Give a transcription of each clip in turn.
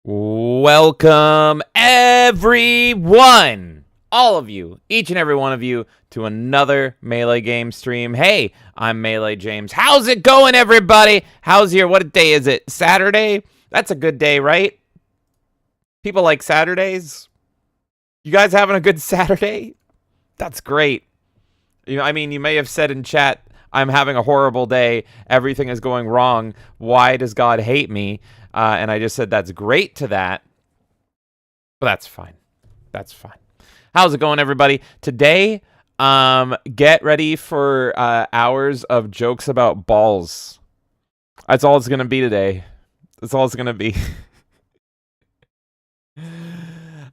Welcome, everyone, all of you, each and every one of you, to another Melee game stream. Hey, I'm Melee James. How's it going, everybody? What day is it? Saturday? That's a good day, right? People like Saturdays. You guys having a good Saturday? That's great. You may have said in chat, I'm having a horrible day. Everything is going wrong. Why does God hate me? And I just said that's great to that. But that's fine. That's fine. How's it going, everybody? Today, get ready for hours of jokes about balls. That's all it's going to be today. That's all it's going to be.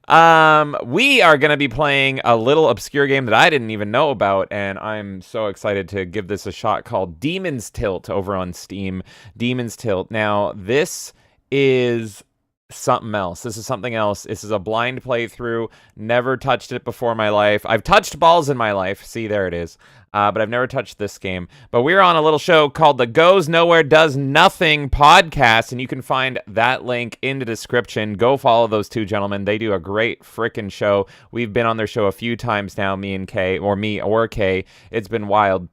We are going to be playing a little obscure game that I didn't even know about, and I'm so excited to give this a shot, called Demon's Tilt over on Steam. Demon's Tilt. Now, this is something else. This is something else. This is a blind playthrough. Never touched it before in my life. I've touched balls in my life. See, there it is. But I've never touched this game. But we're on a little show called the Goes Nowhere Does Nothing podcast, and you can find that link in the description. Go follow those two gentlemen. They do a great frickin' show. We've been on their show a few times now, me and Kay. It's been wild.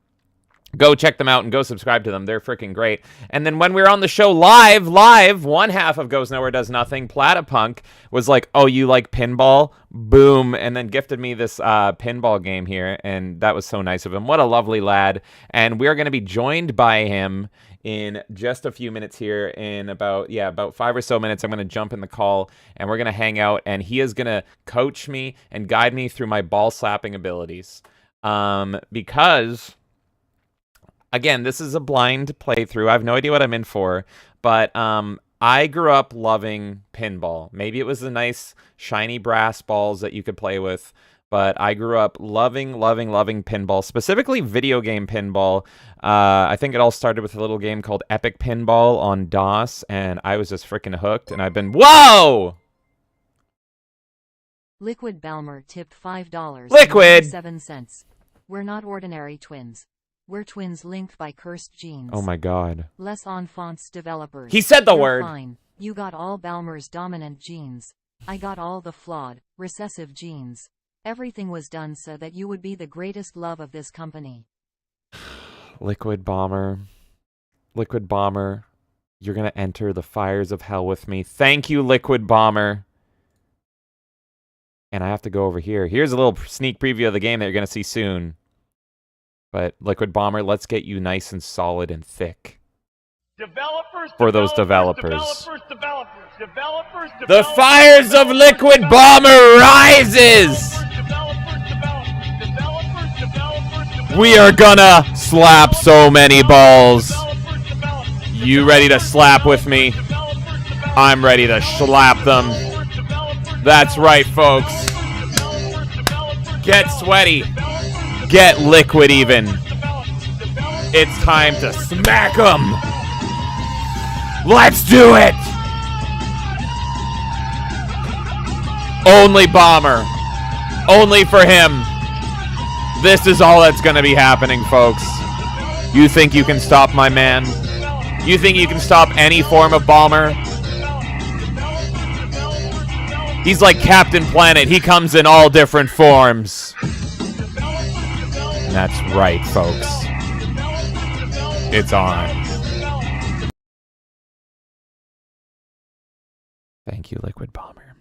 Go check them out and go subscribe to them. They're freaking great. And then when we were on the show live, one half of Goes Nowhere Does Nothing, Platypunk, was like, oh, you like pinball? Boom. And then gifted me this pinball game here. And that was so nice of him. What a lovely lad. And we're going to be joined by him in just a few minutes here. In about 5 or so minutes, I'm going to jump in the call and we're going to hang out. And he is going to coach me and guide me through my ball slapping abilities. Because... again, this is a blind playthrough. I have no idea what I'm in for, but I grew up loving pinball. Maybe it was the nice, shiny brass balls that you could play with, but I grew up loving pinball, specifically video game pinball. I think it all started with a little game called Epic Pinball on DOS, and I was just freaking hooked, and I've been... Whoa! Liquid Balmer tipped $5. Liquid! 7 cents. We're not ordinary twins. We're twins linked by cursed genes. Oh my god. Les Enfants developers. He said the You're word. Fine. You got all Balmer's dominant genes. I got all the flawed, recessive genes. Everything was done so that you would be the greatest love of this company. Liquid Bomber. Liquid Bomber. You're gonna enter the fires of hell with me. Thank you, Liquid Bomber. And I have to go over here. Here's a little sneak preview of the game that you're gonna see soon. But Liquid Bomber, let's get you nice and solid and thick. For those developers. The fires of Liquid Bomber rises! We are gonna slap so many balls. You ready to slap with me? I'm ready to slap them. That's right, folks. Get sweaty. Get liquid even. It's time to smack them. Let's do it. Only Bomber. Only for him. This is all that's going to be happening, folks. You think you can stop my man? You think you can stop any form of Bomber? He's like Captain Planet. He comes in all different forms. That's right, folks. It's on. Thank you, Liquid Bomber.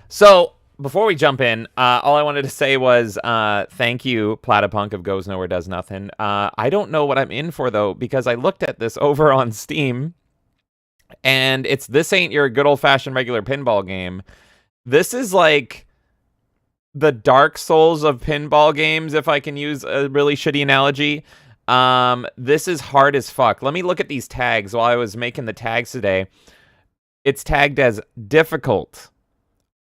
So, before we jump in, all I wanted to say was thank you, Platypunk of Goes Nowhere Does Nothing. I don't know what I'm in for, though, because I looked at this over on Steam, and this ain't your good old-fashioned regular pinball game. This is like the Dark Souls of pinball games, if I can use a really shitty analogy. This is hard as fuck. Let me look at these tags while I was making the tags today. It's tagged as difficult,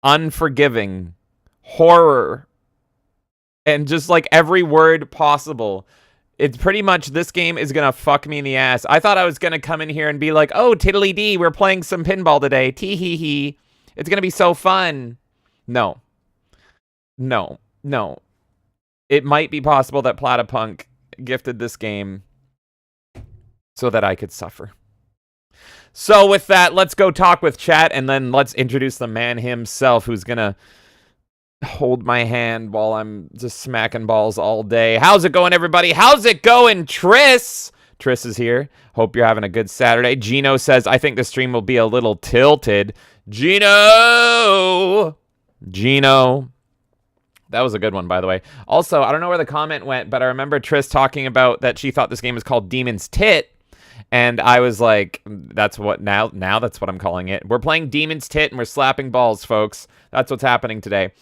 unforgiving, horror, and just like every word possible. It's pretty much, this game is gonna fuck me in the ass. I thought I was gonna come in here and be like, oh, tiddly dee, we're playing some pinball today. Tee hee hee. It's gonna be so fun. No. It might be possible that Platypunk gifted this game so that I could suffer. So with that, let's go talk with chat, and then let's introduce the man himself who's going to hold my hand while I'm just smacking balls all day. How's it going, everybody? How's it going, Triss? Triss is here. Hope you're having a good Saturday. Gino says, I think the stream will be a little tilted. Gino! That was a good one, by the way. Also, I don't know where the comment went, but I remember Triss talking about that she thought this game was called Demon's Tit. And I was like, that's what now that's what I'm calling it. We're playing Demon's Tit and we're slapping balls, folks. That's what's happening today.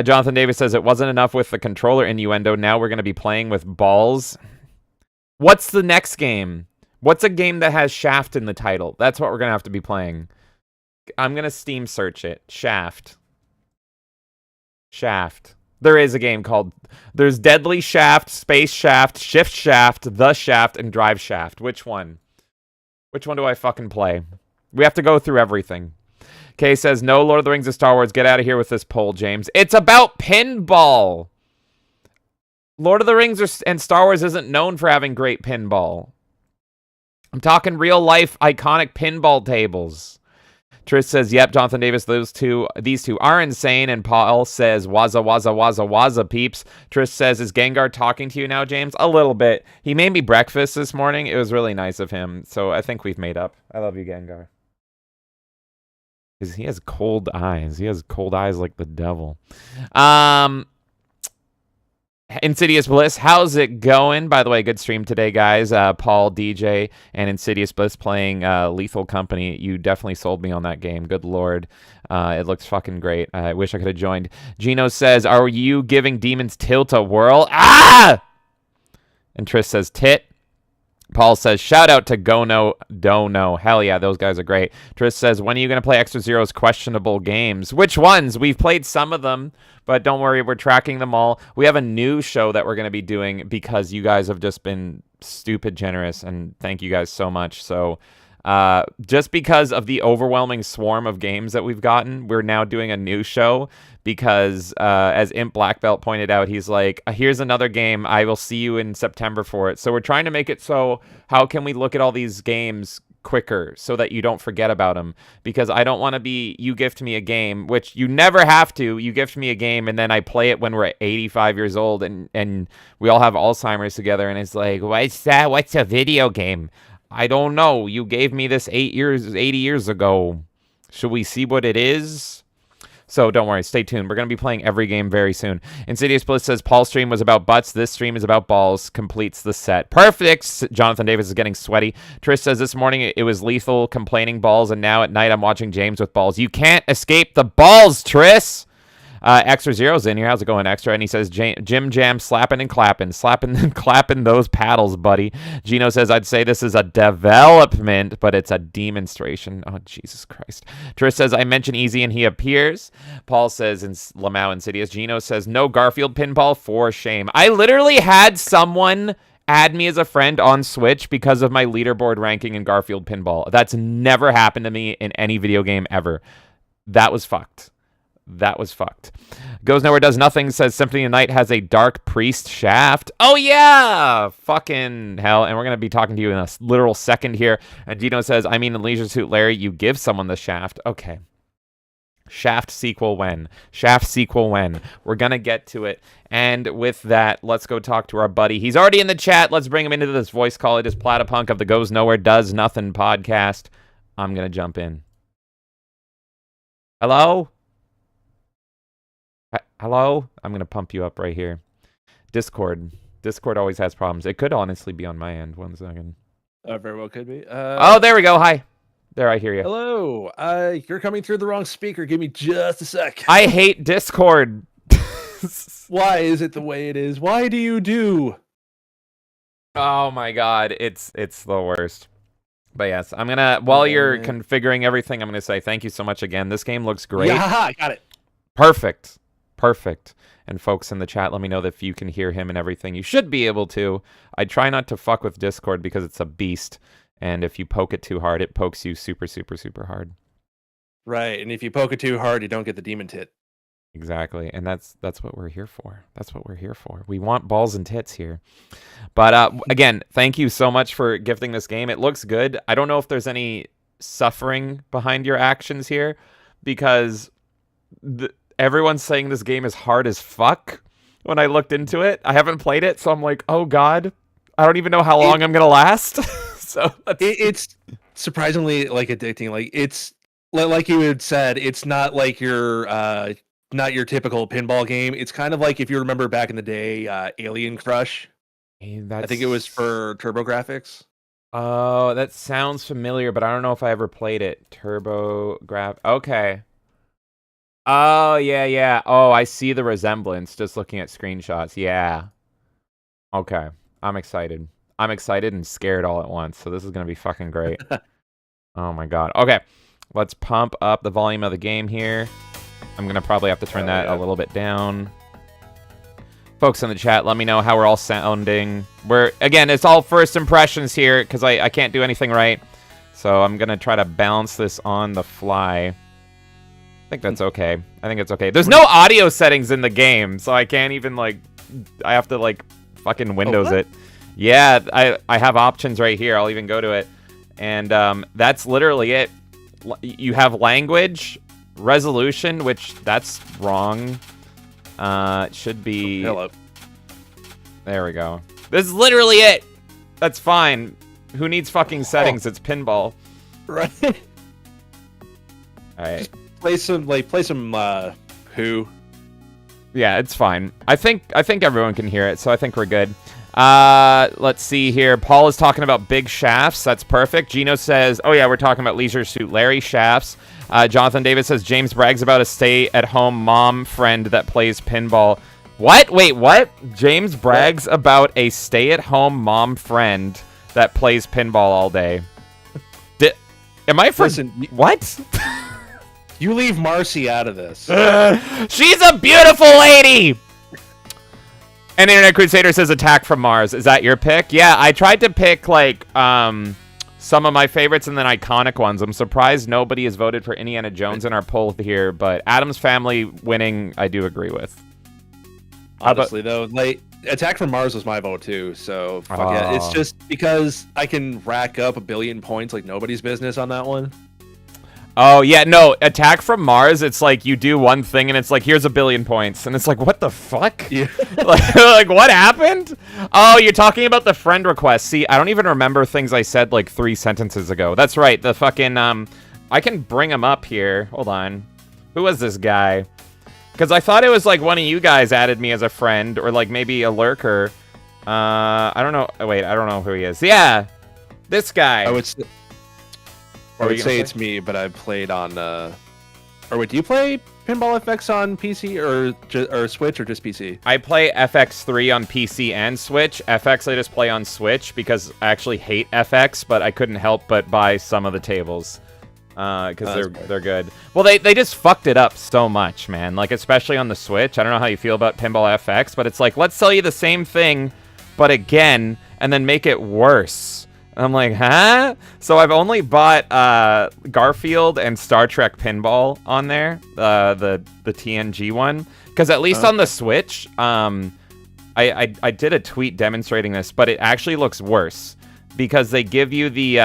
Jonathan Davis says it wasn't enough with the controller innuendo. Now we're going to be playing with balls. What's the next game? What's a game that has Shaft in the title? That's what we're going to have to be playing. I'm going to Steam search it. Shaft. There is a game called... There's Deadly Shaft, Space Shaft, Shift Shaft, The Shaft, and Drive Shaft. Which one? Which one do I fucking play? We have to go through everything. Kay says, no Lord of the Rings or Star Wars. Get out of here with this poll, James. It's about pinball. Lord of the Rings and Star Wars isn't known for having great pinball. I'm talking real-life iconic pinball tables. Trish says, yep, Jonathan Davis, these two are insane. And Paul says, waza, peeps. Trish says, is Gengar talking to you now, James? A little bit. He made me breakfast this morning. It was really nice of him. So I think we've made up. I love you, Gengar. Because he has cold eyes. He has cold eyes like the devil. Insidious Bliss, how's it going? By the way, good stream today, guys. Paul, DJ, and Insidious Bliss playing Lethal Company. You definitely sold me on that game. Good lord. It looks fucking great. I wish I could have joined. Gino says, are you giving Demon's Tilt a whirl? Ah! And Trish says, tit. Paul says, shout out to Gono Dono. Hell yeah, those guys are great. Trish says, when are you going to play Extra Zero's questionable games? Which ones? We've played some of them, but don't worry, we're tracking them all. We have a new show that we're going to be doing because you guys have just been stupid generous, and thank you guys so much. So just because of the overwhelming swarm of games that we've gotten, we're now doing a new show because as Imp Black Belt pointed out, he's like, here's another game. I will see you in September for it. So we're trying to make it so how can we look at all these games quicker so that you don't forget about them? Because I don't want to be, you gift me a game, which you never have to. You gift me a game and then I play it when we're 85 years old and we all have Alzheimer's together and it's like, what's that? What's a video game? I don't know. You gave me this 80 years ago. Should we see what it is? So don't worry. Stay tuned. We're going to be playing every game very soon. Insidious Bliss says, Paul's stream was about butts. This stream is about balls. Completes the set. Perfect. Jonathan Davis is getting sweaty. Trish says, this morning it was Lethal complaining balls, and now at night I'm watching James with balls. You can't escape the balls, Trish. Extra Zero's in here. How's it going, Extra? And he says, Jim Jam slapping and clapping those paddles, buddy. Gino says, I'd say this is a development, but it's a demonstration. Oh, Jesus Christ. Trish says, I mention Easy and he appears. Paul says, in Lamau Insidious. Gino says, no Garfield pinball, for shame. I literally had someone add me as a friend on Switch because of my leaderboard ranking in Garfield pinball. That's never happened to me in any video game ever. That was fucked. That was fucked. Goes Nowhere Does Nothing says Symphony of Night has a Dark Priest shaft. Oh, yeah! Fucking hell. And we're going to be talking to you in a literal second here. And Gino says, I mean, in Leisure Suit Larry, you give someone the shaft. Okay. Shaft sequel when? Shaft sequel when? We're going to get to it. And with that, let's go talk to our buddy. He's already in the chat. Let's bring him into this voice call. It is Platypunk of the Goes Nowhere Does Nothing podcast. I'm going to jump in. Hello? Hello? I'm going to pump you up right here. Discord. Discord always has problems. It could honestly be on my end. 1 second. Very well could be. Oh, there we go. Hi. There, I hear you. Hello. You're coming through the wrong speaker. Give me just a sec. I hate Discord. Why is it the way it is? Why do you do? Oh my god. It's the worst. But yes, I'm going to, while you're configuring everything, I'm going to say thank you so much again. This game looks great. Yeah, got it. Perfect. Perfect. And folks in the chat, let me know if you can hear him and everything. You should be able to. I try not to fuck with Discord because it's a beast. And if you poke it too hard, it pokes you super, super, super hard. Right. And if you poke it too hard, you don't get the demon tit. Exactly. And that's what we're here for. That's what we're here for. We want balls and tits here. But again, thank you so much for gifting this game. It looks good. I don't know if there's any suffering behind your actions here, because everyone's saying this game is hard as fuck. When I looked into it, I haven't played it, so I'm like, oh god, I don't even know how long I'm gonna last. So it's surprisingly like addicting. Like it's like you had said, it's not like your not your typical pinball game. It's kind of like if you remember back in the day, Alien Crush. I think it was for TurboGrafx. Oh, that sounds familiar, but I don't know if I ever played it. TurboGrafx. Okay. Oh, yeah, yeah. Oh, I see the resemblance just looking at screenshots. Yeah. Okay. I'm excited. I'm excited and scared all at once, so this is going to be fucking great. Oh my god. Okay. Let's pump up the volume of the game here. I'm going to probably have to turn that a little bit down. Folks in the chat, let me know how we're all sounding. Again, it's all first impressions here, because I can't do anything right. So I'm going to try to balance this on the fly. I think that's okay. I think it's okay. There's no audio settings in the game, so I can't even, like... I have to, like, fucking Windows it. Yeah, I have options right here. I'll even go to it. And that's literally it. You have language, resolution, which that's wrong. It should be... Hello. There we go. This is literally it. That's fine. Who needs fucking settings? It's pinball. Right. Alright. Play some Who. Yeah, it's fine. I think everyone can hear it, so I think we're good. Let's see here. Paul is talking about big shafts. That's perfect. Gino says, oh yeah, we're talking about Leisure Suit Larry shafts. Jonathan Davis says, James brags about a stay-at-home mom friend that plays pinball. What? Wait, what? James brags about a stay-at-home mom friend that plays pinball all day. Am I for... Listen, what? You leave Marcy out of this. She's a beautiful lady! And Internet Crusader says Attack from Mars. Is that your pick? Yeah, I tried to pick, like, some of my favorites and then iconic ones. I'm surprised nobody has voted for Indiana Jones in our poll here, but Addams Family winning, I do agree with. Honestly, though, like, Attack from Mars was my vote, too, so fuck yeah. It's just because I can rack up 1 billion points like nobody's business on that one. Oh, yeah, no, Attack from Mars, it's like you do one thing and it's like, here's 1 billion points. And it's like, what the fuck? Yeah. like, what happened? Oh, you're talking about the friend request. See, I don't even remember things I said like 3 sentences ago. That's right, the fucking, I can bring him up here. Hold on. Who was this guy? Because I thought it was like one of you guys added me as a friend, or like maybe a lurker. I don't know. Oh, wait, I don't know who he is. Yeah, this guy. I would say it's me, but I played on. Or wait, do you play Pinball FX on PC or Switch or just PC? I play FX3 on PC and Switch. FX I just play on Switch because I actually hate FX, but I couldn't help but buy some of the tables. Because they're good. Well, they just fucked it up so much, man. Like, especially on the Switch. I don't know how you feel about Pinball FX, but it's like, let's sell you the same thing, but again, and then make it worse. And I'm like, huh? So I've only bought Garfield and Star Trek Pinball on there, the TNG one, because at least on the Switch, I did a tweet demonstrating this, but it actually looks worse. Because they give you the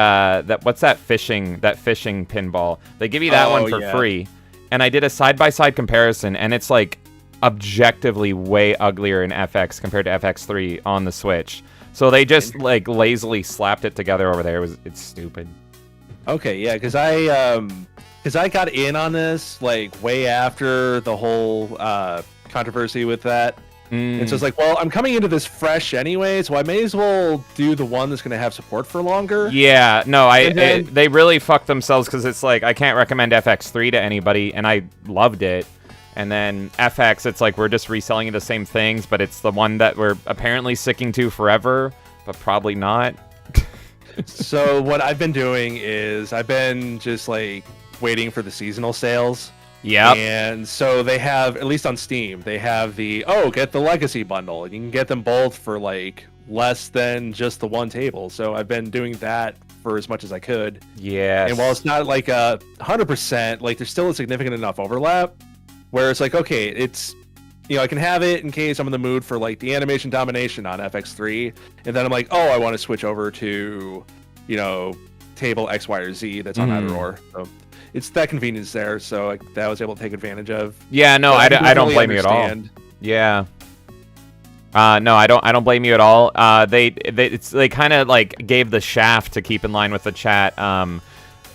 what's that fishing pinball? They give you that one for free, and I did a side-by-side comparison, and it's like objectively way uglier in FX compared to FX3 on the Switch. So they just like lazily slapped it together over there. It's stupid. Okay, yeah, because I got in on this like way after the whole controversy with that. And so it's like, well, I'm coming into this fresh anyway, so I may as well do the one that's going to have support for longer. Yeah, no, they really fucked themselves because it's like, I can't recommend FX3 to anybody, and I loved it. And then FX, it's like, we're just reselling you the same things, but it's the one that we're apparently sticking to forever, but probably not. So what I've been doing is I've been just like waiting for the seasonal sales. Yeah. And so they have, at least on Steam, they have the, get the Legacy bundle. And you can get them both for like less than just the one table. So I've been doing that for as much as I could. Yeah. And while it's not like 100%, like there's still a significant enough overlap where it's like, okay, it's, I can have it in case I'm in the mood for like the animation domination on FX3. And then I'm like, I want to switch over to, table X, Y, or Z that's on either or. So it's that convenience there. So that I was able to take advantage of. Yeah, no, I don't blame you at all. Yeah. No, I don't blame you at all. They kind of like gave the shaft to keep in line with the chat.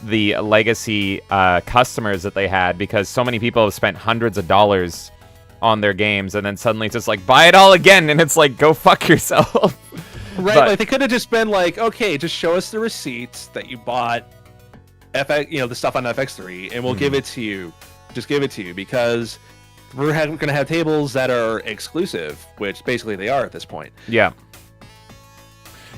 The legacy customers that they had, because so many people have spent hundreds of dollars on their games, and then suddenly it's just like, buy it all again, and it's like, go fuck yourself. Right, like they could have just been like, okay, just show us the receipts that you bought FX, the stuff on FX3, and we'll give it to you. Just give it to you, because we're going to have tables that are exclusive, which basically they are at this point. Yeah.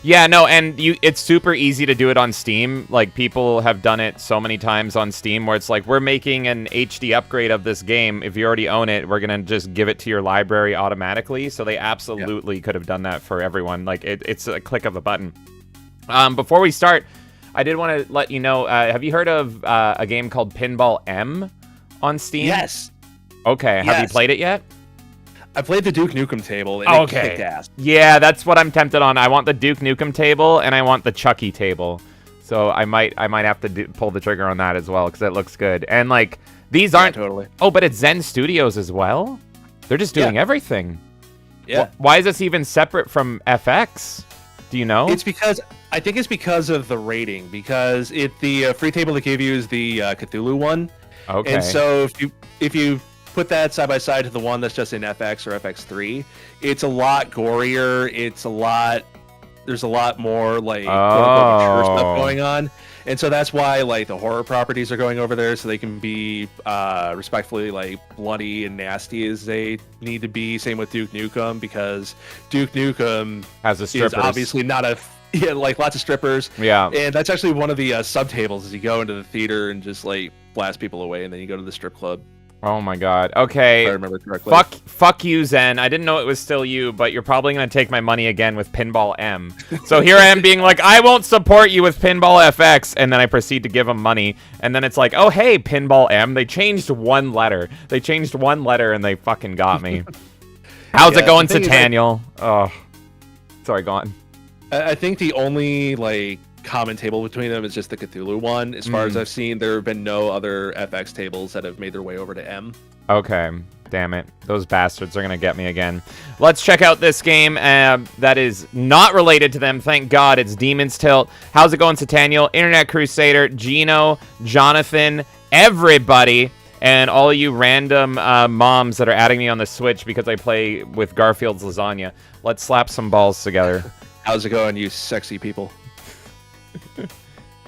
Yeah, no, and it's super easy to do it on Steam. Like, people have done it so many times on Steam where it's like, we're making an HD upgrade of this game. If you already own it, we're going to just give it to your library automatically. So they absolutely could have done that for everyone. Like, it's a click of a button. Before we start, I did want to let you know, have you heard of a game called Pinball M on Steam? Yes. Okay, have you played it yet? I played the Duke Nukem table, and it kicked ass. Yeah, that's what I'm tempted on. I want the Duke Nukem table, and I want the Chucky table. So I might have to pull the trigger on that as well, because it looks good. And, like, these aren't... totally. Oh, but it's Zen Studios as well? They're just doing everything. Yeah. Why is this even separate from FX? Do you know? I think it's because of the rating, because the free table they gave you is the Cthulhu one. Okay. And so if you put that side by side to the one that's just in FX or FX3, it's a lot gorier. There's a lot more like mature stuff going on, and so that's why like the horror properties are going over there, so they can be respectfully like bloody and nasty as they need to be. Same with Duke Nukem, because Duke Nukem has a strippers. Is obviously not a like lots of strippers. Yeah, and that's actually one of the subtables as you go into the theater and just like blast people away, and then you go to the strip club. Oh my god. Okay. If I remember correctly. Fuck you, Zen. I didn't know it was still you, but you're probably going to take my money again with Pinball M. So here I am being like, I won't support you with Pinball FX, and then I proceed to give them money, and then it's like, oh hey, Pinball M. They changed one letter. And they fucking got me. How's it going, Sataniel? Oh. Sorry, go on. I think the only like common table between them is just the Cthulhu one. As far as I've seen, there have been no other FX tables that have made their way over to M. Okay, damn it. Those bastards are going to get me again. Let's check out this game that is not related to them. Thank God. It's Demon's Tilt. How's it going, Sataniel? Internet Crusader, Gino, Jonathan, everybody, and all you random moms that are adding me on the Switch because I play with Garfield's Lasagna. Let's slap some balls together. How's it going, you sexy people?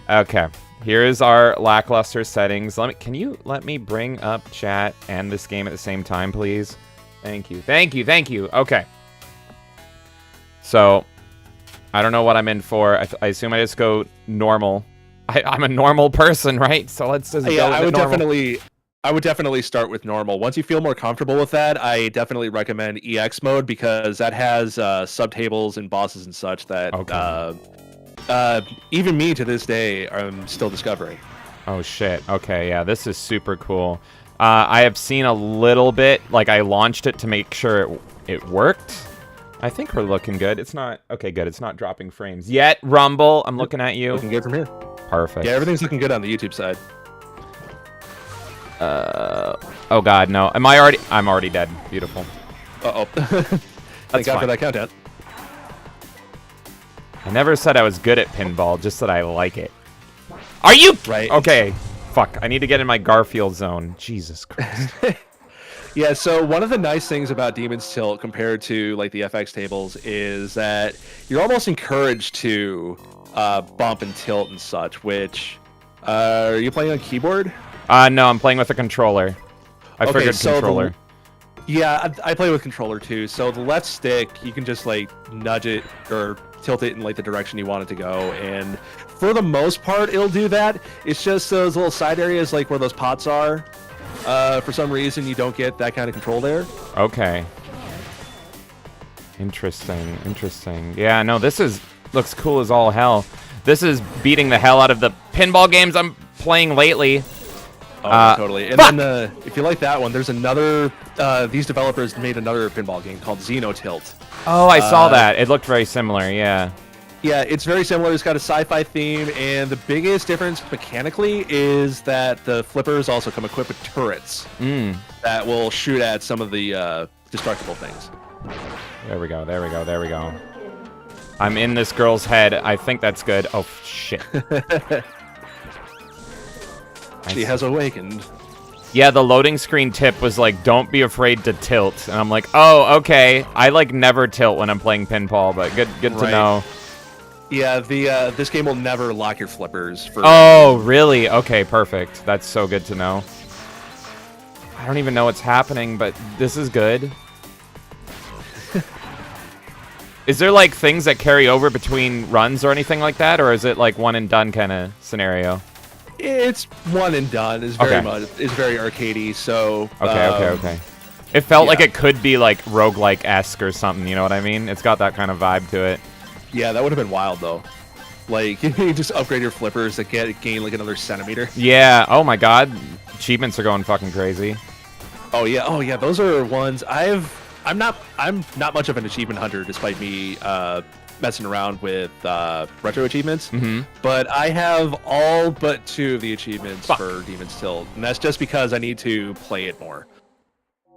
Okay, here is our lackluster settings. Can you let me bring up chat and this game at the same time, please? Thank you. Okay. So, I don't know what I'm in for. I assume I just go normal. I'm a normal person, right? So let's just go with I would definitely start with normal. Once you feel more comfortable with that, I definitely recommend EX mode, because that has subtables and bosses and such that even me to this day I'm still discovering. Oh shit. Okay, yeah, this is super cool. I have seen a little bit, like I launched it to make sure it worked. I think we're looking good. It's not okay, good. It's not dropping frames yet. Rumble, I'm looking at you. Looking good from here. Perfect. Yeah, everything's looking good on the YouTube side. Oh god, no. I'm already dead. Beautiful. Uh-oh. Thank God for that countdown. I never said I was good at pinball, just that I like it. Are you? Right. Okay. Fuck. I need to get in my Garfield zone. Jesus Christ. Yeah, so one of the nice things about Demon's Tilt compared to like the FX tables is that you're almost encouraged to bump and tilt and such, which are you playing on keyboard? No, I'm playing with a controller. I figured controller. Yeah, I play with controller too. So the left stick, you can just like nudge it or tilt it in like the direction you want it to go, and for the most part, it'll do that. It's just those little side areas like where those pots are. For some reason, you don't get that kind of control there. Okay. Interesting. Yeah, no, looks cool as all hell. This is beating the hell out of the pinball games I'm playing lately. Oh, totally. And then if you like that one, there's another. These developers made another pinball game called Xeno Tilt. Oh, I saw that. It looked very similar. Yeah. Yeah, it's very similar. It's got a sci-fi theme, and the biggest difference mechanically is that the flippers also come equipped with turrets that will shoot at some of the destructible things. There we go. There we go. There we go. I'm in this girl's head. I think that's good. Oh, shit. She has awakened. Yeah, the loading screen tip was like, don't be afraid to tilt. And I'm like, oh, okay. I like never tilt when I'm playing pinball, but good to know. Yeah, this game will never lock your flippers. Oh, really? Okay, perfect. That's so good to know. I don't even know what's happening, but this is good. Is there like things that carry over between runs or anything like that, or is it like one and done kind of scenario? It's one and done. It's very arcadey. So okay. It felt like it could be like roguelike-esque or something. You know what I mean? It's got that kind of vibe to it. Yeah, that would have been wild though. Like you just upgrade your flippers to gain like another centimeter. Yeah. Oh my God. Achievements are going fucking crazy. Oh yeah. Those are ones I'm not much of an achievement hunter, despite me messing around with retro achievements. But I have all but 2 of the achievements for Demon's Tilt, and that's just because I need to play it more.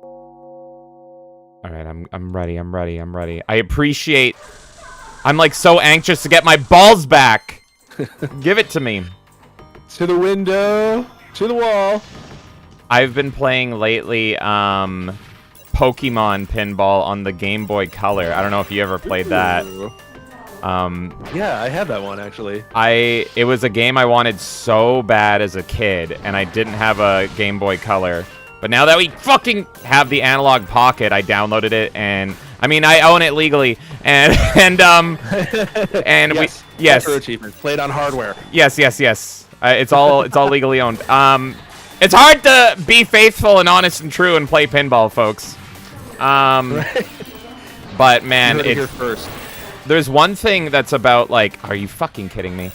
All right, I'm ready. I appreciate. I'm like so anxious to get my balls back. Give it to me. To the window, to the wall. I've been playing lately Pokemon Pinball on the Game Boy Color. I don't know if you ever played that. Yeah, I had that one actually. It was a game I wanted so bad as a kid, and I didn't have a Game Boy Color. But now that we fucking have the analog pocket, I downloaded it, and I mean I own it legally, and yes, yes, achievement played on hardware. Yes. It's all legally owned. It's hard to be faithful and honest and true and play pinball, folks. But man, there's one thing that's about like, are you fucking kidding me?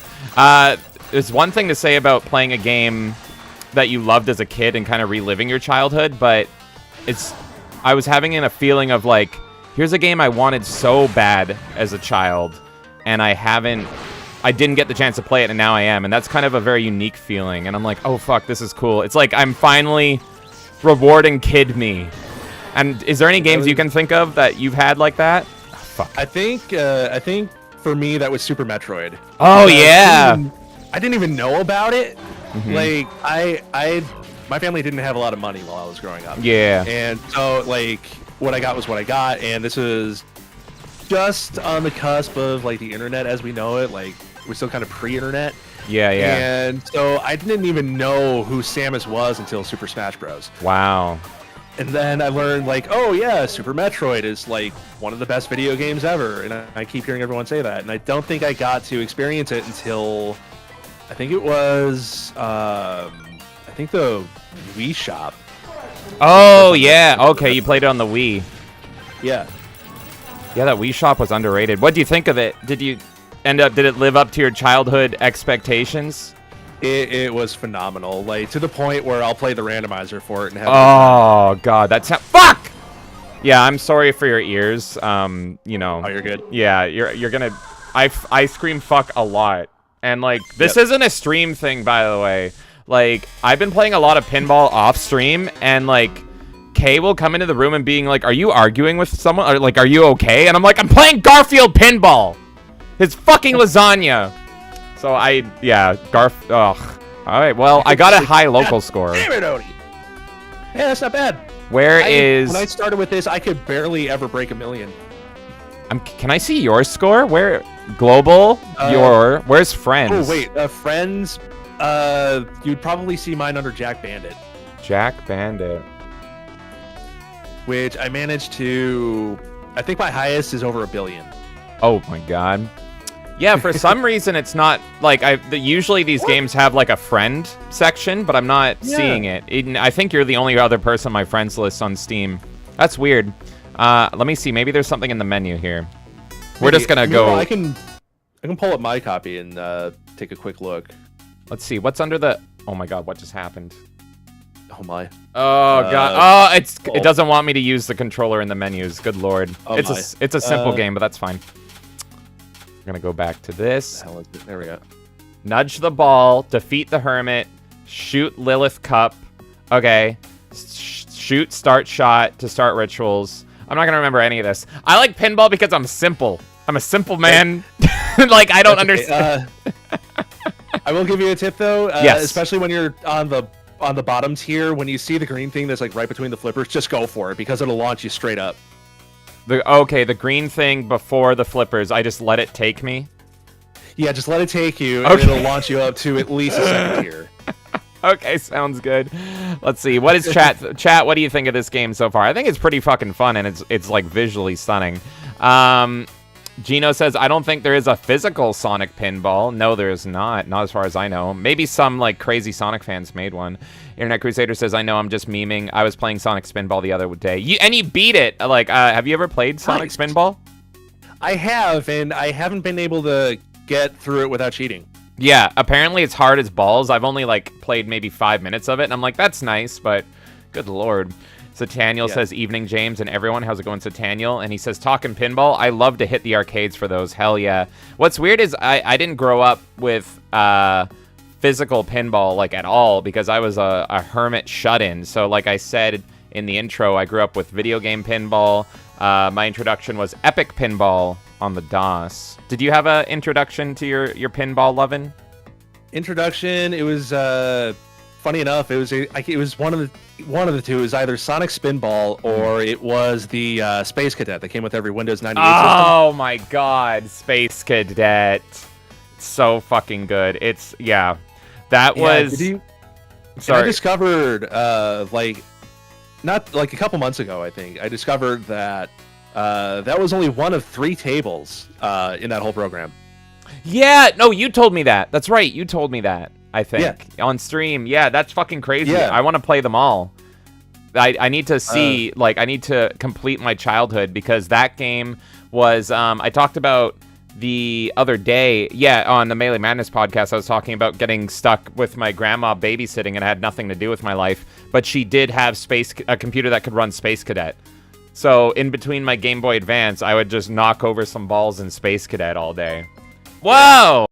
There's one thing to say about playing a game that you loved as a kid and kind of reliving your childhood, but I was having a feeling of like, here's a game I wanted so bad as a child, and I didn't get the chance to play it, and now I am, and that's kind of a very unique feeling, and I'm like, oh fuck, this is cool. It's like I'm finally rewarding kid me. And is there any games you can think of that you've had like that? Oh, fuck. I think for me that was Super Metroid. Oh yeah. I didn't even know about it. Like my family didn't have a lot of money while I was growing up. Yeah. And so like what I got was what I got, and this was just on the cusp of like the internet as we know it. Like we're still kind of pre-internet. Yeah. And so I didn't even know who Samus was until Super Smash Bros. Wow. And then I learned like, oh yeah, Super Metroid is like one of the best video games ever, and I keep hearing everyone say that, and I don't think I got to experience it until I think it was the Wii Shop. Oh yeah. Okay, you played it on the Wii. Yeah. Yeah, that Wii Shop was underrated. What do you think of it? Did it live up to your childhood expectations? It was phenomenal, like to the point where I'll play the randomizer for it and have. Oh god, that's fuck. Yeah, I'm sorry for your ears. You know. Oh, you're good. Yeah, you're gonna. I scream fuck a lot, and like this isn't a stream thing, by the way. Like I've been playing a lot of pinball off stream, and like Kay will come into the room and being like, "Are you arguing with someone? Or like, are you okay?" And I'm like, "I'm playing Garfield pinball. It's fucking lasagna." So Ugh. All right, well, I got a high local score. Damn it, Odie. Yeah, that's not bad. When I started with this, I could barely ever break 1 million. Can I see your score? Where global? Where's friends? Oh wait, friends. You'd probably see mine under Jack Bandit. Jack Bandit. Which I managed to. I think my highest is over 1 billion. Oh my god. Yeah, for some reason it's not like usually these games have like a friend section, but I'm not seeing it. I think you're the only other person on my friends list on Steam. That's weird. Let me see. Maybe there's something in the menu here. We're just gonna go. I can pull up my copy and take a quick look. Let's see. What's under the? Oh my god! What just happened? Oh my. Oh god. Oh, it doesn't want me to use the controller in the menus. Good lord. Oh it's a simple game, but that's fine. We're gonna go back to this. The hell is it? There we go. Nudge the ball, defeat the hermit, shoot Lilith Cup. Okay. Shoot start shot to start rituals. I'm not gonna remember any of this. I like pinball because I'm simple. I'm a simple man. Like, I don't understand. I will give you a tip though. Yes. Especially when you're on the bottom tier, when you see the green thing that's like right between the flippers, just go for it because it'll launch you straight up. The green thing before the flippers, I just let it take me. Yeah, just let it take you, and Okay. it'll launch you up to at least a second tier. Okay, sounds good. Let's see. What is chat? Chat, what do you think of this game so far? I think it's pretty fucking fun, and it's like visually stunning. Gino says, I don't think there is a physical Sonic pinball. No, there is not. Not as far as I know. Maybe some like crazy Sonic fans made one. Internet Crusader says, I know, I'm just memeing. I was playing Sonic Spinball the other day. You beat it. Like, have you ever played Sonic Spinball? I have, and I haven't been able to get through it without cheating. Yeah, apparently it's hard as balls. I've only like played maybe 5 minutes of it, and I'm like, that's nice, but good lord. Sataniel says, evening, James, and everyone. How's it going, Sataniel? And he says, talking pinball, I love to hit the arcades for those. Hell yeah. What's weird is I didn't grow up with physical pinball, like, at all, because I was a hermit shut-in. So, like I said in the intro, I grew up with video game pinball. My introduction was Epic Pinball on the DOS. Did you have an introduction to your pinball lovin'? Introduction, it was funny enough, it was one of the two. It was either Sonic Spinball or it was the Space Cadet that came with every Windows 98 system. Oh my god, Space Cadet. So fucking good. That was... I discovered, not like a couple months ago, I think, I discovered that that was only one of 3 tables in that whole program. Yeah, no, you told me that. That's right, you told me that, I think, on stream. Yeah, that's fucking crazy. Yeah. I want to play them all. I need to see, I need to complete my childhood, because that game was, I talked about the other day, on the Melee Madness podcast, I was talking about getting stuck with my grandma babysitting, and it had nothing to do with my life, but she did have a computer that could run Space Cadet. So in between my Game Boy Advance, I would just knock over some balls in Space Cadet all day. Whoa!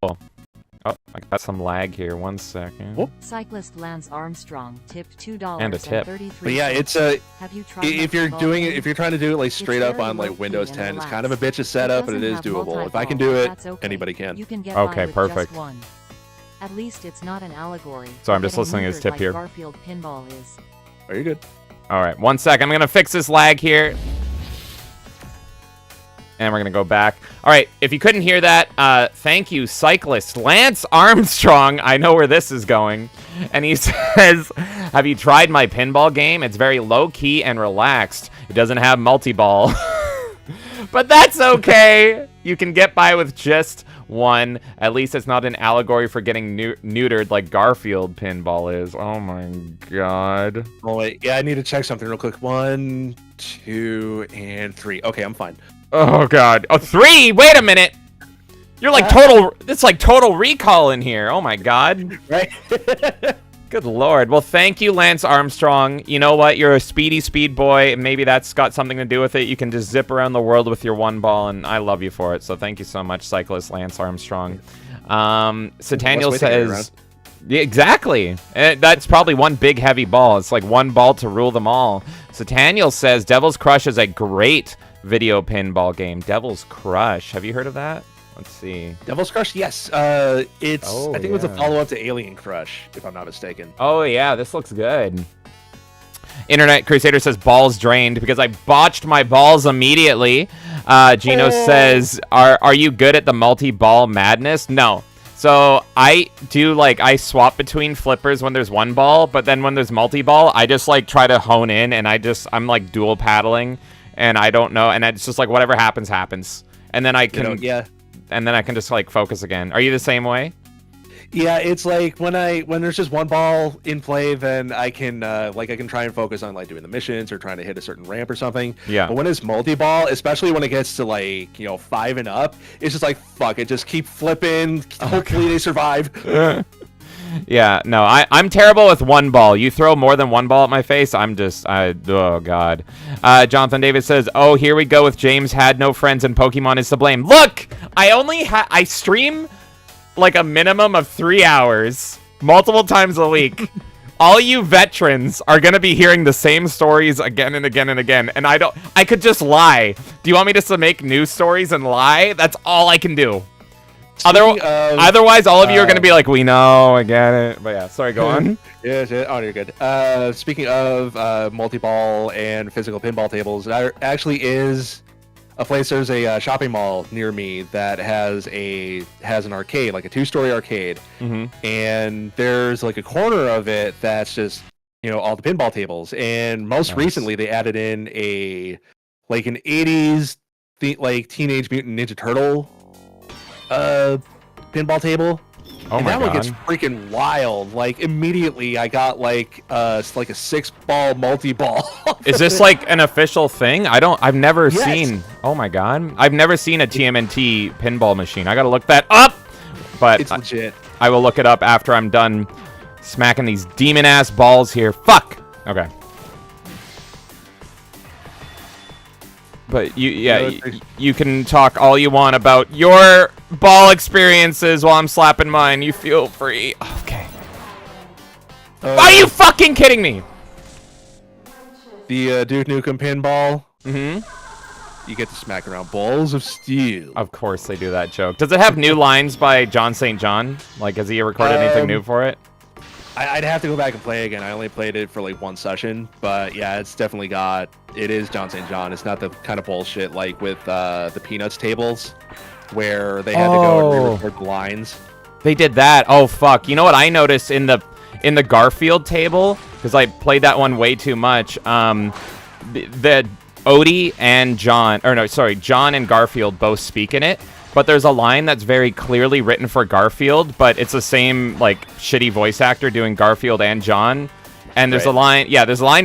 Oh, I got some lag here. 1 second. Whoop. Cyclist Lance Armstrong tipped $2 And a tip. 33 But yeah, it's Have you tried if you're doing it, if you're trying to do it like straight up very on like low-key Windows and 10, it's relaxed. kind of a bitch to set It up, but it doesn't is have doable. If I can multi-ball, do it, that's okay. anybody can. You can get Okay, by with perfect. Just one. At least it's not an allegory. So I'm just Getting listening to his neutered tip like here. Garfield pinball is. Are you good? All right, 1 sec. I'm going to fix this lag here. And we're going to go back. All right, if you couldn't hear that, thank you, cyclist Lance Armstrong. I know where this is going. And he says, have you tried my pinball game? It's very low-key and relaxed. It doesn't have multi-ball. But that's okay. You can get by with just one. At least it's not an allegory for getting neutered like Garfield pinball is. Oh, my God. Oh, wait. Yeah, I need to check something real quick. 1, 2, and 3. Okay, I'm fine. Oh, God. Oh, 3? Wait a minute. You're like total... It's like Total Recall in here. Oh, my God. Right? Good Lord. Well, thank you, Lance Armstrong. You know what? You're a speedy speed boy, and maybe that's got something to do with it. You can just zip around the world with your one ball, and I love you for it. So thank you so much, cyclist Lance Armstrong. Sataniel says... Yeah, exactly. That's probably one big heavy ball. It's like one ball to rule them all. Sataniel says Devil's Crush is a great video pinball game. Devil's Crush. Have you heard of that? Let's see. Devil's Crush? Yes. I think it was a follow-up to Alien Crush, if I'm not mistaken. Oh, yeah. This looks good. Internet Crusader says balls drained because I botched my balls immediately. Gino says, are you good at the multi-ball madness? No. So I do, like, I swap between flippers when there's one ball, but then when there's multi-ball, I just, like, try to hone in, and I'm, like, dual paddling, and I don't know, and it's just, like, whatever happens, happens. And then I can, and then I can just, like, focus again. Are you the same way? Yeah, it's like when there's just one ball in play, then I can try and focus on like doing the missions or trying to hit a certain ramp or something. Yeah. But when it's multi-ball, especially when it gets to like 5 and up, it's just like fuck it, just keep flipping. Hopefully they survive. Yeah, no, I'm terrible with one ball. You throw more than one ball at my face, oh god. Jonathan David says, oh, here we go with James had no friends and Pokemon is to blame. Look, I stream like a minimum of 3 hours, multiple times a week. All you veterans are gonna be hearing the same stories again and again and again, and I could just lie. Do you want me just to make new stories and lie? That's all I can do. Otherwise, all of you are going to be like, we know, I get it. But yeah, sorry, go on. Yeah, oh, you're good. Speaking of multi-ball and physical pinball tables, there actually is a place, there's a shopping mall near me that has an arcade, like a 2-story arcade. And there's like a corner of it that's just, all the pinball tables. And most recently, they added in an 80s, like Teenage Mutant Ninja Turtle pinball table. Oh and my that God. one gets freaking wild. Like immediately I got like a 6-ball multi-ball. Is this like an official thing? I've never seen. Oh my God. I've never seen a TMNT pinball machine. I gotta look that up. But it's legit. I will look it up after I'm done smacking these demon ass balls here. Fuck. Okay. But you can talk all you want about your ball experiences while I'm slapping mine. You feel free. Okay. Are you fucking kidding me? The Duke Nukem pinball. Mm-hmm. You get to smack around balls of steel. Of course they do that joke. Does it have new lines by John St. John? Like, has he recorded anything new for it? I'd have to go back and play again. I only played it for like one session, but yeah, it's definitely it is John St. John. It's not the kind of bullshit like with the Peanuts tables where they had to go and re-record the lines. They did that. Oh fuck. You know what I noticed in the Garfield table, because I played that one way too much. The Odie and John and Garfield both speak in it. But there's a line that's very clearly written for Garfield, but it's the same, like, shitty voice actor doing Garfield and John. And there's a line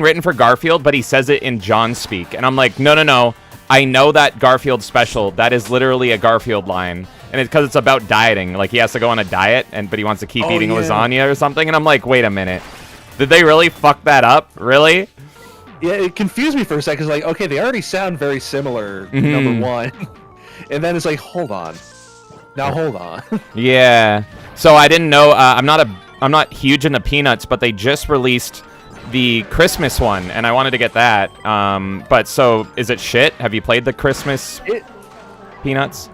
written for Garfield, but he says it in John speak. And I'm like, no. I know that Garfield special. That is literally a Garfield line. And it's because it's about dieting. Like, he has to go on a diet, but he wants to keep eating lasagna or something. And I'm like, wait a minute. Did they really fuck that up? Really? Yeah, it confused me for a second. It's like, okay, they already sound very similar, number one. And then it's like, hold on. Now hold on. Yeah. So I didn't know. I'm not huge into Peanuts, but they just released the Christmas one, and I wanted to get that. But so is it shit? Have you played the Christmas Peanuts?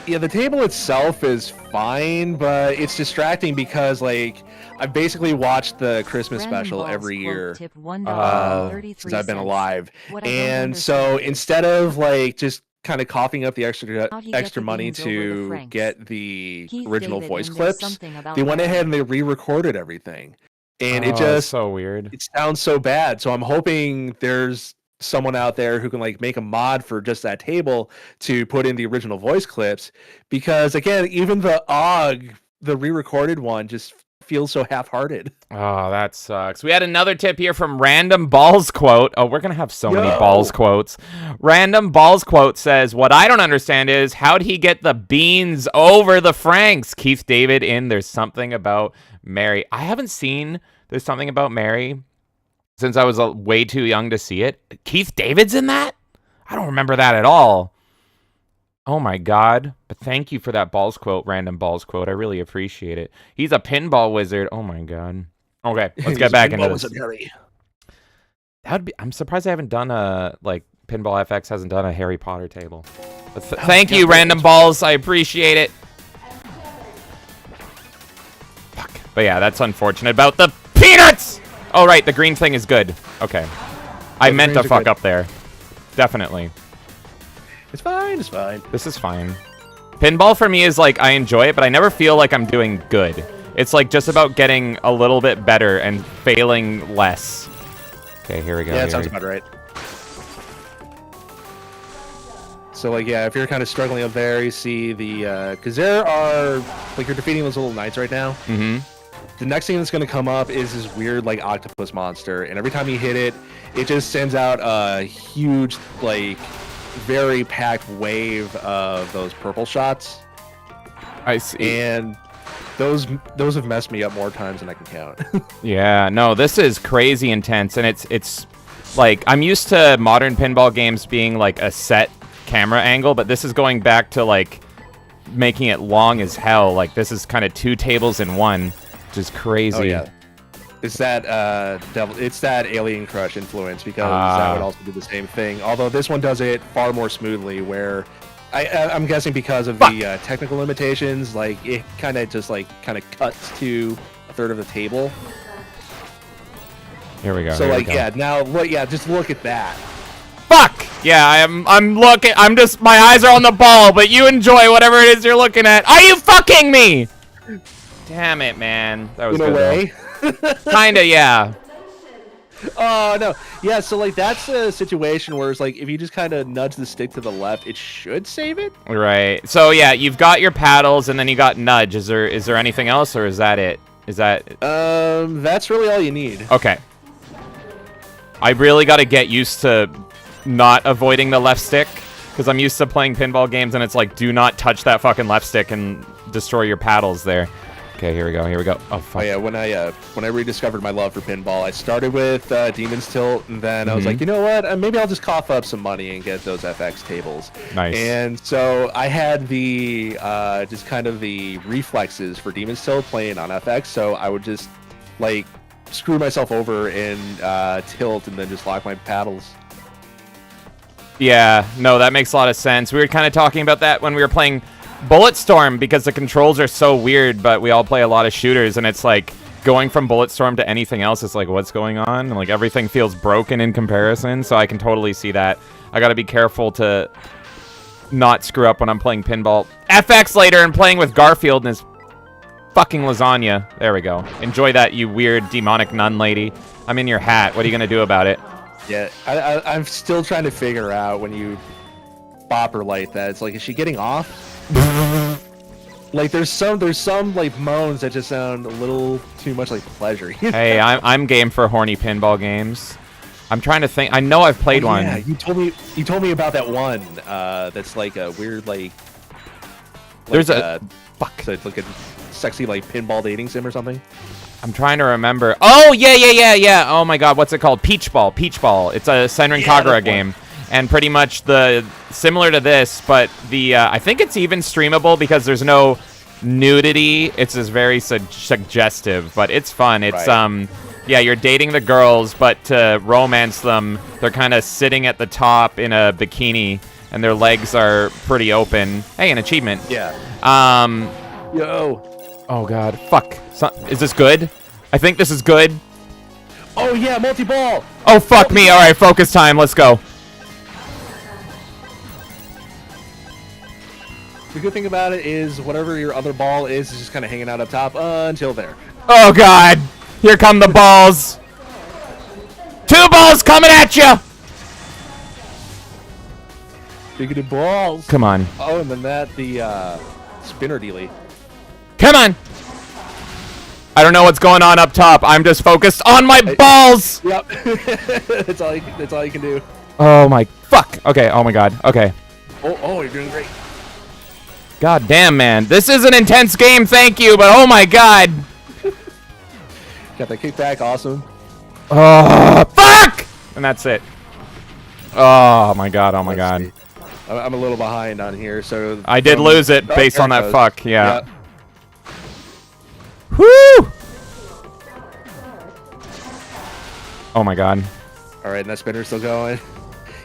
Yeah, the table itself is fine, but it's distracting because like I've basically watched the Christmas special every year since I've been alive, and so instead of like just kind of coughing up the extra money to get the original voice clips, they went ahead and they re-recorded everything, and it just so weird. It sounds so bad. So I'm hoping there's someone out there who can like make a mod for just that table to put in the original voice clips, because again, even the re-recorded one just feels so half-hearted. Oh, that sucks. We had another tip here from Random Balls Quote. Oh, we're gonna have so many Balls quotes. Random Balls Quote says, what I don't understand is how'd he get the beans over the Franks? Keith David in There's Something About Mary. I haven't seen There's Something About Mary since I was way too young to see it. Keith David's in that? I don't remember that at all. Oh my God. But thank you for that Balls Quote, Random Balls Quote. I really appreciate it. He's a pinball wizard. Oh my God. Okay, let's get back into this. I'm surprised I haven't done Pinball FX hasn't done a Harry Potter table. But thank you, Random Balls. I appreciate it. Fuck. But yeah, that's unfortunate about the Peanuts! Oh, right, the green thing is good. Okay. I meant to fuck up there. Definitely. It's fine, it's fine. This is fine. Pinball for me is like, I enjoy it, but I never feel like I'm doing good. It's like just about getting a little bit better and failing less. Okay, here we go. Yeah, that sounds about right. So like, yeah, if you're kind of struggling up there, you see the, because there are, like, you're defeating those little knights right now. Mm-hmm. The next thing that's going to come up is this weird, like, octopus monster. And every time you hit it, it just sends out a huge, like, very packed wave of those purple shots. I see. And those have messed me up more times than I can count. Yeah, no, this is crazy intense, and it's like I'm used to modern pinball games being like a set camera angle, but this is going back to like making it long as hell. Like this is kind of 2 tables in one, which is crazy. Oh yeah. It's that it's that Alien Crush influence, because that would also do the same thing. Although this one does it far more smoothly, where I'm guessing because of the technical limitations, like it kind of cuts to a third of the table. Here we go. So like just look at that. Fuck! Yeah, I'm looking. My eyes are on the ball, but you enjoy whatever it is you're looking at. Are you fucking me? Damn it, man. That was in a way. Kinda, yeah. Oh no, yeah. So like that's a situation where it's like if you just kind of nudge the stick to the left, it should save it. Right. So yeah, you've got your paddles, and then you got nudge. Is there anything else, or is that it? Is that? That's really all you need. Okay. I really got to get used to not avoiding the left stick, because I'm used to playing pinball games, and it's like, do not touch that fucking left stick and destroy your paddles there. Okay, here we go. Here we go. Oh fuck. Oh yeah, when I rediscovered my love for pinball, I started with Demon's Tilt, and then I was like, you know what? Maybe I'll just cough up some money and get those FX tables. Nice. And so I had the just kind of the reflexes for Demon's Tilt playing on FX, so I would just like screw myself over and tilt, and then just lock my paddles. Yeah, no, that makes a lot of sense. We were kind of talking about that when we were playing Bulletstorm, because the controls are so weird, but we all play a lot of shooters, and it's like going from Bulletstorm to anything else is like, what's going on? And like everything feels broken in comparison, so I can totally see that. I gotta be careful to not screw up when I'm playing pinball. FX later and playing with Garfield and his fucking lasagna. There we go. Enjoy that, you weird demonic nun lady. I'm in your hat. What are you gonna do about it? Yeah, I'm still trying to figure out when you bop her like that. It's like, is she getting off? Like there's some like moans that just sound a little too much like pleasure. Hey, I'm game for horny pinball games. I'm trying to think. I know I've played one. Yeah, you told me about that one. That's like a weird like there's a fuck. So it's like a sexy like pinball dating sim or something. I'm trying to remember. Oh yeah. Oh my god, what's it called? Peach Ball. It's a Senran Kagura game. And pretty much similar to this, but I think it's even streamable because there's no nudity. It's just very suggestive, but it's fun. It's right. Yeah, you're dating the girls, but to romance them, they're kind of sitting at the top in a bikini, and their legs are pretty open. Hey, an achievement. Yeah. Yo. Oh god, fuck. Is this good? I think this is good. Oh yeah, multi-ball. Oh fuck me. All right, focus time. Let's go. The good thing about it is whatever your other ball is just kind of hanging out up top until there. Oh god! Here come the balls! 2 balls coming at you! Bigoted balls. Come on. Oh, and then the spinner dealy. Come on! I don't know what's going on up top. I'm just focused on my balls! Yep. That's all you can do. Oh my fuck. Okay, oh my god. Okay. Oh, you're doing great. God damn, man. This is an intense game, thank you, but oh my god. Got that kickback, awesome. Oh, fuck! And that's it. Oh my god, oh my god. See. I'm a little behind on here, so... I did lose it based on that goes. fuck, yeah. Yep. Woo! Oh my god. Alright, and that spinner's still going.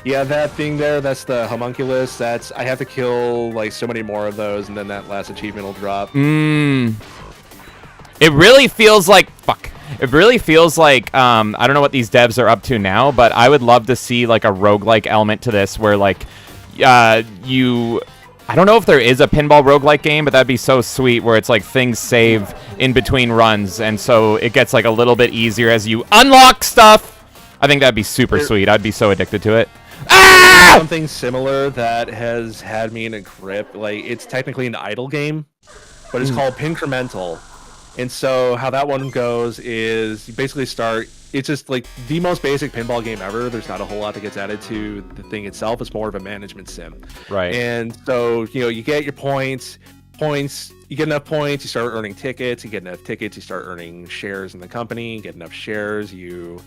Yeah, that thing there, that's the homunculus. I have to kill like so many more of those, and then that last achievement will drop. It really feels like It really feels like I don't know what these devs are up to now, but I would love to see like a roguelike element to this where like I don't know if there is a pinball roguelike game, but that'd be so sweet where it's like things save in between runs, and so it gets like a little bit easier as you unlock stuff. I think that'd be super sweet. I'd be so addicted to it. Ah! Something similar that has had me in a grip. Like, it's technically an idle game, but it's called Pincremental. And so how that one goes is you basically start... It's just like the most basic pinball game ever. There's not a whole lot that gets added to the thing itself. It's more of a management sim. Right. And so, you get your points. Points, you get enough points, you start earning tickets. You get enough tickets, you start earning shares in the company. You get enough shares, you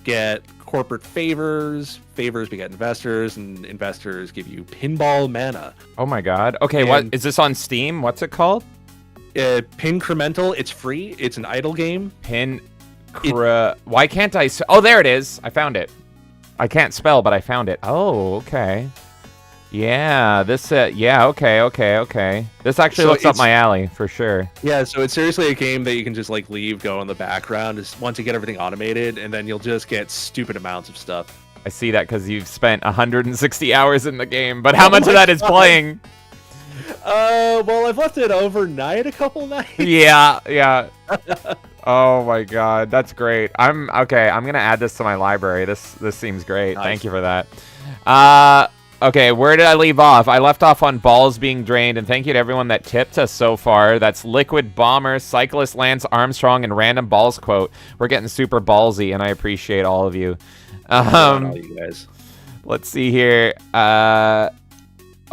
get corporate favors. Favors beget investors, and investors give you pinball mana. Oh my god. Okay, what is this on Steam? What's it called? Pincremental. It's free. It's an idle game. Why can't I? Oh, there it is. I found it. I can't spell, but I found it. Oh, okay. Yeah, this. Yeah, okay. This actually looks up my alley for sure. Yeah, so it's seriously a game that you can just like leave go in the background. Just once you get everything automated, and then you'll just get stupid amounts of stuff. I see that because you've spent 160 hours in the game, but how much of that is playing? Well, I've left it overnight a couple nights. Yeah. Oh my god, that's great. I'm gonna add this to my library. This seems great. Nice. Thank you for that. Okay, where did I leave off? I left off on balls being drained, and thank you to everyone that tipped us so far. That's Liquid Bomber, Cyclist Lance Armstrong, and Random Balls Quote. We're getting super ballsy, and I appreciate all of you. All you guys. Let's see here.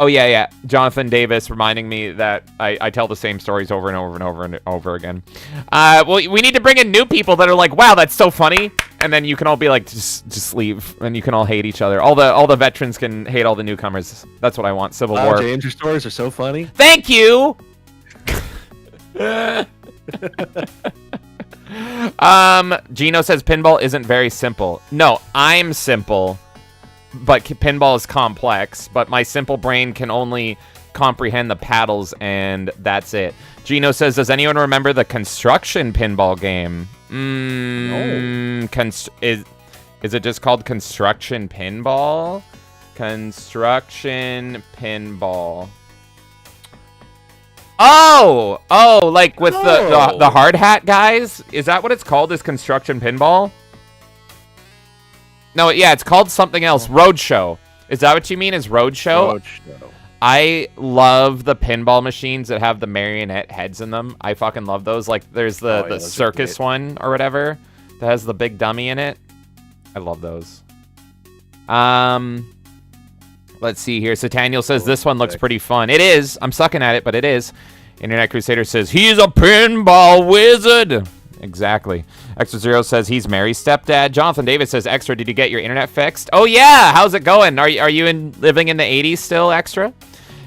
Oh, yeah. Jonathan Davis reminding me that I tell the same stories over and over and over and over again. Well, we need to bring in new people that are like, wow, that's so funny. And then you can all be like, just leave. And you can all hate each other. All the veterans can hate all the newcomers. That's what I want. Civil War. James, your stories are so funny. Thank you! Gino says pinball isn't very simple. No, I'm simple. But pinball is complex, but my simple brain can only comprehend the paddles, and that's it. Gino says, does anyone remember the construction pinball game? No. Is it just called construction pinball? Construction pinball. Oh, like with the hard hat guys? Is that what it's called, is construction pinball? No, yeah, it's called something else. Roadshow. Is that what you mean? Is Roadshow? Roadshow. I love the pinball machines that have the marionette heads in them. I fucking love those. Like, there's the circus one or whatever that has the big dummy in it. I love those. Let's see here. Sataniel says this one looks pretty fun. It is. I'm sucking at it, but it is. Internet Crusader says he's a pinball wizard. Exactly. Extra Zero says he's Mary's stepdad. Jonathan Davis says, Extra, did you get your internet fixed? Oh yeah, how's it going? Are you living in the 80s still, Extra?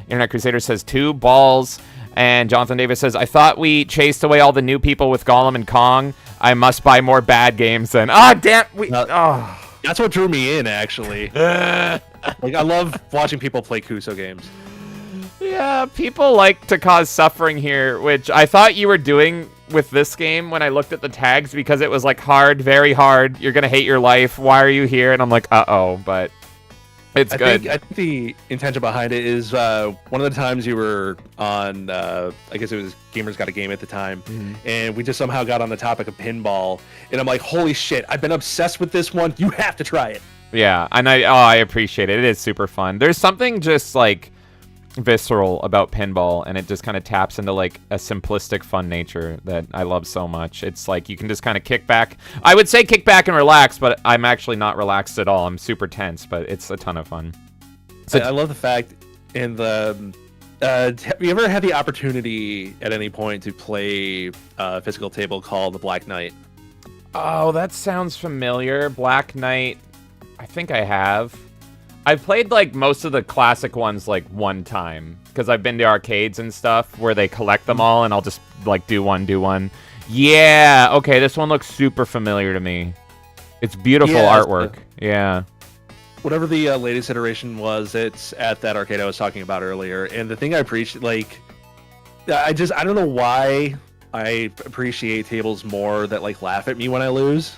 Internet Crusader says 2 balls. And Jonathan Davis says, I thought we chased away all the new people with Gollum and Kong. I must buy more bad games then. Ah, damn. That's what drew me in, actually. Like, I love watching people play Kuso games. Yeah, people like to cause suffering here, which I thought you were doing with this game when I looked at the tags, because it was like hard, very hard. You're going to hate your life. Why are you here? And I'm like, uh-oh, but it's good. I think the intention behind it is one of the times you were on, I guess it was Gamers Got a Game at the time, and we just somehow got on the topic of pinball, and I'm like, holy shit, I've been obsessed with this one. You have to try it. Yeah, and I appreciate it. It is super fun. There's something just like visceral about pinball, and it just kind of taps into like a simplistic fun nature that I love so much. It's like you can just kind of kick back. I would say kick back and relax, but I'm actually not relaxed at all. I'm super tense, but it's a ton of fun. So I love the fact in the have you ever had the opportunity at any point to play a physical table called the Black Knight? Oh, that sounds familiar. Black Knight, I think I have. I've played like most of the classic ones like one time, because I've been to arcades and stuff where they collect them all, and I'll just like do one. Yeah, okay, this one looks super familiar to me. It's beautiful artwork. Yeah. Whatever the latest iteration was, it's at that arcade I was talking about earlier. And the thing I appreciate, like, I don't know why I appreciate tables more that like laugh at me when I lose.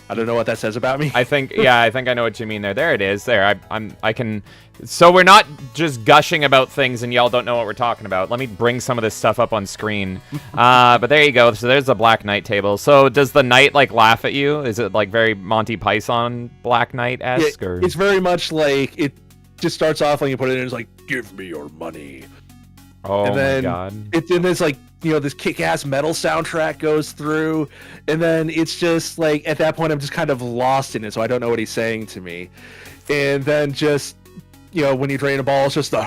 I don't know what that says about me. I think I know what you mean there. There it is. There. I can. So we're not just gushing about things and y'all don't know what we're talking about. Let me bring some of this stuff up on screen. But there you go. So there's the Black Knight table. So does the knight like laugh at you? Is it like very Monty Python Black Knight-esque? Or? It's very much like it just starts off when you put it in. It's like, give me your money. Oh and then my god. It's like, you know, this kick-ass metal soundtrack goes through, and then it's just like, at that point I'm just kind of lost in it, so I don't know what he's saying to me. And then just, you know, when you drain a ball, it's just the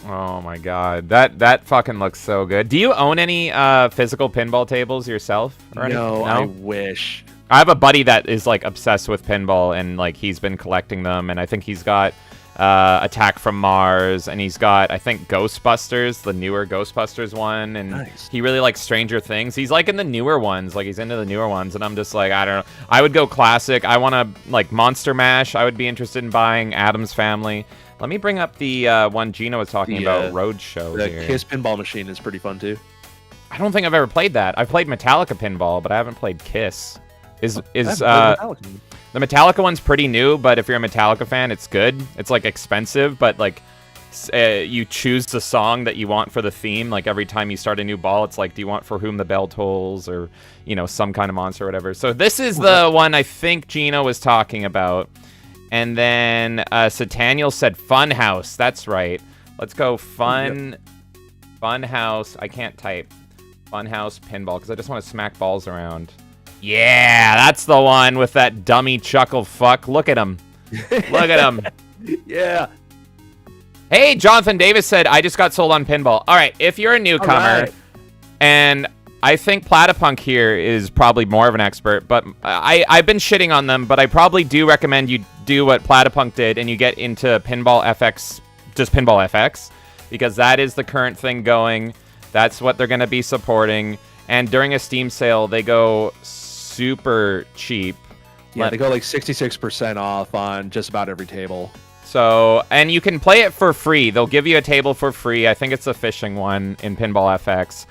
Oh my god, that fucking looks so good. Do you own any physical pinball tables yourself or anything? No, I wish. I have a buddy that is like obsessed with pinball, and like he's been collecting them, and I think he's got Attack from Mars, and he's got, I think, Ghostbusters, the newer Ghostbusters one, and Nice. he really likes Stranger Things. He's like in the newer ones, like he's into the newer ones, and I'm just like, I don't know. I would go classic. I want to like Monster Mash. I would be interested in buying Addams Family. Let me bring up the one Gino was talking about, Roadshow. The here. Kiss pinball machine is pretty fun too. I don't think I've ever played that. I've played Metallica pinball, but I haven't played Kiss. The Metallica one's pretty new, but if you're a Metallica fan, it's good. It's like expensive, but like you choose the song that you want for the theme. Like every time you start a new ball, it's like, do you want For Whom the Bell Tolls, or some kind of monster or whatever. So this is the one I think Gino was talking about. And then Sataniel said Funhouse. That's right. Let's go Funhouse. I can't type Funhouse pinball because I just want to smack balls around. Yeah, that's the one with that dummy chuckle fuck. Look at him. Look at him. Yeah. Hey, Jonathan Davis said, I just got sold on pinball. All right, if you're a newcomer, and I think Platypunk here is probably more of an expert, but I've been shitting on them, but I probably do recommend you do what Platypunk did and you get into Pinball FX, just Pinball FX, because that is the current thing going. That's what they're going to be supporting. And during a Steam sale, they go super cheap. Yeah, they go like 66% off on just about every table. So, and you can play it for free. They'll give you a table for free. I think it's a fishing one in Pinball FX.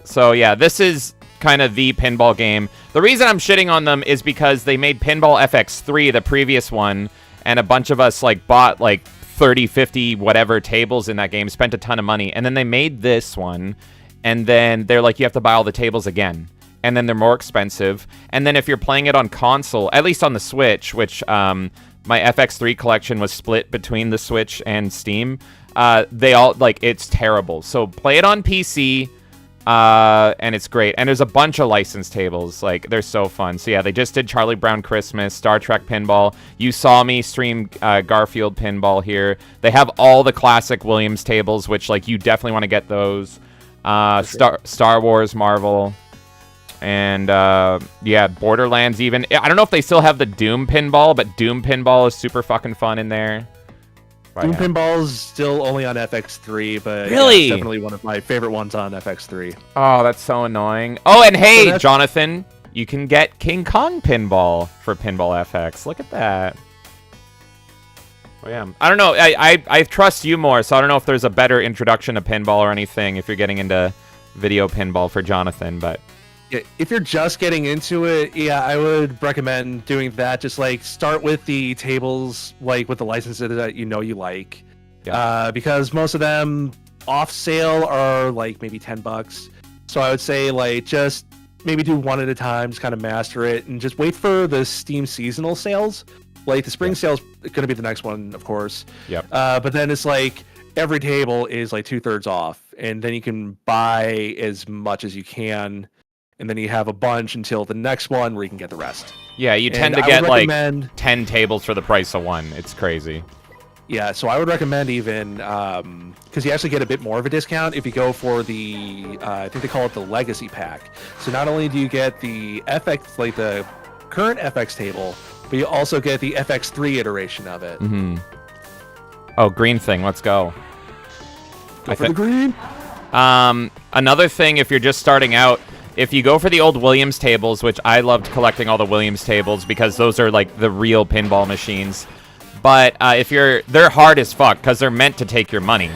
So yeah, this is kind of the pinball game. The reason I'm shitting on them is because they made Pinball FX3, the previous one, and a bunch of us like bought like 30, 50, whatever tables in that game, spent a ton of money, and then they made this one, and then they're like, you have to buy all the tables again. And then they're more expensive. And then if you're playing it on console, at least on the Switch, which my FX3 collection was split between the Switch and Steam, they all, like, it's terrible. So play it on PC, and it's great. And there's a bunch of licensed tables. Like, they're so fun. So yeah, they just did Charlie Brown Christmas, Star Trek Pinball. You saw me stream Garfield Pinball here. They have all the classic Williams tables, which, like, you definitely want to get those. Star Wars, Marvel. And, yeah, Borderlands even. I don't know if they still have the Doom Pinball, but Doom Pinball is super fucking fun in there. Doom Pinball is still only on FX3, but really? Yeah, it's definitely one of my favorite ones on FX3. Oh, that's so annoying. Oh, and hey, Jonathan, you can get King Kong Pinball for Pinball FX. Look at that. Oh, yeah. I don't know. I trust you more, so I don't know if there's a better introduction to pinball or anything if you're getting into video pinball for Jonathan, but... Yeah, if you're just getting into it, yeah, I would recommend doing that. Just like start with the tables, like with the licenses that you like. Yeah. Because most of them off sale are like maybe $10. So I would say like just maybe do one at a time, just kind of master it, and just wait for the Steam seasonal sales. Like the spring sale's going to be the next one, of course. Yep. But then it's like every table is like 2/3 off, and then you can buy as much as you can. And then you have a bunch until the next one where you can get the rest. Yeah, you tend to get like 10 tables for the price of one. It's crazy. Yeah, so I would recommend even, because you actually get a bit more of a discount if you go for the, I think they call it the Legacy Pack. So not only do you get the FX, like the current FX table, but you also get the FX3 iteration of it. Mm-hmm. Oh, green thing. Let's go. Go for the green. Another thing, if you're just starting out, if you go for the old Williams tables, which I loved collecting all the Williams tables because those are like the real pinball machines. But they're hard as fuck because they're meant to take your money.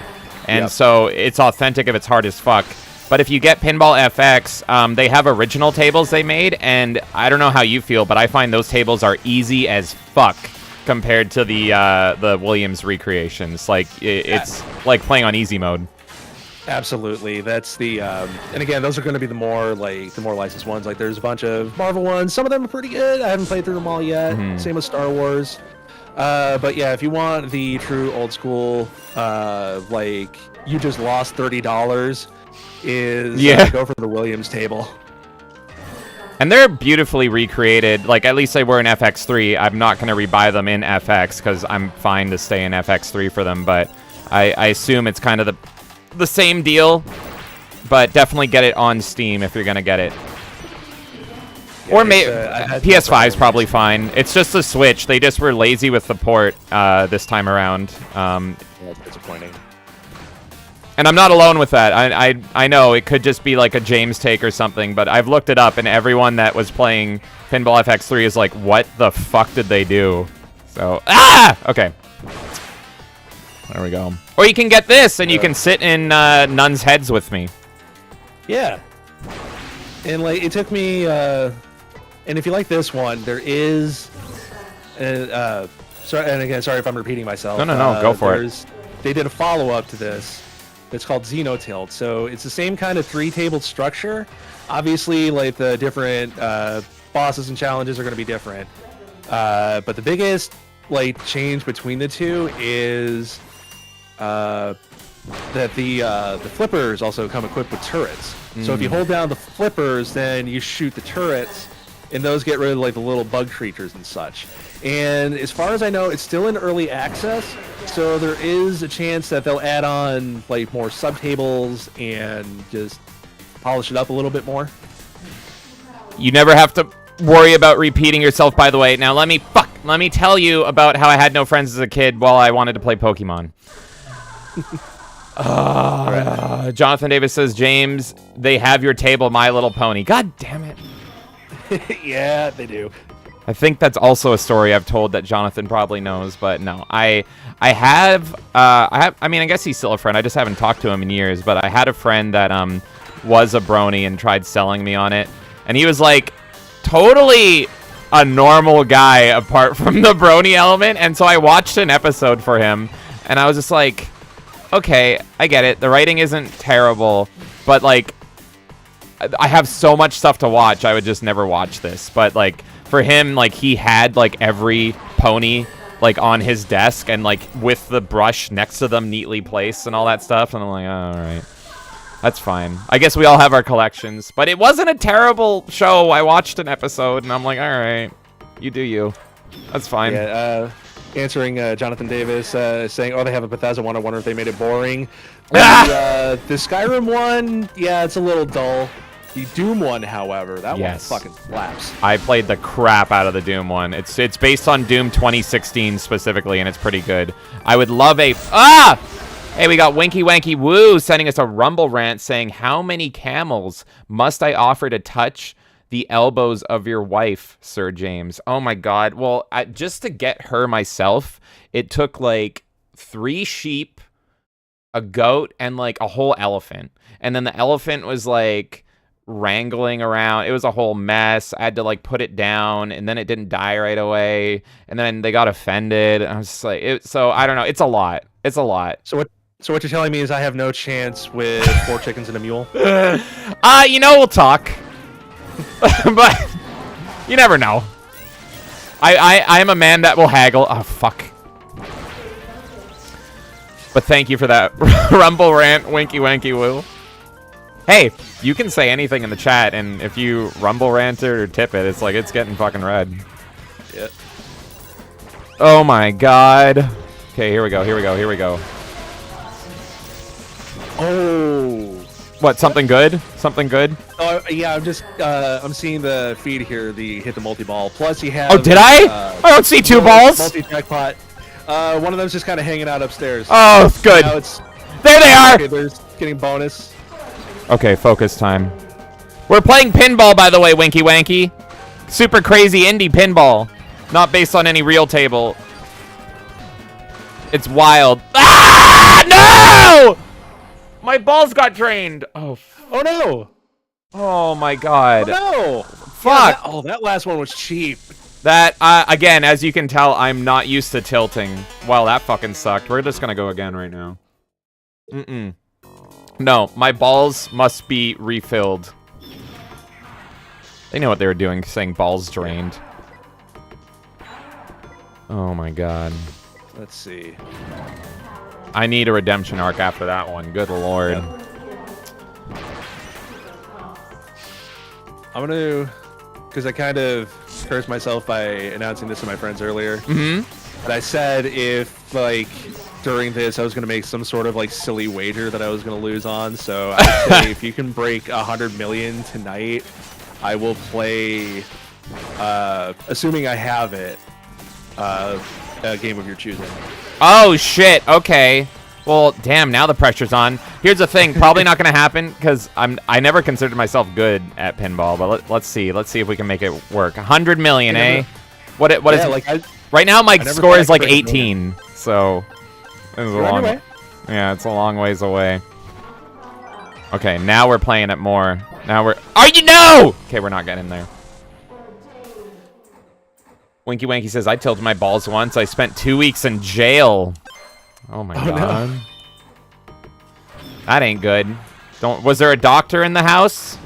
And so it's authentic if it's hard as fuck. But if you get Pinball FX, they have original tables they made. And I don't know how you feel, but I find those tables are easy as fuck compared to the Williams recreations. Like, it's like playing on easy mode. Absolutely, that's the and again, those are going to be the more licensed ones. Like there's a bunch of Marvel ones. Some of them are pretty good. I haven't played through them all yet. Same with Star Wars. But yeah, if you want the true old school, like you just lost $30, go for the Williams table. And they're beautifully recreated. Like at least they were in FX3. I'm not going to rebuy them in FX because I'm fine to stay in FX3 for them, but. I assume it's kind of the same deal, but definitely get it on Steam if you're gonna get it. Yeah, Or PS5 is probably fine. It's just the Switch. They just were lazy with the port this time around. That's disappointing. And I'm not alone with that. I know it could just be like a James take or something, but I've looked it up, and everyone that was playing Pinball FX3 is like, what the fuck did they do? So, okay. There we go. Or you can get this, and you can sit in nuns' heads with me. Yeah. And like, it took me, and if you like this one, there is, sorry, and again, sorry if I'm repeating myself. No, go for it. They did a follow-up to this. It's called Xenotilt. So it's the same kind of three-tabled structure. Obviously, like the different bosses and challenges are going to be different. But the biggest like change between the two is that the flippers also come equipped with turrets. So if you hold down the flippers, then you shoot the turrets, and those get rid of like the little bug creatures and such. And as far as I know, it's still in early access, so there is a chance that they'll add on like more subtables and just polish it up a little bit more. You never have to worry about repeating yourself, by the way. Now let me tell you about how I had no friends as a kid while I wanted to play Pokemon. Jonathan Davis says, James, they have your table, My Little Pony. God damn it. Yeah, they do. I think that's also a story I've told that Jonathan probably knows, but no. I mean, I guess he's still a friend. I just haven't talked to him in years, but I had a friend that was a brony and tried selling me on it. And he was like totally a normal guy apart from the brony element, and so I watched an episode for him, and I was just like, okay, I get it. The writing isn't terrible, but like I have so much stuff to watch, I would just never watch this. But like for him, like he had like every pony like on his desk and like with the brush next to them neatly placed and all that stuff, and I'm like, oh, all right, that's fine. I guess we all have our collections, but it wasn't a terrible show. I watched an episode and I'm like, all right, you do you. That's fine. Yeah, answering Jonathan Davis saying, oh, they have a Bethesda one. I wonder if they made it boring. The Skyrim one, yeah, it's a little dull. The Doom one, however, that one fucking slaps. I played the crap out of the Doom one. It's based on Doom 2016 specifically, and it's pretty good. I would love a... Hey, we got Winky Wanky Woo sending us a Rumble rant saying, how many camels must I offer to touch the elbows of your wife, Sir James? Oh my god. Well, just to get her myself, it took like 3 sheep, a goat, and like a whole elephant. And then the elephant was like wrangling around. It was a whole mess. I had to like put it down, and then it didn't die right away. And then they got offended. I was just like, so I don't know. It's a lot. It's a lot. So what you're telling me is I have no chance with 4 chickens and a mule? You know, we'll talk. But you never know. I'm a man that will haggle. Oh, fuck. But thank you for that Rumble rant, Winky Wanky Woo. Hey, you can say anything in the chat, and if you Rumble rant it or tip it, it's like it's getting fucking red. Yep. Oh my god. Okay, here we go, here we go, here we go. Oh. What, something good? Something good? Oh, yeah, I'm just, I'm seeing the feed here, the hit the multi-ball. Plus you have... Oh, did I? I don't see 2 balls. Multi-jackpot. One of them's just kind of hanging out upstairs. Oh, good. Now it's... There they are! Okay, there's getting bonus. Okay, focus time. We're playing pinball, by the way, Winky Wanky. Super crazy indie pinball. Not based on any real table. It's wild. Ah! No! My balls got drained. Oh. Oh no! Oh my god. Oh no! Fuck. Yeah, that last one was cheap. That, again, as you can tell, I'm not used to tilting. Wow, that fucking sucked. We're just gonna go again right now. No, my balls must be refilled. They know what they were doing, saying balls drained. Oh my god. Let's see. I need a redemption arc after that one. Good lord. Yeah. I'm gonna... Because I kind of cursed myself by announcing this to my friends earlier. But I said if, like, during this I was going to make some sort of like silly wager that I was going to lose on. So I'd say if you can break 100 million tonight, I will play, assuming I have it, a game of your choosing. Oh, shit. Okay. Well, damn, now the pressure's on. Here's the thing. Probably not going to happen because I never considered myself good at pinball. But let's see. Let's see if we can make it work. 100 million, eh? What is it? Like right now, my score is like 18. So, it's a long way. Yeah, it's a long ways away. Okay, now we're playing it more. Now we're... Are you... No! Okay, we're not getting there. Winky Wanky says, I tilted my balls once. I spent 2 weeks in jail. Oh my god. No. That ain't good. Was there a doctor in the house?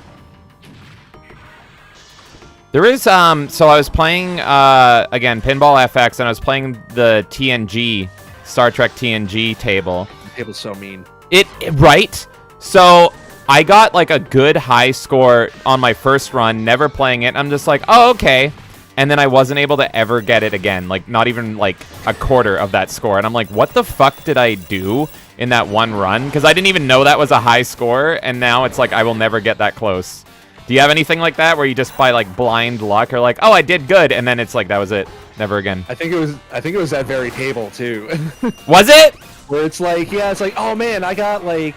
There is, so I was playing, again, Pinball FX, and I was playing the TNG, Star Trek TNG table. The table's so mean. Right? So, I got, like, a good high score on my first run, never playing it. I'm just like, oh, okay. And then I wasn't able to ever get it again. Like, not even, like, a quarter of that score. And I'm like, what the fuck did I do in that one run? Because I didn't even know that was a high score, and now it's like I will never get that close. Do you have anything like that where you just by like blind luck or like, oh, I did good, and then it's like that was it, never again? I think it was that very table too. Was it? Where it's like, yeah, it's like, oh man, I got like,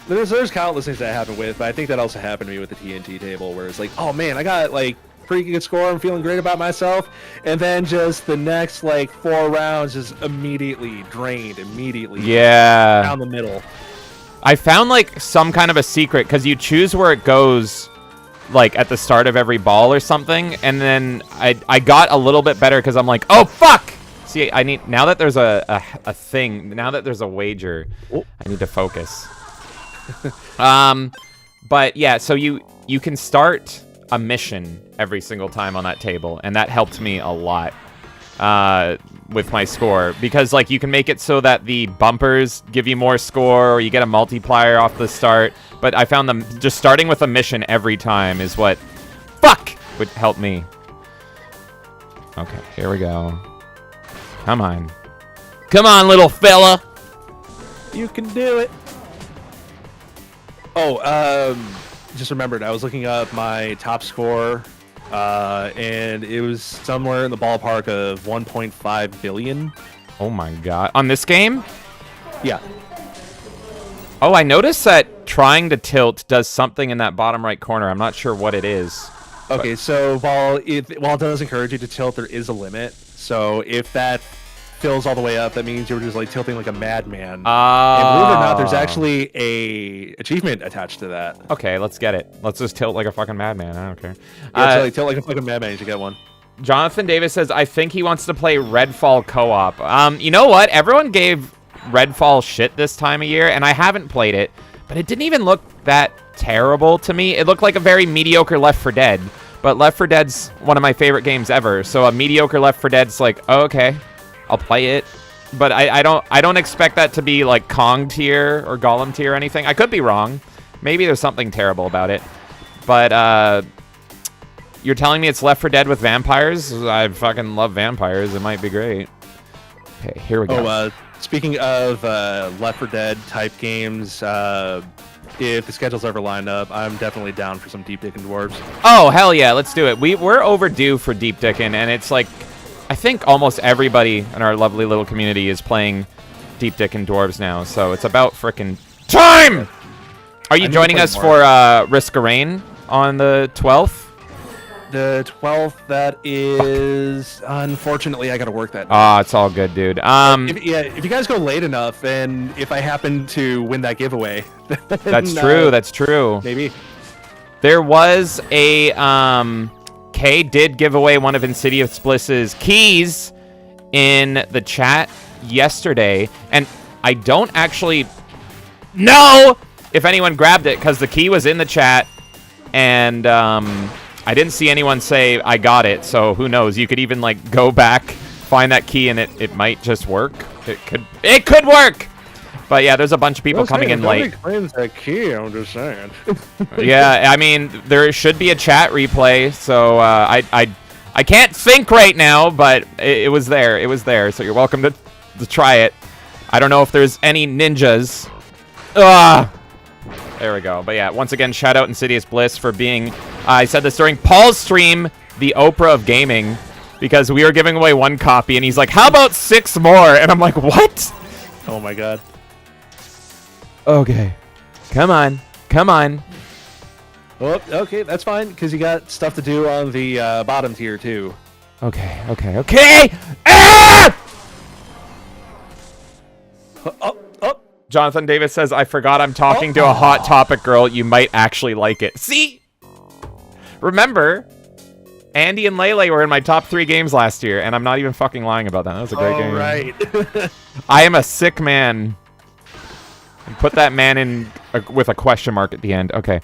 there's countless things that happened with, but I think that also happened to me with the TNT table, where it's like, oh man, I got like pretty good score, I'm feeling great about myself, and then just the next like 4 rounds just immediately drained, yeah, down the middle. I found like some kind of a secret because you choose where it goes. Like at the start of every ball or something, and then I got a little bit better because I'm like, oh fuck! See, I need now that there's a thing, now that there's a wager, I need to focus. But yeah, so you can start a mission every single time on that table, and that helped me a lot with my score because like you can make it so that the bumpers give you more score, or you get a multiplier off the start. But I found them just starting with a mission every time is what would help me. Okay, here we go. Come on. Come on, little fella. You can do it. Oh, just remembered, I was looking up my top score, and it was somewhere in the ballpark of 1.5 billion. Oh my god. On this game? Yeah. Oh, I noticed that trying to tilt does something in that bottom right corner. I'm not sure what it is. Okay, so while it does encourage you to tilt, there is a limit. So if that fills all the way up, that means you're just like tilting like a madman. And believe it or not, there's actually a achievement attached to that. Okay, let's get it. Let's just tilt like a fucking madman. I don't care. Yeah, so like tilt like a fucking madman. You should get one. Jonathan Davis says, I think he wants to play Redfall co-op. You know what? Everyone gave Redfall shit this time of year, and I haven't played it, but it didn't even look that terrible to me. It looked like a very mediocre Left 4 Dead, but Left 4 Dead's one of my favorite games ever, so a mediocre Left 4 Dead's like, oh, okay, I'll play it. But I don't expect that to be like Kong tier or Golem tier or anything. I could be wrong. Maybe there's something terrible about it. But you're telling me it's Left 4 Dead with vampires? I fucking love vampires. It might be great. Okay, here we go. Oh, speaking of Left 4 Dead type games, if the schedule's ever lined up, I'm definitely down for some Deep Dickin' Dwarves. Oh, hell yeah, let's do it. We're overdue for Deep Dickin', and it's like, I think almost everybody in our lovely little community is playing Deep Dickin' Dwarves now, so it's about frickin' time! Are you joining us for Risk of Rain on the 12th? The 12th, that is... Unfortunately, I gotta work that night. Ah, it's all good, dude. If you guys go late enough, and if I happen to win that giveaway... then, that's true. Maybe. There was a... Kay did give away one of Insidious Bliss's keys in the chat yesterday, and I don't actually know if anyone grabbed it, because the key was in the chat, and... I didn't see anyone say I got it, so who knows? You could even like go back, find that key, and it might just work. It could work. But yeah, there's a bunch of people coming in late. Claims that key. I'm just saying. Yeah, I mean there should be a chat replay, so I can't think right now, but it was there. It was there, so you're welcome to try it. I don't know if there's any ninjas. Ah! There we go. But yeah, once again, shout out Insidious Bliss for being, I said this during Paul's stream, the Oprah of gaming, because we were giving away 1 copy, and he's like, how about 6 more? And I'm like, what? Oh my god. Okay. Come on. Come on. Well, okay, that's fine, because you got stuff to do on the bottom tier, too. Okay, okay, okay! Ah! Oh. Jonathan Davis says, I forgot I'm talking to a Hot Topic girl. You might actually like it. See? Remember, Andy and Lele were in my top 3 games last year, and I'm not even fucking lying about that. That was a great game. Right. I am a sick man. Put that man in with a question mark at the end. Okay.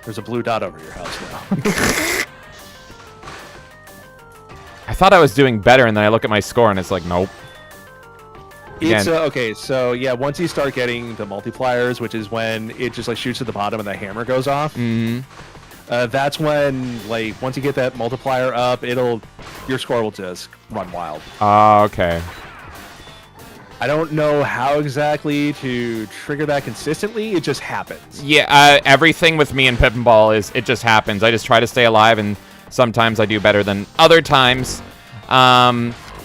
There's a blue dot over your house now. I thought I was doing better, and then I look at my score, and it's like, nope. It's okay, so yeah, once you start getting the multipliers, which is when it just like shoots to the bottom and the hammer goes off. That's when, like, once you get that multiplier up, your score will just run wild. Oh, okay. I don't know how exactly to trigger that consistently. It just happens. Yeah, everything with me in Pinball is it just happens. I just try to stay alive, and sometimes I do better than other times.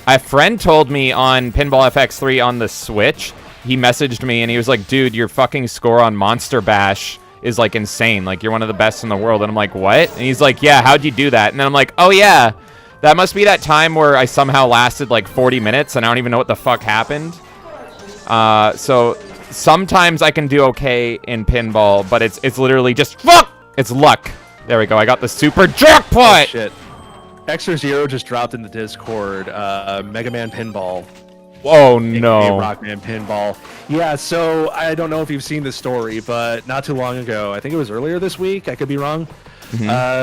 A friend told me on Pinball FX3 on the Switch, he messaged me and he was like, dude, your fucking score on Monster Bash is like insane. Like, you're one of the best in the world. And I'm like, what? And he's like, yeah, how'd you do that? And then I'm like, oh yeah, that must be that time where I somehow lasted like 40 minutes and I don't even know what the fuck happened. So sometimes I can do okay in Pinball, but it's literally just fuck! It's luck. There we go. I got the super jackpot! Oh, shit. Extra Zero just dropped in the Discord, Mega Man Pinball. Oh, no. Rockman Pinball. Yeah, so I don't know if you've seen the story, but not too long ago, I think it was earlier this week, I could be wrong,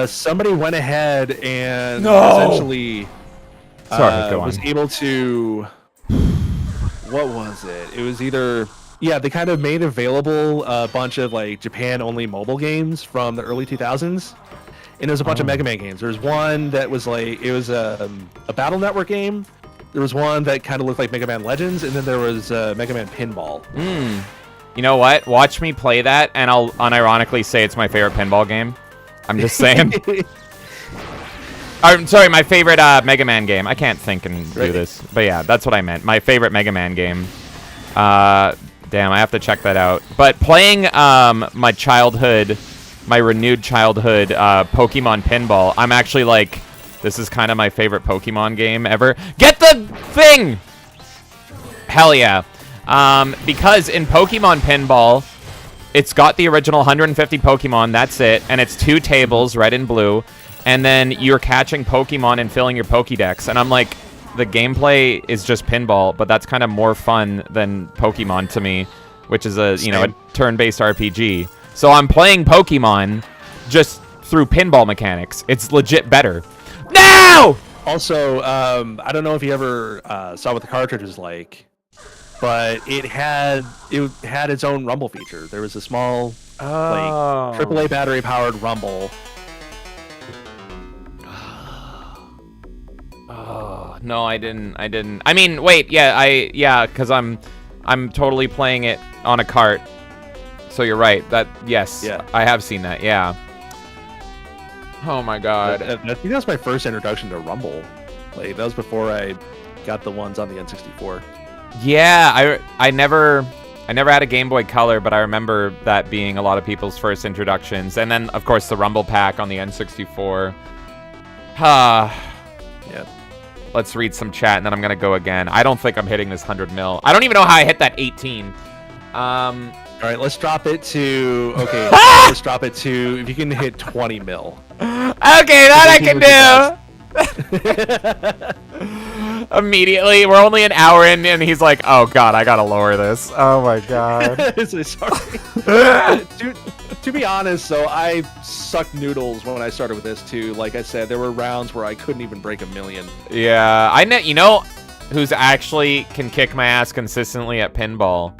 somebody went ahead and essentially was able to... What was it? It was either... Yeah, they kind of made available a bunch of like Japan-only mobile games from the early 2000s. And there's a bunch of Mega Man games. There's one that was like, it was a Battle Network game. There was one that kind of looked like Mega Man Legends, and then there was Mega Man Pinball. You know what? Watch me play that, and I'll unironically say it's my favorite pinball game. I'm just saying. I'm sorry, my favorite Mega Man game. I can't think and do this. But yeah, that's what I meant. My favorite Mega Man game. Damn, I have to check that out. But playing my renewed childhood Pokemon Pinball, I'm actually like, this is kind of my favorite Pokemon game ever. Get the thing! Hell yeah. Because in Pokemon Pinball, it's got the original 150 Pokemon, that's it, and it's 2 tables, red and blue, and then you're catching Pokemon and filling your Pokédex, and I'm like, the gameplay is just pinball, but that's kind of more fun than Pokemon to me, which is a turn-based RPG. So I'm playing Pokemon just through pinball mechanics. It's legit better. No! Also, I don't know if you ever saw what the cartridge was like, but it had its own rumble feature. There was a small like AAA battery powered rumble. Oh no, I didn't. I mean, wait, yeah, because I'm totally playing it on a cart. So you're right. Yes, yeah. I have seen that. Yeah. Oh my god. I think that was my first introduction to Rumble. Like that was before I got the ones on the N64. Yeah, I never had a Game Boy Color, but I remember that being a lot of people's first introductions. And then of course the Rumble Pack on the N64. Yeah. Let's read some chat and then I'm gonna go again. I don't think I'm hitting this 100 mil. I don't even know how I hit that 18. All right, let's drop it to... Okay, let's drop it to... If you can hit 20 mil. Okay, that I can do! Immediately, we're only an hour in, and he's like, oh god, I gotta lower this. Oh my god. Sorry. To be honest, so I sucked noodles when I started with this, too. Like I said, there were rounds where I couldn't even break 1 million. Yeah, you know who's actually can kick my ass consistently at pinball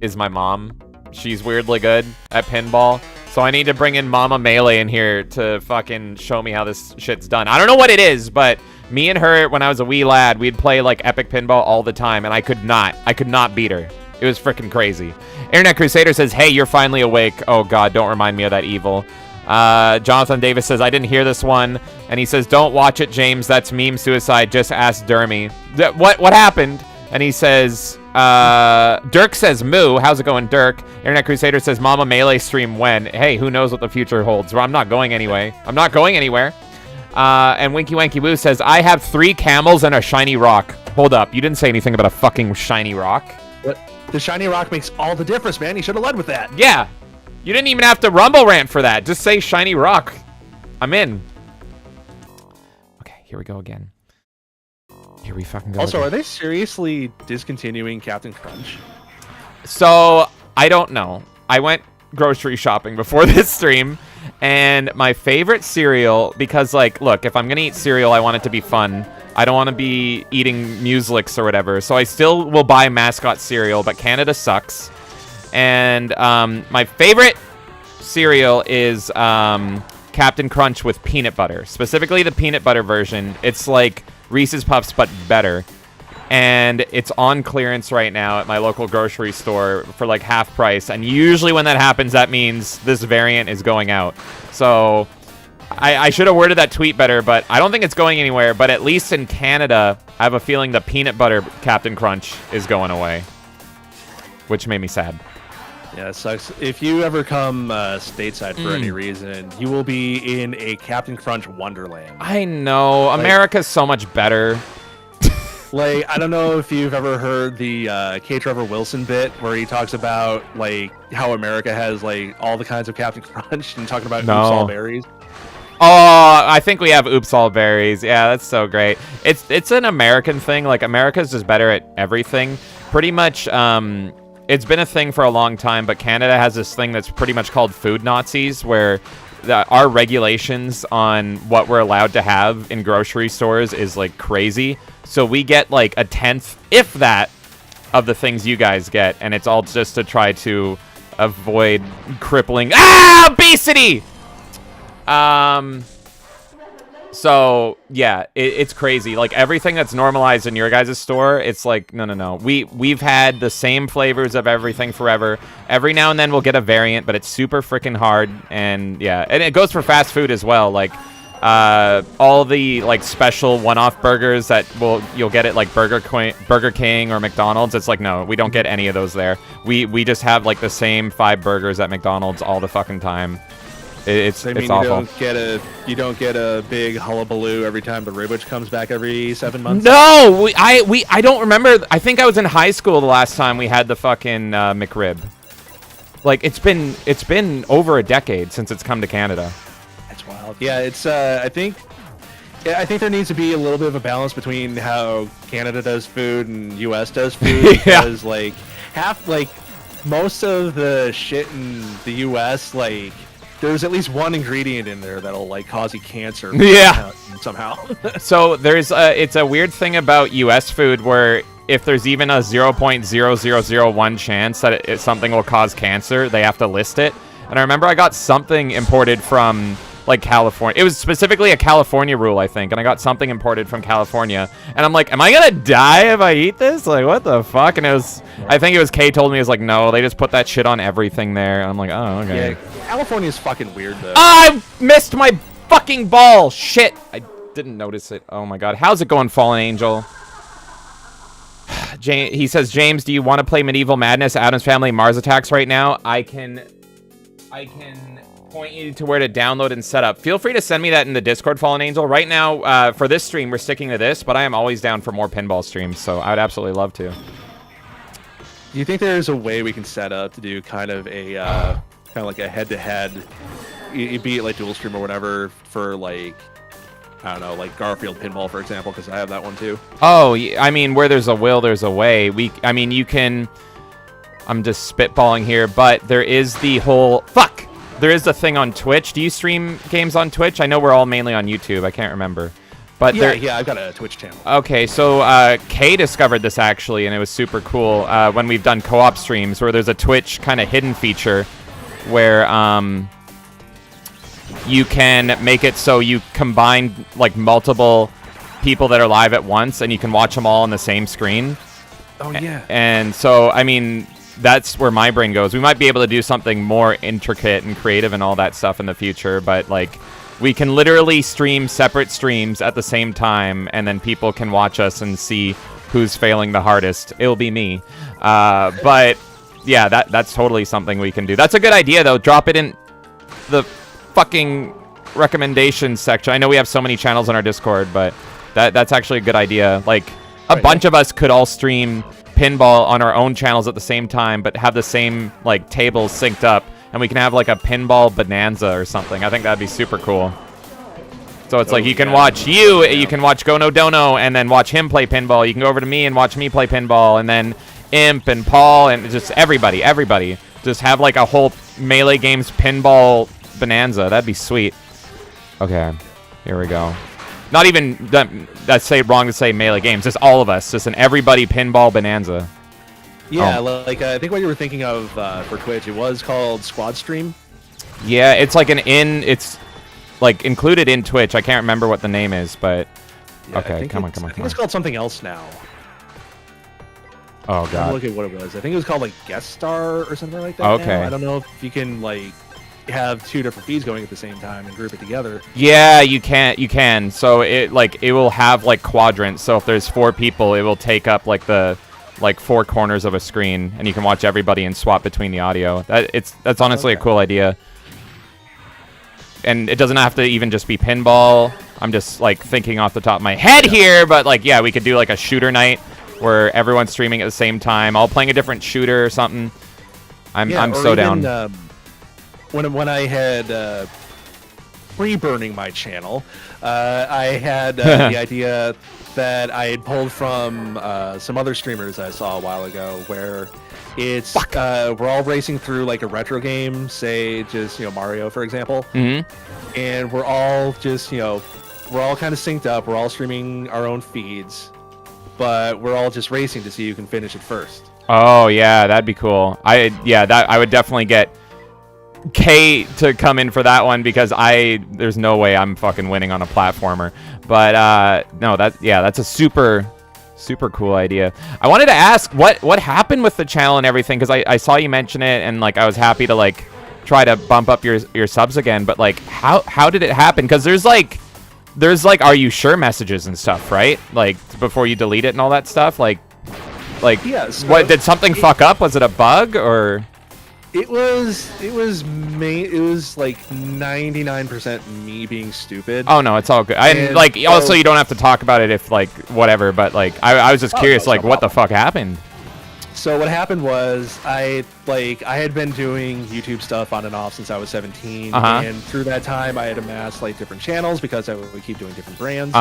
is my mom. She's weirdly good at pinball. So I need to bring in Mama Melee in here to fucking show me how this shit's done. I don't know what it is, but me and her, when I was a wee lad, we'd play like Epic Pinball all the time, and I could not beat her. It was freaking crazy. Internet Crusader says, hey, you're finally awake. Oh god, don't remind me of that evil. Jonathan Davis says, I didn't hear this one. And he says, don't watch it, James. That's meme suicide. Just ask Dermy. What happened? And he says, Dirk says, moo. How's it going, Dirk? Internet Crusader says, Mama Melee stream when? Hey, who knows what the future holds? Well, I'm not going anyway. I'm not going anywhere. And Winky Wanky Woo says, I have 3 camels and a shiny rock. Hold up. You didn't say anything about a fucking shiny rock. What? The shiny rock makes all the difference, man. You should have led with that. Yeah. You didn't even have to rumble rant for that. Just say shiny rock. I'm in. Okay, here we go again. Here we fucking go. Also, again. are they seriously discontinuing Captain Crunch? So, I don't know. I went grocery shopping before this stream, and my favorite cereal, because, like, look, if I'm going to eat cereal, I want it to be fun. I don't want to be eating Mueslix or whatever, so I still will buy mascot cereal, but Canada sucks. And my favorite cereal is Captain Crunch with peanut butter. Specifically the peanut butter version. It's like Reese's Puffs, but better. And it's on clearance right now at my local grocery store for like half price. And usually when that happens, that means this variant is going out. So I should have worded that tweet better, but I don't think it's going anywhere. But at least in Canada, I have a feeling the peanut butter Captain Crunch is going away. Which made me sad. Yeah, it sucks. If you ever come stateside for any reason, you will be in a Captain Crunch wonderland. I know. Like, America's so much better. Like, I don't know if you've ever heard the K. Trevor Wilson bit where he talks about, like, how America has, like, all the kinds of Captain Crunch and talking about oops all berries. Oh, I think we have oops all berries. Yeah, that's so great. It's an American thing. Like, America's just better at everything. Pretty much, it's been a thing for a long time, but Canada has this thing that's pretty much called food Nazis, where our regulations on what we're allowed to have in grocery stores is, like, crazy. So we get, like, a tenth, if that, of the things you guys get, and it's all just to try to avoid crippling... obesity! So, yeah, it's crazy. Like, everything that's normalized in your guys' store, it's like, no. We've had the same flavors of everything forever. Every now and then we'll get a variant, but it's super freaking hard. And, yeah, and it goes for fast food as well. Like, all the, like, special one-off burgers that you'll get at, like, Burger King or McDonald's. It's like, no, we don't get any of those there. We just have, like, the same 5 burgers at McDonald's all the fucking time. It's awful. You don't get a big hullabaloo every time the ribwich comes back every 7 months. No, I don't remember. I think I was in high school the last time we had the fucking McRib. Like, it's been over a decade since it's come to Canada. That's wild. Yeah, it's I think there needs to be a little bit of a balance between how Canada does food and US does food. Because like most of the shit in the US, like, there's at least one ingredient in there that'll, like, cause you cancer. Yeah. Somehow. So it's a weird thing about U.S. food where if there's even a 0.0001 chance that something will cause cancer, they have to list it. And I remember I got something imported from, like, California. It was specifically a California rule, I think. And I got something imported from California. And I'm like, am I going to die if I eat this? Like, what the fuck? And I think it was Kay told me, it was like, no, they just put that shit on everything there. And I'm like, oh, okay. Yeah, California's fucking weird, though. I missed my fucking ball. Shit. I didn't notice it. Oh, my God. How's it going, Fallen Angel? He says, James, do you want to play Medieval Madness, Addams Family, Mars Attacks right now? I can point you to where to download and set up. Feel free to send me that in the Discord, Fallen Angel. Right now, for this stream, we're sticking to this, but I am always down for more pinball streams, so I would absolutely love to. Do you think there's a way we can set up to do kind of like a head-to-head, be it like dual stream or whatever, for, like, I don't know, like Garfield Pinball, for example, because I have that one too. Oh, I mean, where there's a will, there's a way. I mean, you can... I'm just spitballing here, but there is the whole... Fuck! There is a thing on Twitch. Do you stream games on Twitch? I know we're all mainly on YouTube. I can't remember. But yeah, I've got a Twitch channel. Okay, so Kay discovered this, actually, and it was super cool when we've done co-op streams, where there's a Twitch kind of hidden feature where you can make it so you combine like multiple people that are live at once, and you can watch them all on the same screen. Oh yeah. And so, I mean, that's where my brain goes. We might be able to do something more intricate and creative and all that stuff in the future, but like, we can literally stream separate streams at the same time, and then people can watch us and see who's failing the hardest. It'll be me. But yeah, that's totally something we can do. That's a good idea, though. Drop it in the fucking recommendations section. I know we have so many channels on our Discord, but that's actually a good idea. Like, a bunch of us could all stream pinball on our own channels at the same time, but have the same like tables synced up, and we can have like a pinball bonanza or something. I think that'd be super cool. So it's like you can watch you can watch Go No Dono and then watch him play pinball. You can go over to me and watch me play pinball, and then Imp and Paul and just everybody just have like a whole Melee Games pinball bonanza. That'd be sweet. Okay, here we go. Not even that's wrong to say Melee Games. Just all of us, just an everybody pinball bonanza. Yeah, like I think what you were thinking of for Twitch, it was called Squad Stream. Yeah, it's like it's like included in Twitch. I can't remember what the name is, but yeah, okay, come on. I think it's called something else now. Oh god. Look at what it was. I think it was called like Guest Star or something like that. Okay. Now. I don't know if you can like have two different feeds going at the same time and group it together. Yeah, you can. So it will have like quadrants. So if there's 4 people, it will take up like the 4 corners of a screen, and you can watch everybody and swap between the audio. That's honestly a cool idea. And it doesn't have to even just be pinball. I'm just like thinking off the top of my head here, but like yeah, we could do like a shooter night where everyone's streaming at the same time, all playing a different shooter or something. I'm so even, down. When I had pre-burning my channel, I had the idea that I had pulled from some other streamers I saw a while ago, where it's we're all racing through like a retro game, say just Mario for example, and we're all just we're all kind of synced up, we're all streaming our own feeds, but we're all just racing to see who can finish it first. Oh yeah, that'd be cool. I would definitely get K to come in for that one, because there's no way I'm fucking winning on a platformer. But no, that's a super cool idea. I wanted to ask what happened with the channel and everything, because I saw you mention it, and like I was happy to like try to bump up your subs again, but like how did it happen? Because there's like are you sure messages and stuff, right? Like before you delete it and all that stuff, like yeah, so what did something fuck up? Was it a bug or? It was like 99% me being stupid. Oh no, it's all good. And like also you don't have to talk about it if like whatever, but like I was just curious, like what the fuck happened? So what happened was I had been doing YouTube stuff on and off since I was 17, and through that time I had amassed like different channels because I would keep doing different brands.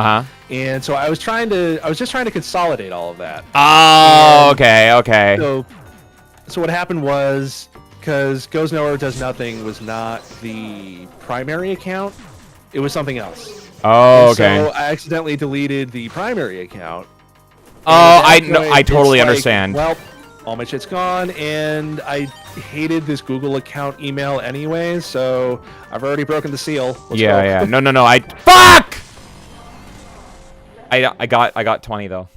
And so I was just trying to consolidate all of that. Oh, okay. So what happened was, because Goes Nowhere Does Nothing was not the primary account, it was something else. Oh, okay. So I accidentally deleted the primary account. Oh, I totally understand. Well, all my shit's gone, and I hated this Google account email anyway, so I've already broken the seal. Let's go. Yeah. No. Fuck! I got 20 though.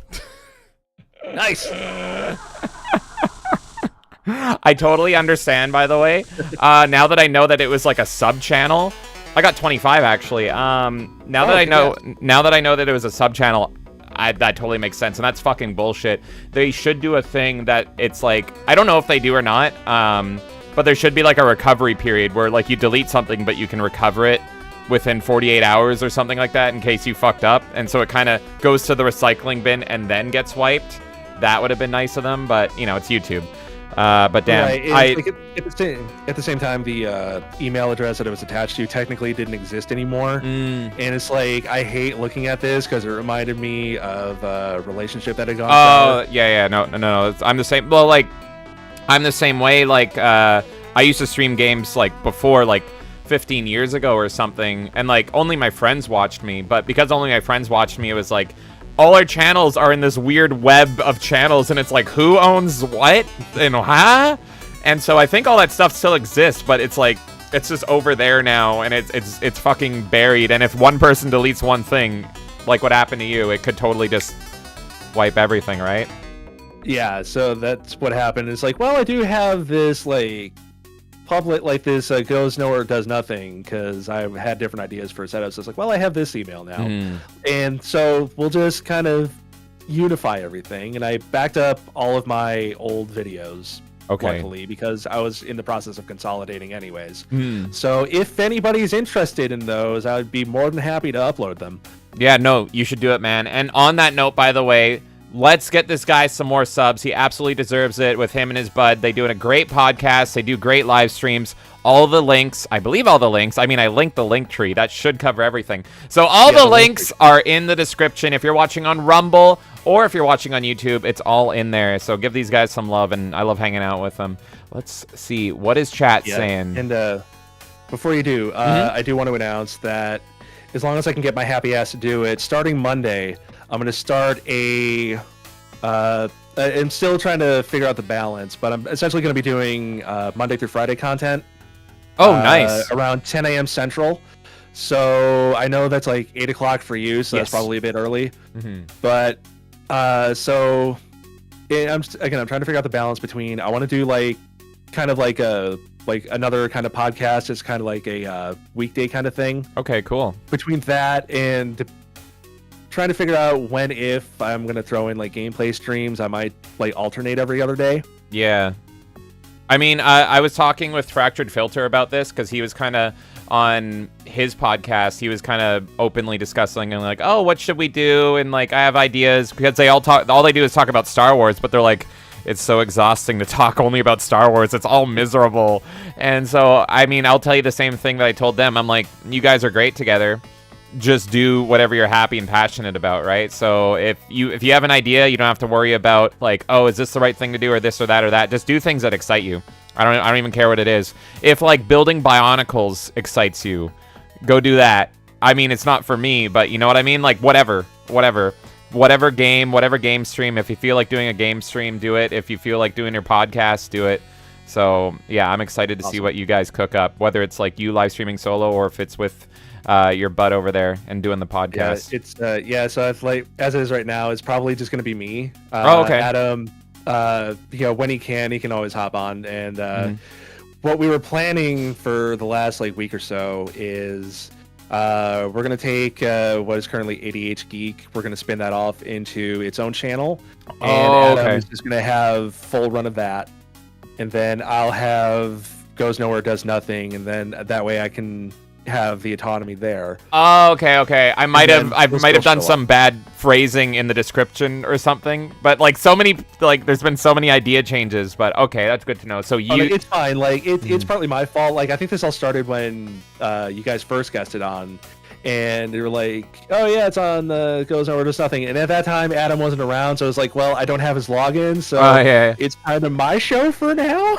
Nice. I totally understand, by the way. Now that I know that it was like a sub channel, I got 25 actually. Now that I know that it was a sub channel, that totally makes sense, and that's fucking bullshit. They should do a thing that it's like, I don't know if they do or not, but there should be like a recovery period where like you delete something, but you can recover it within 48 hours or something like that in case you fucked up, and so it kind of goes to the recycling bin and then gets wiped. That would have been nice of them, but it's YouTube. But damn, right. At the same time, the email address that it was attached to technically didn't exist anymore, and it's like I hate looking at this because it reminded me of a relationship that had gone. Oh yeah, no. I'm the same. Well, like I'm the same way. Like I used to stream games like before, like 15 years ago or something, and like only my friends watched me. But because only my friends watched me, it was like, all our channels are in this weird web of channels, and it's like, who owns what? And so I think all that stuff still exists, but it's like, it's just over there now, and it's fucking buried. And if one person deletes one thing, like what happened to you, it could totally just wipe everything, right? Yeah, so that's what happened. It's like, well, I do have this like public, like this goes nowhere, does nothing, because I had different ideas for setups. So it's like, well, I have this email now, and so we'll just kind of unify everything. And I backed up all of my old videos, luckily, because I was in the process of consolidating anyways. So if anybody's interested in those, I would be more than happy to upload them. Yeah, no, you should do it, man. And on that note, by the way, let's get this guy some more subs. He absolutely deserves it with him and his bud. They do a great podcast. They do great live streams. All the links, I believe all the links. I mean, I linked the link tree. That should cover everything. So all the links are in the description. If you're watching on Rumble or if you're watching on YouTube, it's all in there. So give these guys some love, and I love hanging out with them. Let's see. What is chat saying? And before you do, I do want to announce that as long as I can get my happy ass to do it, starting Monday, I'm going to start I'm still trying to figure out the balance, but I'm essentially going to be doing Monday through Friday content. Oh, nice. Around 10 a.m. Central. So I know that's like 8 o'clock for you, so that's probably a bit early. But so I'm trying to figure out the balance between, I want to do like kind of like another kind of podcast. It's kind of like a weekday kind of thing. Okay, cool. Between that and trying to figure out if I'm going to throw in like gameplay streams, I might like alternate every other day. Yeah. I mean, I was talking with Fractured Filter about this because he was kind of on his podcast. He was kind of openly discussing and like, oh, what should we do? And like, I have ideas, because all they do is talk about Star Wars, but they're like, it's so exhausting to talk only about Star Wars. It's all miserable. And so, I mean, I'll tell you the same thing that I told them. I'm like, you guys are great together. Just do whatever you're happy and passionate about, right? So if you have an idea, you don't have to worry about like, oh, is this the right thing to do, or this or that or that. Just do things that excite you. I don't even care what it is. If like building Bionicles excites you, go do that. I mean, it's not for me, but you know what I mean? Like whatever game stream. If you feel like doing a game stream, do it. If you feel like doing your podcast, do it. So yeah, I'm excited to see what you guys cook up, whether it's like you live streaming solo or if it's with your bud over there and doing the podcast. Yeah, it's so it's like, as it is right now, it's probably just going to be me. Okay. Adam, when he can always hop on. And what we were planning for the last like week or so is we're going to take what is currently ADH Geek. We're going to spin that off into its own channel. And Adam is just going to have full run of that. And then I'll have Goes Nowhere, Does Nothing. And then that way I can have the autonomy there. Oh, okay. I might have done some bad phrasing in the description or something, but like there's been so many idea changes. But okay, that's good to know. So it's fine. Like it's partly my fault. Like I think this all started when you guys first guested on, and you were like, oh yeah, it's on Goes Nowhere, Does Nothing. And at that time, Adam wasn't around, so it was like, well, I don't have his login, so it's kind of my show for now.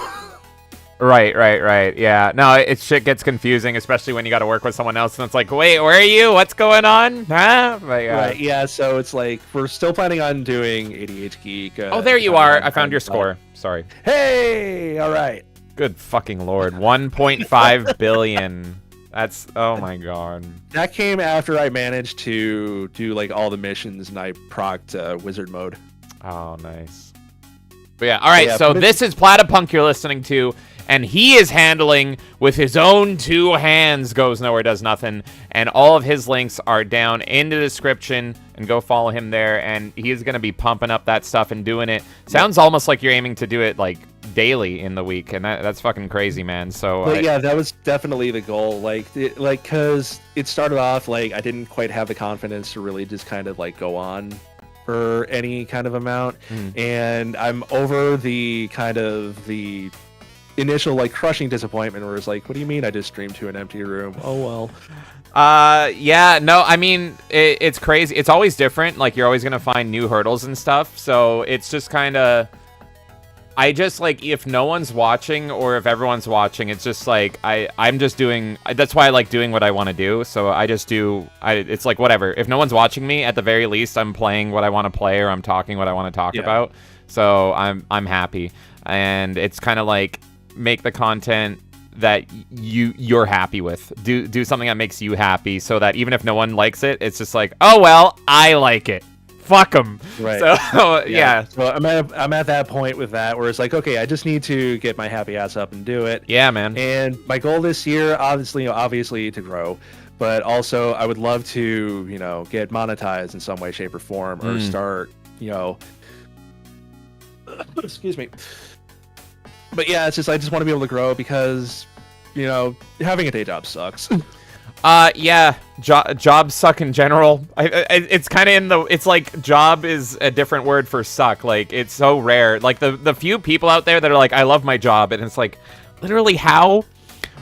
Right. Yeah. No, shit gets confusing, especially when you got to work with someone else, and it's like, wait, where are you? What's going on? Huh? But, right. Yeah. So it's like we're still planning on doing ADH Geek. Oh, there you are. I found your score. Sorry. Hey. All right. Good fucking lord. 1.5 billion. That's, oh my god. That came after I managed to do like all the missions and I procced wizard mode. Oh, nice. But yeah. All right. So this is Platypunk you're listening to. And he is handling with his own two hands Goes Nowhere, Does Nothing. And all of his links are down in the description. And go follow him there. And he is going to be pumping up that stuff and doing it. Sounds almost like you're aiming to do it like daily in the week. And that's fucking crazy, man. So yeah, that was definitely the goal. Because it started off like I didn't quite have the confidence to really just kind of like go on for any kind of amount. And I'm over the kind of the initial like crushing disappointment where it's like, what do you mean I just streamed to an empty room? Oh well. Yeah, no, I mean it's crazy. It's always different. Like you're always gonna find new hurdles and stuff. So it's just kind of, I just like, if no one's watching or if everyone's watching, it's just like I'm just doing. That's why I like doing what I want to do. So I just do. It's like whatever. If no one's watching me, at the very least, I'm playing what I want to play or I'm talking what I want to talk about. So I'm happy, and it's kind of like make the content that you're happy with. Do something that makes you happy, so that even if no one likes it, it's just like, oh well, I like it. Fuck them. Right. So yeah. So I'm at that point with that where it's like, okay, I just need to get my happy ass up and do it. Yeah, man. And my goal this year, obviously to grow, but also I would love to, get monetized in some way, shape, or form, or start, excuse me. But yeah, it's just I just want to be able to grow because, having a day job sucks. Yeah, jobs suck in general. It's kind of it's like job is a different word for suck. Like, it's so rare. Like, the few people out there that are like, I love my job, and it's like, literally, how?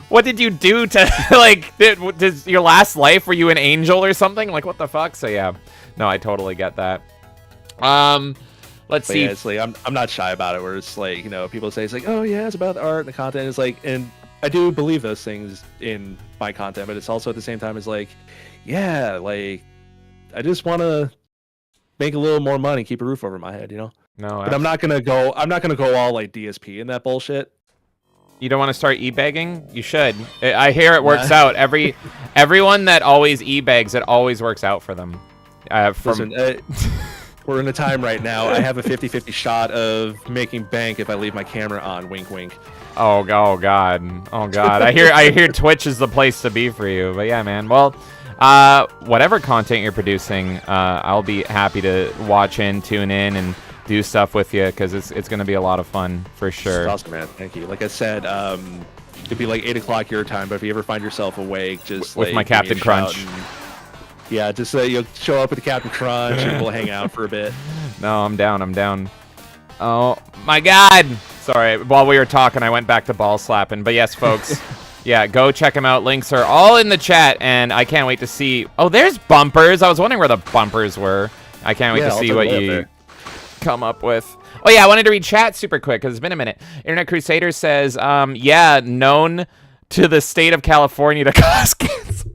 What did you do to, like, did your last life, were you an angel or something? Like, what the fuck? So, yeah. No, I totally get that. Let's see. Yeah, it's like, I'm not shy about it, where it's like, people say, it's like, oh, yeah, it's about the art and the content. It's like, and I do believe those things in my content, but it's also at the same time, it's like, yeah, like, I just want to make a little more money, keep a roof over my head, No, but I'm not gonna go all like DSP in that bullshit. You don't want to start e-begging? You should. I hear it works out. Everyone that always e-begs, it always works out for them. Listen, we're in a time right now. I have a 50-50 shot of making bank if I leave my camera on. Wink, wink. Oh god. I hear Twitch is the place to be for you. But yeah, man. Well, whatever content you're producing, I'll be happy to watch in, tune in, and do stuff with you, because it's gonna be a lot of fun for sure. That's awesome, man. Thank you. Like I said, it'd be like 8 o'clock your time, but if you ever find yourself awake, just with my Captain Crunch. Yeah, just you'll show up with the Captain Crunch and we'll hang out for a bit. No, I'm down. Oh my god. Sorry, while we were talking, I went back to ball slapping. But yes, folks, yeah, go check them out. Links are all in the chat, and I can't wait to see. Oh, there's bumpers. I was wondering where the bumpers were. I can't wait to see what you come up with. Oh yeah, I wanted to read chat super quick because it's been a minute. Internet Crusader says, yeah, known to the state of California to cause cancer.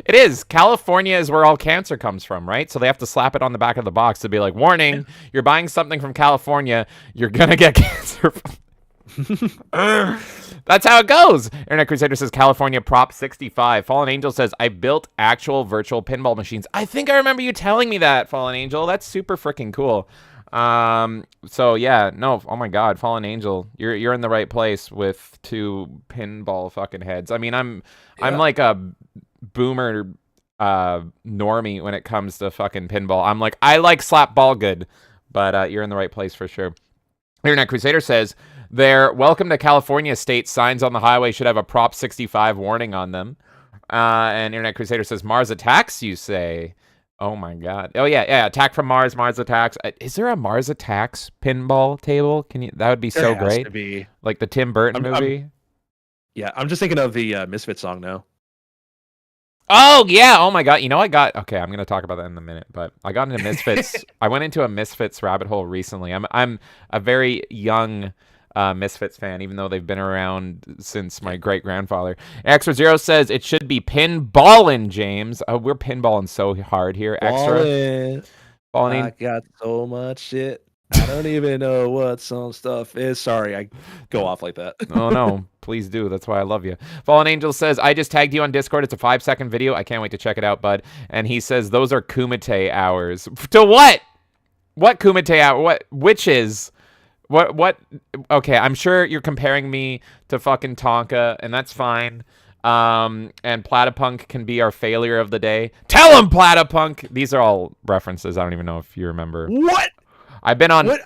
It is. California is where all cancer comes from, right? So they have to slap it on the back of the box to be like, warning, you're buying something from California, you're gonna get cancer. That's how it goes. Internet Crusader says California Prop 65. Fallen Angel says, I built actual virtual pinball machines. I think I remember you telling me that, Fallen Angel. That's super freaking cool. So yeah, no, oh my god, Fallen Angel, you're in the right place with 2 pinball fucking heads. I mean, I'm like a boomer normie when it comes to fucking pinball. I'm like, I like slap ball good, but you're in the right place for sure. Internet Crusader says, their welcome to California state signs on the highway should have a Prop 65 warning on them. And Internet Crusader says, Mars attacks, you say? Oh my god. Oh yeah, attack from Mars, Mars attacks. Is there a Mars attacks pinball table? That would be so great. There has to be. Like the Tim Burton movie? I'm just thinking of the Misfits song now. Oh yeah! Oh my god! Okay, I'm gonna talk about that in a minute. But I got into Misfits. I went into a Misfits rabbit hole recently. I'm a very young Misfits fan, even though they've been around since my great grandfather. Extra Zero says it should be pinballin', James. Oh, we're pinballing so hard here. Extra. Ballin'. I got so much shit. I don't even know what some stuff is. Sorry, I go off like that. Oh, no. Please do. That's why I love you. Fallen Angel says, I just tagged you on Discord. It's a 5-second video. I can't wait to check it out, bud. And he says, those are Kumite hours. To what? What Kumite hour? What? Which is? What? Okay, I'm sure you're comparing me to fucking Tonka, and that's fine. And Platypunk can be our failure of the day. Tell him, Platypunk! These are all references. I don't even know if you remember. What? I've been on... What?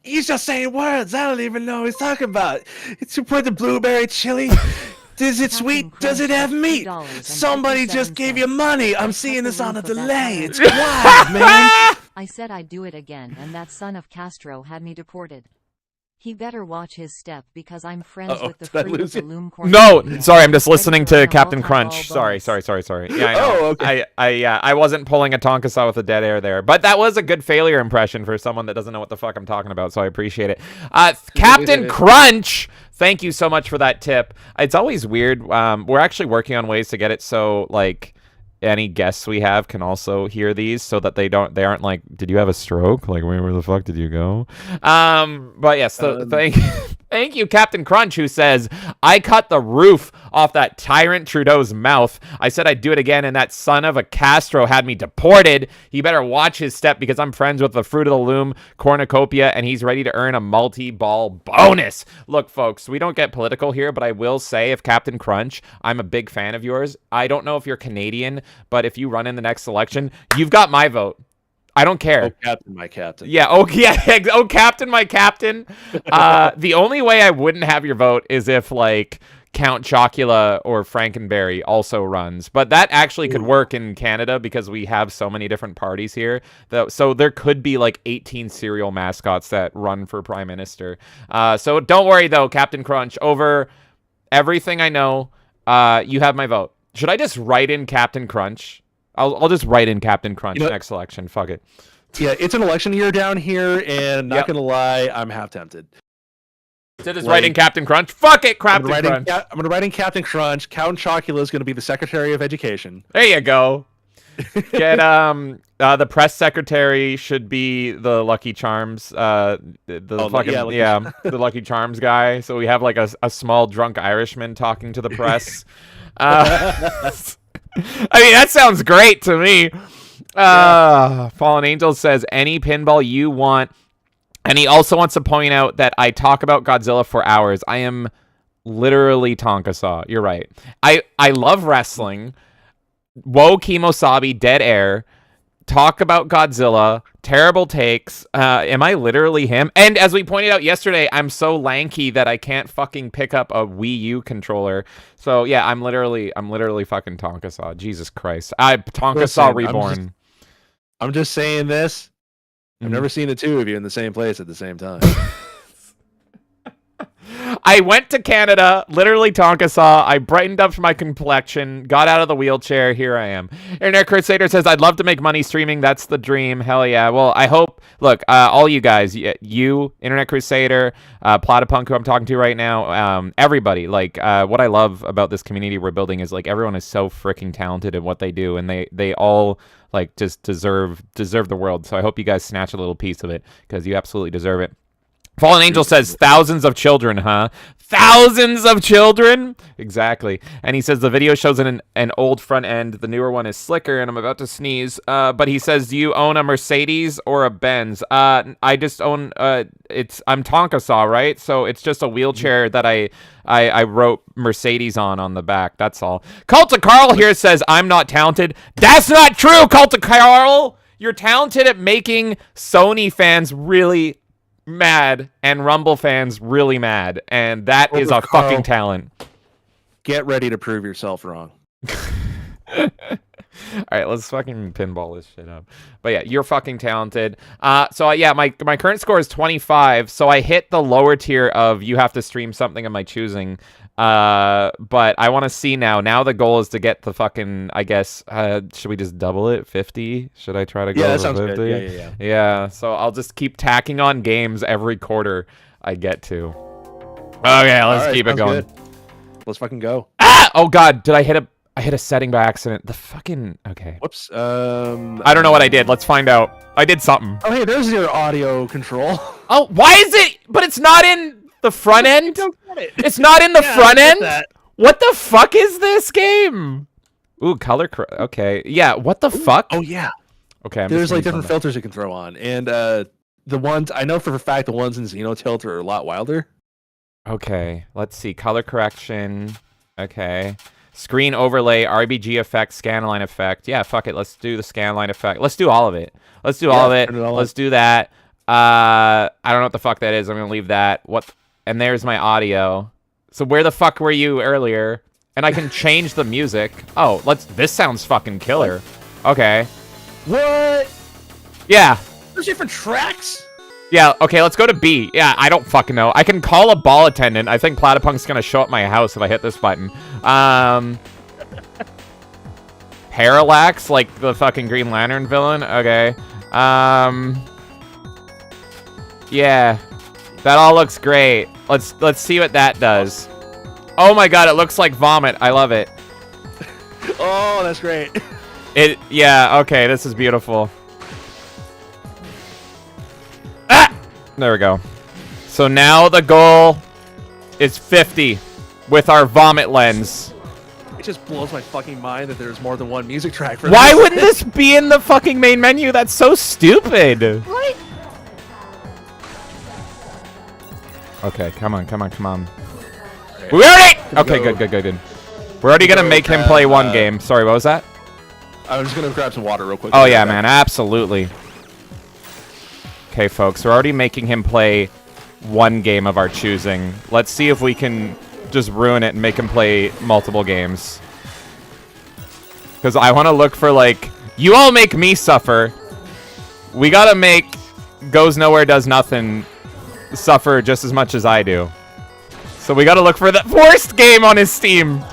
He's just saying words. I don't even know what he's talking about. It's you put the blueberry chili. Is it sweet? Does it have meat? Somebody just gave you money. I'm seeing this on a delay. It's wild, man. I said I'd do it again, and that son of Castro had me deported. He better watch his step because I'm friends with the fruit of the loom corn. No, sorry, I'm just listening to Captain Crunch. Sorry. Yeah, I know. Oh, okay. I wasn't pulling a Tonka saw with a dead air there, but that was a good failure impression for someone that doesn't know what the fuck I'm talking about, so I appreciate it. Captain Crunch, thank you so much for that tip. It's always weird. We're actually working on ways to get it so like any guests we have can also hear these so that they aren't like, did you have a stroke? Like, where the fuck did you go? But yes, thank Thank you, Captain Crunch, who says, I cut the roof off that tyrant Trudeau's mouth. I said I'd do it again, and that son of a Castro had me deported. He better watch his step because I'm friends with the Fruit of the Loom cornucopia, and he's ready to earn a multi-ball bonus. Look, folks, we don't get political here, but I will say, if Captain Crunch, I'm a big fan of yours. I don't know if you're Canadian, but if you run in the next election, you've got my vote. I don't care. Oh, Captain, my captain. Yeah. Oh, yeah. Oh, Captain, my captain. The only way I wouldn't have your vote is if like Count Chocula or Frankenberry also runs, but that actually could work in Canada because we have so many different parties here. So there could be like 18 cereal mascots that run for prime minister. So don't worry though, Captain Crunch. Over everything I know, you have my vote. Should I just write in Captain Crunch? I'll just write in Captain Crunch next election. Fuck it. Yeah, it's an election year down here, and not gonna lie, I'm half tempted. So just write in Captain Crunch. Fuck it, Captain Crunch. I'm gonna write in Captain Crunch. Count Chocula is gonna be the Secretary of Education. There you go. Get the press secretary should be the Lucky Charms. The Lucky Charms guy. So we have like a small drunk Irishman talking to the press. I mean, that sounds great to me. Fallen Angel says, any pinball you want. And he also wants to point out that I talk about Godzilla for hours. I am literally Tonkasaw. You're right. I love wrestling. Whoa, Kimosabi, Dead Air. Talk about Godzilla. Terrible takes. Am I literally him? And as we pointed out yesterday, I'm so lanky that I can't fucking pick up a Wii U controller. So yeah, I'm literally fucking Tonkasaw. Jesus Christ. Tonkasaw Reborn. I'm just saying this. I've never seen the two of you in the same place at the same time. I went to Canada, literally Tonkasaw. I brightened up my complexion, got out of the wheelchair. Here I am. Internet Crusader says, I'd love to make money streaming. That's the dream. Hell yeah. Well, I hope, look, all you guys, you, Internet Crusader, Platypunk, who I'm talking to right now, everybody, like, what I love about this community we're building is, like, everyone is so freaking talented at what they do, and they all, like, just deserve the world. So I hope you guys snatch a little piece of it, because you absolutely deserve it. Fallen Angel says, thousands of children, huh? Thousands of children? Exactly. And he says the video shows an old front end. The newer one is slicker, and I'm about to sneeze. But he says, do you own a Mercedes or a Benz? I just own, I'm Tonkasaw, right? So it's just a wheelchair that I wrote Mercedes on the back. That's all. Cult of Carl here says, I'm not talented. That's not true, Cult of Carl! You're talented at making Sony fans really mad and Rumble fans really mad, and that is a fucking talent. Get ready to prove yourself wrong. All right, let's fucking pinball this shit up. But yeah, you're fucking talented. So yeah, my current score is 25. So I hit the lower tier of you have to stream something of my choosing. But I want to see now. Now the goal is to get the fucking, I guess, should we just double it? 50? Should I try to go that over sounds 50? good. Yeah, so I'll just keep tacking on games every quarter I get to. Okay, let's keep it going. Good. Let's fucking go. Ah! Oh god, did I hit a setting by accident? The fucking, okay. Whoops. I don't know what I did. Let's find out. I did something. Oh, hey, there's your audio control. Oh, why is it? But it's not in the front end? It's not in the front end? What the fuck is this game? Ooh, okay. Yeah, what the fuck? Oh, yeah. Okay, there's like different filters you can throw on. And the ones, I know for a fact the ones in Xenotilt are a lot wilder. Okay, let's see. Color correction. Okay. Screen overlay, RBG effect, scanline effect. Yeah, fuck it. Let's do the scanline effect. Let's do all of it. Let's do all of it. Let's do that. I don't know what the fuck that is. I'm going to leave that. And there's my audio. So where the fuck were you earlier? And I can change the music. Oh, this sounds fucking killer. Okay. What? Yeah. There's different tracks? Yeah, okay, let's go to B. Yeah, I don't fucking know. I can call a ball attendant. I think Platypunk's gonna show up my house if I hit this button. Parallax, like the fucking Green Lantern villain? Okay. Yeah. That all looks great. Let's see what that does. Oh my god, it looks like vomit. I love it. Oh, that's great. Yeah, okay, this is beautiful. Ah! There we go. So now the goal is 50 with our vomit lens. It just blows my fucking mind that there's more than one music track for Why this. wouldn't this be in the fucking main menu? That's so stupid. Right? Okay, come on. We already... Okay, good. We're already gonna make him play one game. Sorry, what was that? I was just gonna grab some water real quick. Oh yeah, man, absolutely. Okay, folks, we're already making him play one game of our choosing. Let's see if we can just ruin it and make him play multiple games. Because I want to look for, like, you all make me suffer. We gotta make Goes Nowhere Does Nothing suffer just as much as I do. So we gotta look for the worst game on his Steam.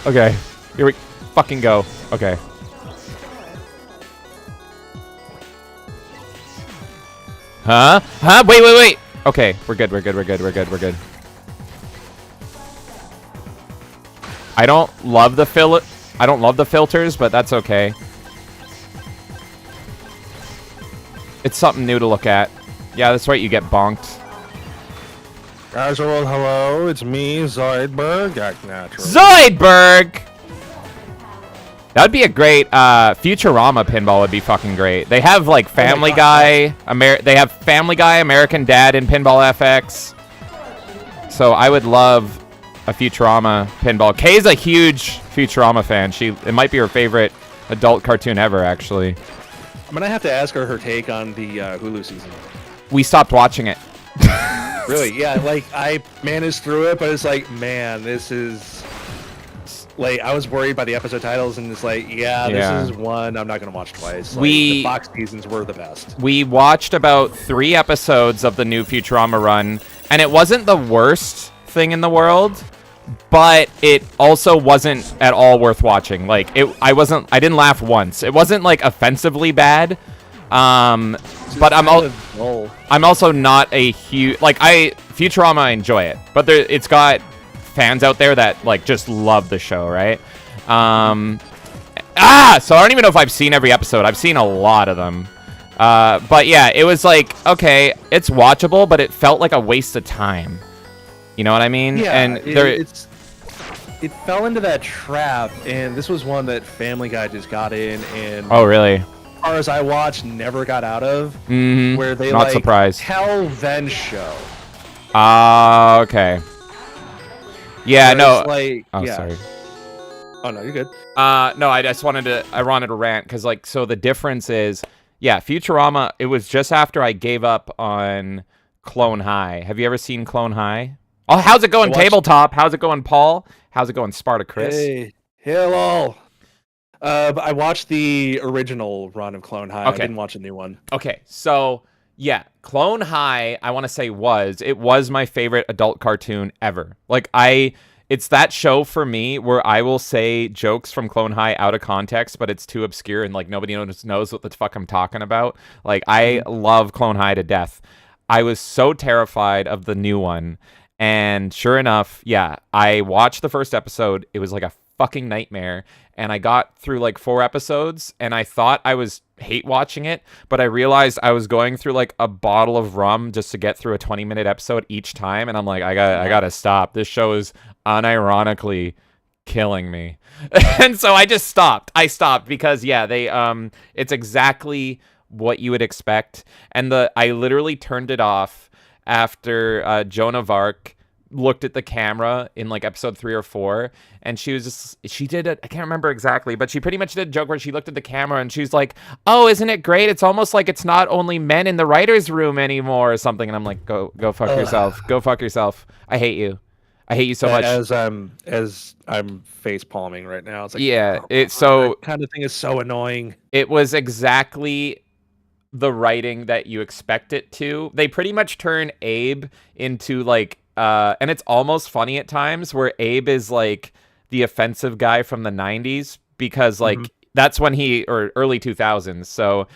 Okay, here we fucking go. Okay. Huh? Wait. Okay, we're good. I don't love the filters, but that's okay. It's something new to look at. Yeah, that's right, you get bonked. Guys, well, hello, it's me, Zoidberg, Act Natural. Zoidberg! That would be a great, Futurama pinball would be fucking great. They have, like, Family Guy, they have Family Guy, American Dad, and Pinball FX. So I would love a Futurama pinball. Kay's a huge Futurama fan. It might be her favorite adult cartoon ever, actually. I'm gonna have to ask her take on the Hulu season. We stopped watching it. Really? Yeah, like, I managed through it, but it's like, man, this is... Like, I was worried by the episode titles, and it's like, this is one I'm not going to watch twice. Like, the Fox seasons were the best. We watched about 3 episodes of the new Futurama run, and it wasn't the worst thing in the world, but it also wasn't at all worth watching. Like, I didn't laugh once. It wasn't, like, offensively bad, but I'm also not a huge... Like, Futurama, I enjoy it, but it's got fans out there that, like, just love the show, right? So I don't even know if I've seen every episode. I've seen a lot of them. But yeah, it was like, okay, it's watchable, but it felt like a waste of time. You know what I mean? Yeah, and it fell into that trap, and this was one that Family Guy just got in, and oh, really? As far as I watched, never got out of. Mm-hmm. Where they, not like, surprised. tell then show. Okay. Yeah, no. Like, oh, yeah. sorry. Oh, no, you're good. No, I wanted to rant, because, like, so the difference is, yeah, Futurama, it was just after I gave up on Clone High. Have you ever seen Clone High? Oh, how's it going, Tabletop? How's it going, Paul? How's it going, Spartacus? Hey, hello. I watched the original run of Clone High. Okay. I didn't watch a new one. Okay, so, yeah, Clone High, I want to say it was my favorite adult cartoon ever. Like, it's that show for me where I will say jokes from Clone High out of context, but it's too obscure and, like, nobody knows what the fuck I'm talking about. Like, I love Clone High to death. I was so terrified of the new one. And sure enough, yeah, I watched the first episode. It was like a fucking nightmare. And I got through like 4 episodes, and I thought I was hate watching it, but I realized I was going through like a bottle of rum just to get through a 20-minute episode each time. And I'm like, I gotta stop. This show is unironically killing me. And so I just stopped. I stopped because, yeah, it's exactly what you would expect. And I literally turned it off after Joan of Arc looked at the camera in like episode 3 or 4, and she did it, I can't remember exactly, but she pretty much did a joke where she looked at the camera and she's like, oh, isn't it great? It's almost like it's not only men in the writer's room anymore or something. And I'm like, go fuck yourself. Go fuck yourself. I hate you. I hate you so much. As I'm face palming right now, it's like, yeah, that kind of thing is so annoying. It was exactly the writing that you expect it to. They pretty much turn Abe into like and it's almost funny at times where Abe is like the offensive guy from the 90s, because like that's when or early 2000s. So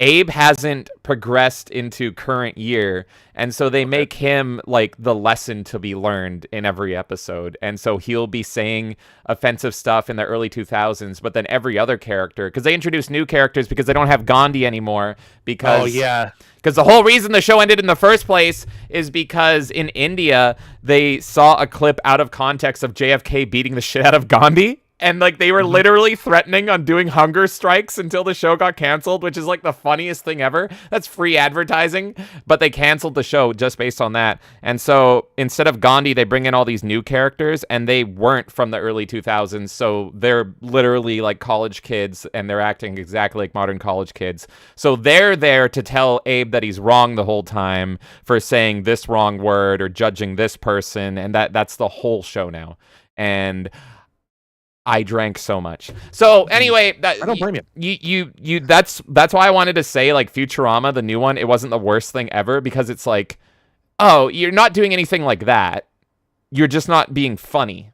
Abe hasn't progressed into current year, and so they make him like the lesson to be learned in every episode. And so he'll be saying offensive stuff in the early 2000s, but then every other character, because they introduce new characters because they don't have Gandhi anymore, because because the whole reason the show ended in the first place is because in India they saw a clip out of context of JFK beating the shit out of Gandhi. And, like, they were literally threatening on doing hunger strikes until the show got canceled, which is, like, the funniest thing ever. That's free advertising. But they canceled the show just based on that. And so instead of Gandhi, they bring in all these new characters, and they weren't from the early 2000s. So they're literally, like, college kids, and they're acting exactly like modern college kids. So they're there to tell Abe that he's wrong the whole time for saying this wrong word or judging this person. And that's the whole show now. And I drank so much. So anyway, I don't blame you. You that's why I wanted to say, like, Futurama, the new one, it wasn't the worst thing ever, because it's like, oh, you're not doing anything like that. You're just not being funny.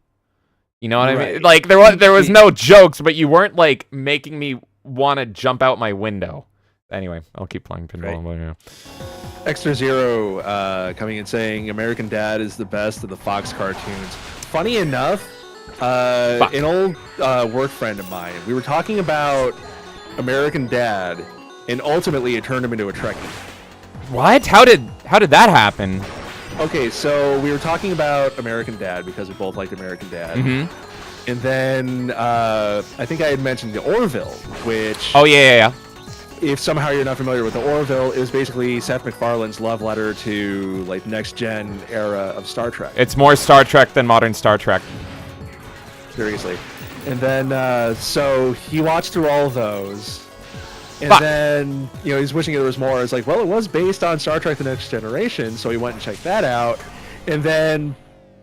You know what I mean? Like, there was no jokes, but you weren't, like, making me want to jump out my window. Anyway, I'll keep playing Pinball. Right. Extra Zero coming and saying American Dad is the best of the Fox cartoons. Funny enough, an old work friend of mine, we were talking about American Dad, and ultimately it turned him into a Trekkie. What? How did that happen? Okay, so we were talking about American Dad because we both liked American Dad. Mm-hmm. And then I think I had mentioned the Orville, which... Oh, yeah. If somehow you're not familiar with the Orville, it was basically Seth MacFarlane's love letter to, like, next-gen era of Star Trek. It's more Star Trek than modern Star Trek. Seriously. And then, so he watched through all of those. And then, you know, he's wishing there was more. It's like, well, it was based on Star Trek The Next Generation, so he went and checked that out. And then,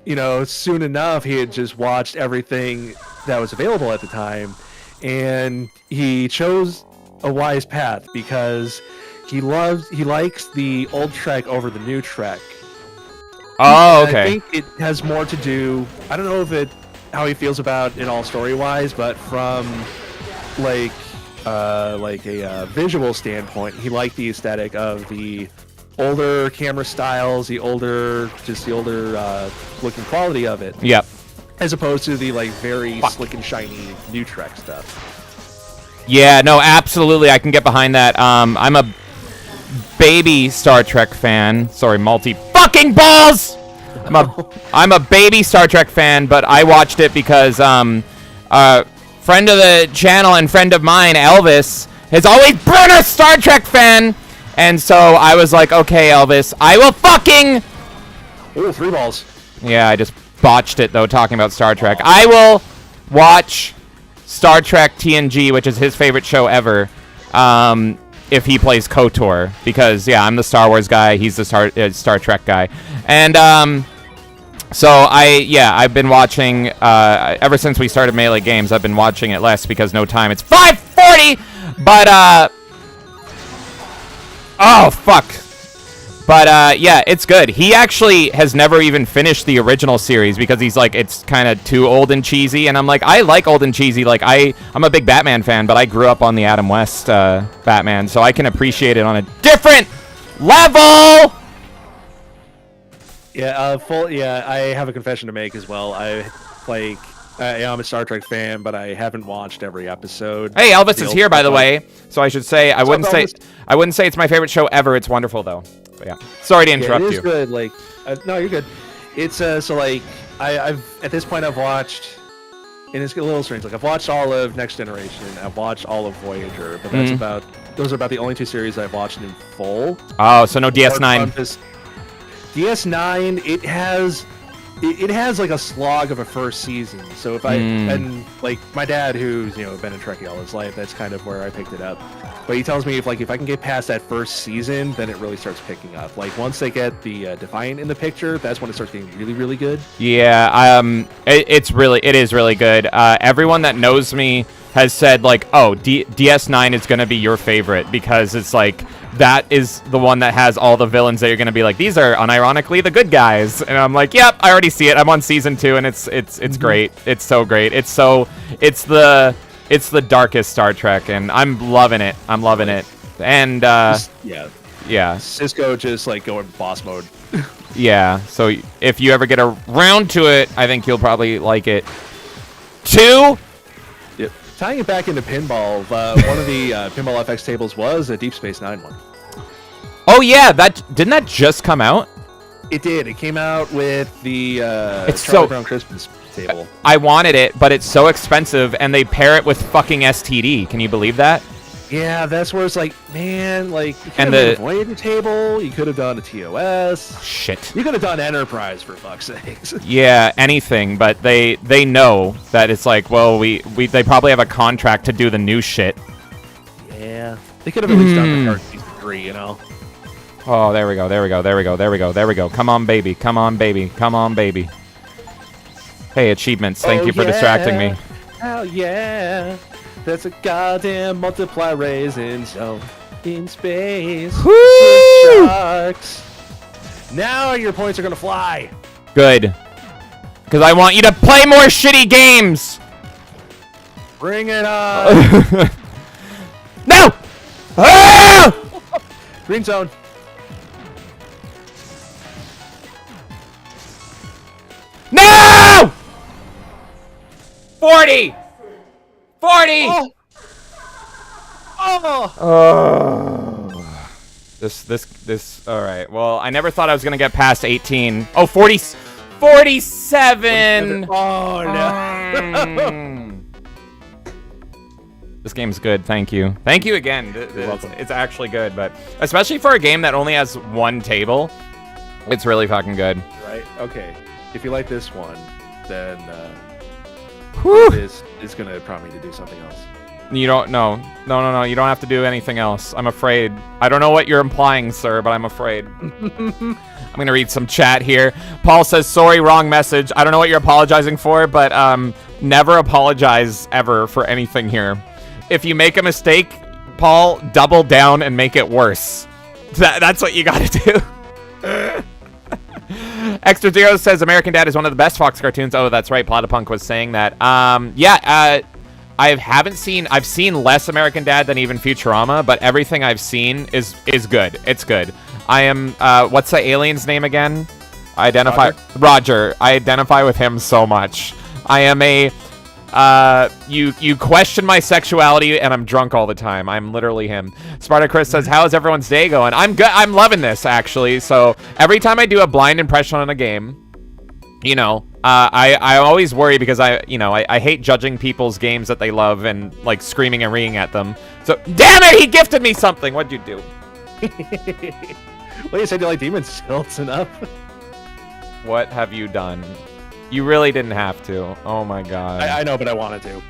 you know, soon enough, he had just watched everything that was available at the time. And he chose a wise path because he likes the old Trek over the new Trek. Oh, okay. I think it has more to do, I don't know if how he feels about it all story-wise, but from like a visual standpoint, he liked the aesthetic of the older camera styles, the older looking quality of it. Yep. As opposed to the like very slick and shiny new Trek stuff. Yeah, no, absolutely, I can get behind that. I'm a baby Star Trek fan. Sorry, fucking balls. I'm a baby Star Trek fan, but I watched it because friend of the channel and friend of mine, Elvis, has always been a Star Trek fan, and so I was like, okay, Elvis, I will fucking... Ooh, 3 balls. Yeah, I just botched it, though, talking about Star Trek. I will watch Star Trek TNG, which is his favorite show ever, if he plays KOTOR, because, yeah, I'm the Star Wars guy, he's the Star Trek guy. And, so I've been watching, ever since we started Melee Games, I've been watching it less because no time. It's 5:40, but, oh, fuck. But, yeah, it's good. He actually has never even finished the original series because he's like, it's kind of too old and cheesy. And I'm like, I like old and cheesy. Like, I'm a big Batman fan, but I grew up on the Adam West Batman, so I can appreciate it on a different level. Yeah, I have a confession to make as well. I'm a Star Trek fan, but I haven't watched every episode. Hey, Elvis is here, by the way. So I should say I wouldn't say it's my favorite show ever. It's wonderful though. But yeah, sorry to interrupt you. It is good. Like, no, you're good. It's so like I've at this point I've watched, and it's a little strange. Like I've watched all of Next Generation. I've watched all of Voyager, but those are about the only 2 series I've watched in full. Oh, so no DS9. DS9, it has like a slog of a first season. So if and like my dad, who's been a Trekkie all his life, that's kind of where I picked it up. But he tells me if I can get past that first season, then it really starts picking up. Like once they get the Defiant in the picture, that's when it starts getting really, really good. Yeah, it is really good. Everyone that knows me has said like, oh, DS9 is gonna be your favorite because it's like that is the one that has all the villains that you're gonna be like, these are unironically the good guys, and I'm like, yep, I already see it. I'm on season 2, and it's great. It's so great. It's the darkest Star Trek, and I'm loving it. And yeah. Cisco just like going boss mode. Yeah, so if you ever get around to it, I think you'll probably like it. 2? Yep. Tying it back into pinball, one of the Pinball FX tables was a Deep Space Nine one. Oh yeah, didn't that just come out? It did. It came out with the It's Charlie so Brown Christmas table. I wanted it, but it's so expensive, and they pair it with fucking STD. Can you believe that? Yeah, that's where it's like, man, like, you could And have made a Voyager table, you could have done a TOS. Shit. You could have done Enterprise, for fuck's sakes. Yeah, anything, but they know that it's like, well, they probably have a contract to do the new shit. Yeah. They could have at least done the Card Season 3, you know? Oh, there we go, there we go, there we go, there we go, there we go. Come on, baby, come on, baby, come on, baby. Hey, achievements, thank you for distracting me. Hell yeah. That's a goddamn multiply raisin zone in space. Woo! Sharks. Now your points are gonna fly. Good. Because I want you to play more shitty games. Bring it on. No! Ah! Green zone. No! 40! 40! Oh. This, all right. Well, I never thought I was going to get past 18. Oh, 47! Oh, no. This game's good. Thank you. Thank you again. welcome. It's actually good, but especially for a game that only has one table, it's really fucking good. Right? Okay. If you like this one, then Whew. this is going to prompt me to do something else. You don't no. You don't have to do anything else. I'm afraid. I don't know what you're implying, sir, but I'm afraid. I'm gonna read some chat here. Paul says, sorry, wrong message. I don't know what you're apologizing for, but never apologize ever for anything here. If you make a mistake, Paul, double down and make it worse. That's what you gotta do. Extra Zero says American Dad is one of the best Fox cartoons. Oh, that's right. Platypunk was saying that. I've seen less American Dad than even Futurama, but everything I've seen is good. It's good. I am, what's the alien's name again? Roger. I identify with him so much. I am you question my sexuality and I'm drunk all the time. I'm literally him. Spartacus says, how's everyone's day going? I'm good. I'm loving this, actually. So every time I do a blind impression on a game, you know, I always worry because I hate judging people's games that they love and like screaming and ringing at them. So, damn it, he gifted me something. What'd you do? Well, you said you like Demon's Tilts enough. What have you done? You really didn't have to. Oh my god. I know, but I wanted to.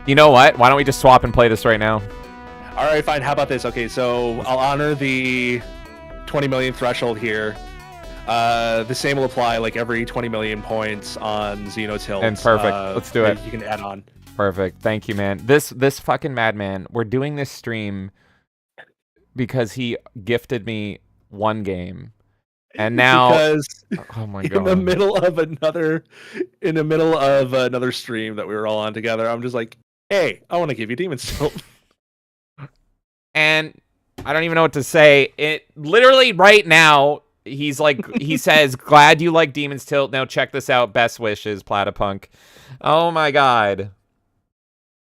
You know what? Why don't we just swap and play this right now? All right, fine. How about this? Okay, so I'll honor the 20 million threshold here. The same will apply like every 20 million points on Xeno Tilt. And perfect. Let's do it. You can add on. Perfect. Thank you, man. This fucking madman. We're doing this stream because he gifted me one game. And now because oh my god. in the middle of another stream that we were all on together, I'm just like, hey, I want to give you Demon's Tilt. And I don't even know what to say. It literally right now he's like, he says, glad you like Demon's Tilt. Now check this out. Best wishes, Platypunk. Oh my god.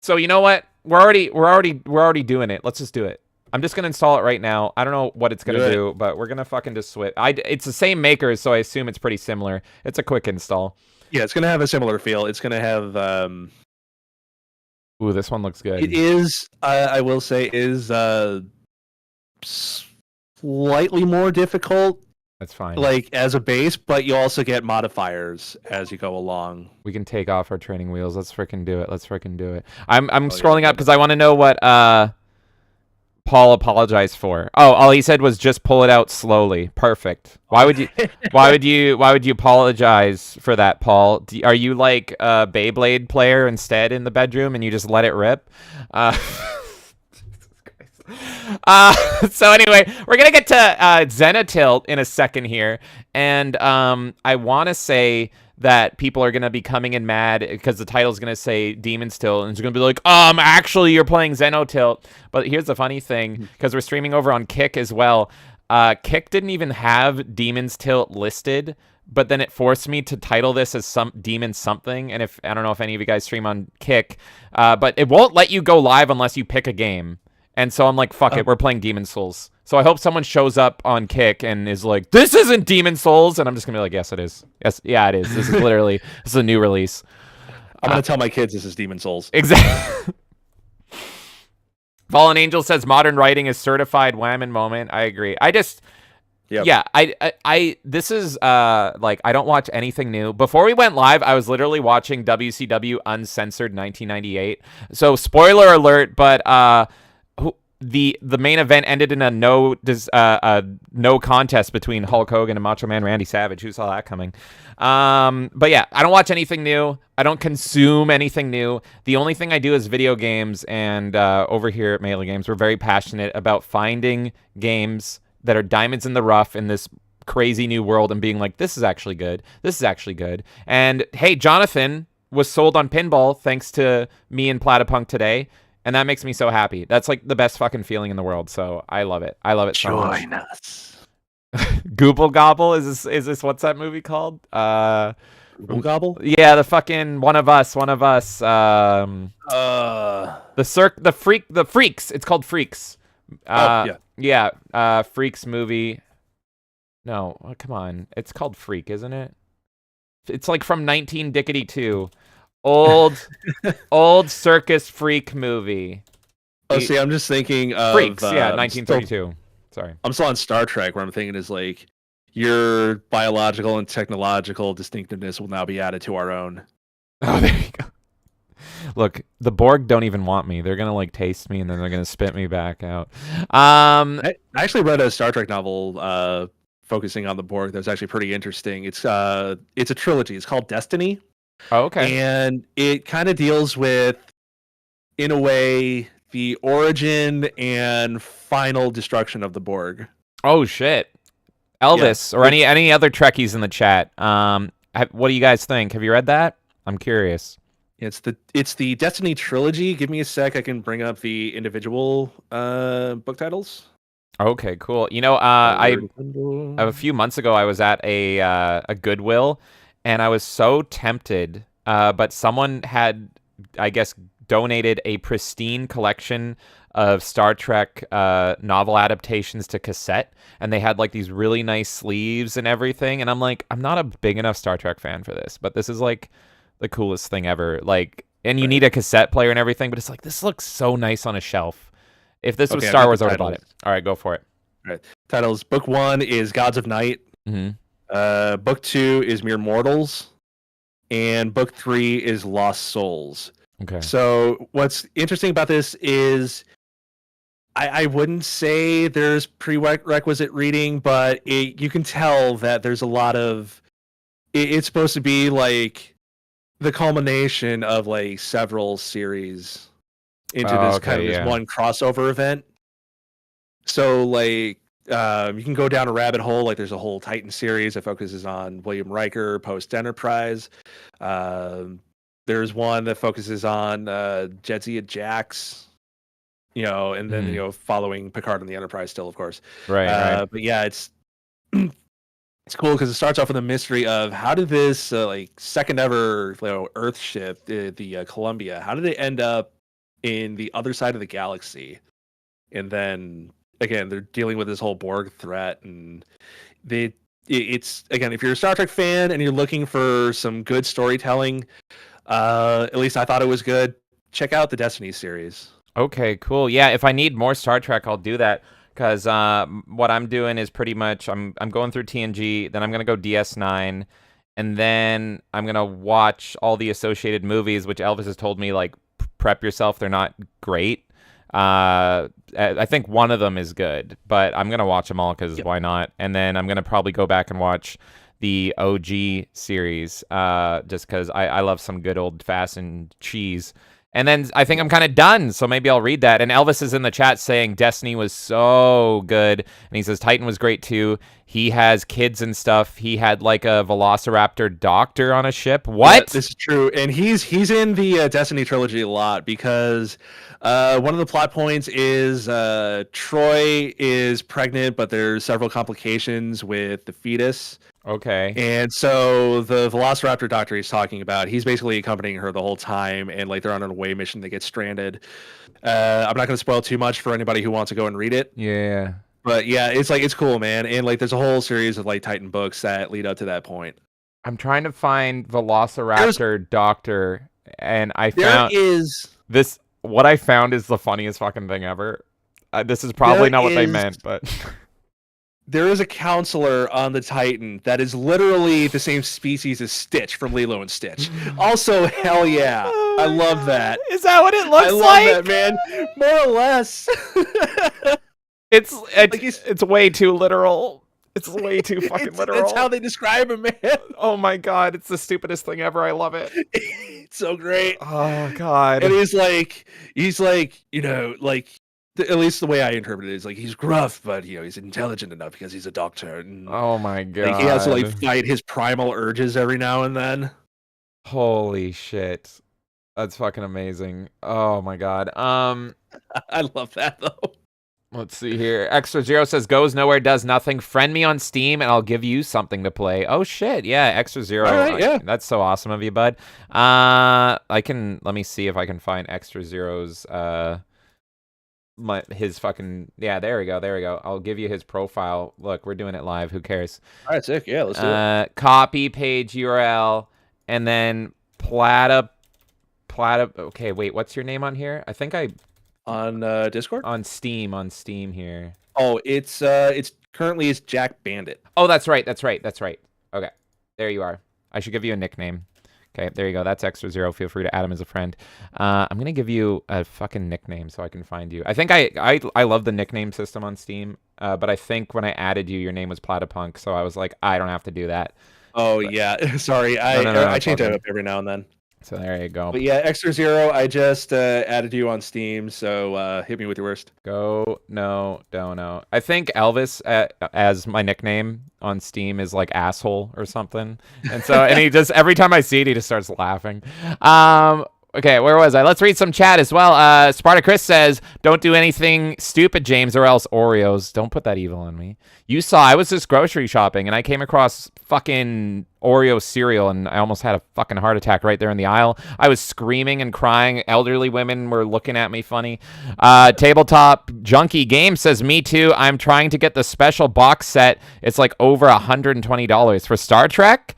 So you know what? We're already doing it. Let's just do it. I'm just gonna install it right now. I don't know what it's gonna do, but we're gonna fucking just switch. It's the same makers, so I assume it's pretty similar. It's a quick install. Yeah, it's gonna have a similar feel. It's gonna have Ooh, this one looks good. It is, I will say, is slightly more difficult. That's fine. Like as a base, but you also get modifiers as you go along. We can take off our training wheels. Let's freaking do it. I'm scrolling up because I want to know what Paul apologized for. Oh, all he said was just pull it out slowly. Perfect. Why would you apologize for that, Paul? Are you like a Beyblade player instead in the bedroom and you just let it rip? So anyway, we're gonna get to Xenotilt in a second here, and I want to say that people are gonna be coming in mad because the title's gonna say Demon's Tilt, and it's gonna be like, actually you're playing Xenotilt. But here's the funny thing, because we're streaming over on Kick as well. Kick didn't even have Demon's Tilt listed, but then it forced me to title this as some Demon something. And if I don't know if any of you guys stream on Kick, but it won't let you go live unless you pick a game. And so I'm like, fuck it, we're playing Demon Souls. So I hope someone shows up on Kick and is like, this isn't Demon Souls, and I'm just gonna be like, yes, it is. Yes, yeah, it is. This is literally this is a new release. I'm gonna tell my kids this is Demon Souls. Exactly. Fallen Angel says modern writing is certified whammon moment. I agree. Yeah, I this is like I don't watch anything new. Before we went live, I was literally watching WCW Uncensored 1998. So spoiler alert, but the main event ended in a no contest between Hulk Hogan and Macho Man Randy Savage. Who saw that coming? But yeah, I don't watch anything new. I don't consume anything new. The only thing I do is video games, and over here at Melee Games, we're very passionate about finding games that are diamonds in the rough in this crazy new world and being like, this is actually good. This is actually good. And hey, Jonathan was sold on Pinball thanks to me and Platypunk today. And that makes me so happy. That's like the best fucking feeling in the world. So I love it. I love it so much. Join us. Gooble Gobble? Is this what's that movie called? Google Gobble? Yeah, the fucking One of Us. The Freaks. It's called Freaks. Freaks movie. No, come on. It's called Freak, isn't it? It's like from 1992. Old circus freak movie. Oh, see, I'm just thinking of Freaks. 1932. Sorry, I'm still on Star Trek, where I'm thinking is like your biological and technological distinctiveness will now be added to our own. Oh, there you go. Look, the Borg don't even want me. They're gonna like taste me and then they're gonna spit me back out. I actually read a Star Trek novel focusing on the Borg that's actually pretty interesting. It's a trilogy. It's called Destiny. Oh, okay. And it kind of deals with, in a way, the origin and final destruction of the Borg. Oh shit, Elvis or any other Trekkies in the chat. What do you guys think? Have you read that? I'm curious. It's the Destiny trilogy. Give me a sec. I can bring up the individual book titles. Okay, cool. You know, a few months ago I was at a Goodwill. And I was so tempted, but someone had, I guess, donated a pristine collection of Star Trek novel adaptations to cassette, and they had like these really nice sleeves and everything. And I'm like, I'm not a big enough Star Trek fan for this, but this is like the coolest thing ever. Like, and you need a cassette player and everything, but it's like, this looks so nice on a shelf. If this was Star Wars, I would have bought it. All right, go for it. All right. Titles: Book 1 is Gods of Night. Mm-hmm. Book 2 is Mere Mortals, and Book 3 is Lost Souls. Okay. So what's interesting about this is I wouldn't say there's prerequisite reading, but you can tell that there's a lot of... It's supposed to be like the culmination of like several series into this this one crossover event. So like... you can go down a rabbit hole. Like there's a whole Titan series that focuses on William Riker post Enterprise. There's one that focuses on Jadzia Jax, and then following Picard and the Enterprise still, of course. Right. But yeah, it's cool because it starts off with a mystery of how did this second ever Earth ship, the Columbia, how did it end up in the other side of the galaxy, and then. Again, they're dealing with this whole Borg threat, and it's again, if you're a Star Trek fan and you're looking for some good storytelling, at least I thought it was good. Check out the Destiny series. Okay, cool. Yeah, if I need more Star Trek, I'll do that. Because what I'm doing is pretty much I'm going through TNG, then I'm gonna go DS9, and then I'm gonna watch all the associated movies, which Elvis has told me like prep yourself, they're not great. I think one of them is good, but I'm gonna watch them all because why not? And then I'm gonna probably go back and watch the OG series, just because I love some good old fashioned cheese. And then I think I'm kind of done, so maybe I'll read that. And Elvis is in the chat saying Destiny was so good, and he says Titan was great too. He has kids and stuff. He had like a Velociraptor doctor on a ship. What? This is true, and he's in the Destiny trilogy a lot because one of the plot points is Troy is pregnant, but there's several complications with the fetus. Okay. And so the Velociraptor doctor he's talking about, he's basically accompanying her the whole time, and like they're on an away mission. They get stranded. I'm not going to spoil too much for anybody who wants to go and read it. Yeah. But yeah, it's cool, man. And like there's a whole series of like Titan books that lead up to that point. I'm trying to find Velociraptor doctor, and I found this. What I found is the funniest fucking thing ever. This is probably not what they meant, but there is a counselor on the Titan that is literally the same species as Stitch from Lilo and Stitch. Also, hell yeah. I love that. Is that what it looks like? I love that, man. More or less. It's way too literal. It's way too fucking literal. That's how they describe him, man. Oh my god, it's the stupidest thing ever. I love it. It's so great. Oh god. And he's like, you know, like at least the way I interpret it is like he's gruff, but you know he's intelligent enough because he's a doctor. And, oh my god. like, he has to like fight his primal urges every now and then. Holy shit. That's fucking amazing. Oh my god. I love that though. Let's see here. Extra Zero says goes nowhere, does nothing. Friend me on Steam and I'll give you something to play. Oh shit, yeah, Extra Zero. All right, yeah. That's so awesome of you, bud. Let me see if I can find Extra Zero's his fucking there we go. I'll give you his profile. Look, we're doing it live. Who cares? All right, sick. Yeah, let's do it. Copy page URL and then Plata. Okay, wait, what's your name on here? I think on Discord? On Steam here. Oh, it's currently it's Jack Bandit. Oh, that's right. Okay, there you are. I should give you a nickname. Okay, there you go. That's Extra Zero. Feel free to add him as a friend. I'm gonna give you a fucking nickname so I can find you. I think I love the nickname system on Steam, but I think when I added you, your name was Platypunk, so I was like, I don't have to do that. Oh but, yeah, sorry. I change it up every now and then. So there you go. But yeah, Extra Zero, I just added you on Steam, so hit me with your worst. Go, no, don't know. I think Elvis, as my nickname on Steam, is like asshole or something. And so, and he just, every time I see it, he just starts laughing. Okay, where was I? Let's read some chat as well. Sparta Chris says, don't do anything stupid, James, or else Oreos. Don't put that evil on me. You saw, I was just grocery shopping, and I came across fucking Oreo cereal, and I almost had a fucking heart attack right there in the aisle. I was screaming and crying. Elderly women were looking at me funny. Tabletop Junkie Game says, me too. I'm trying to get the special box set. It's like over $120 for Star Trek.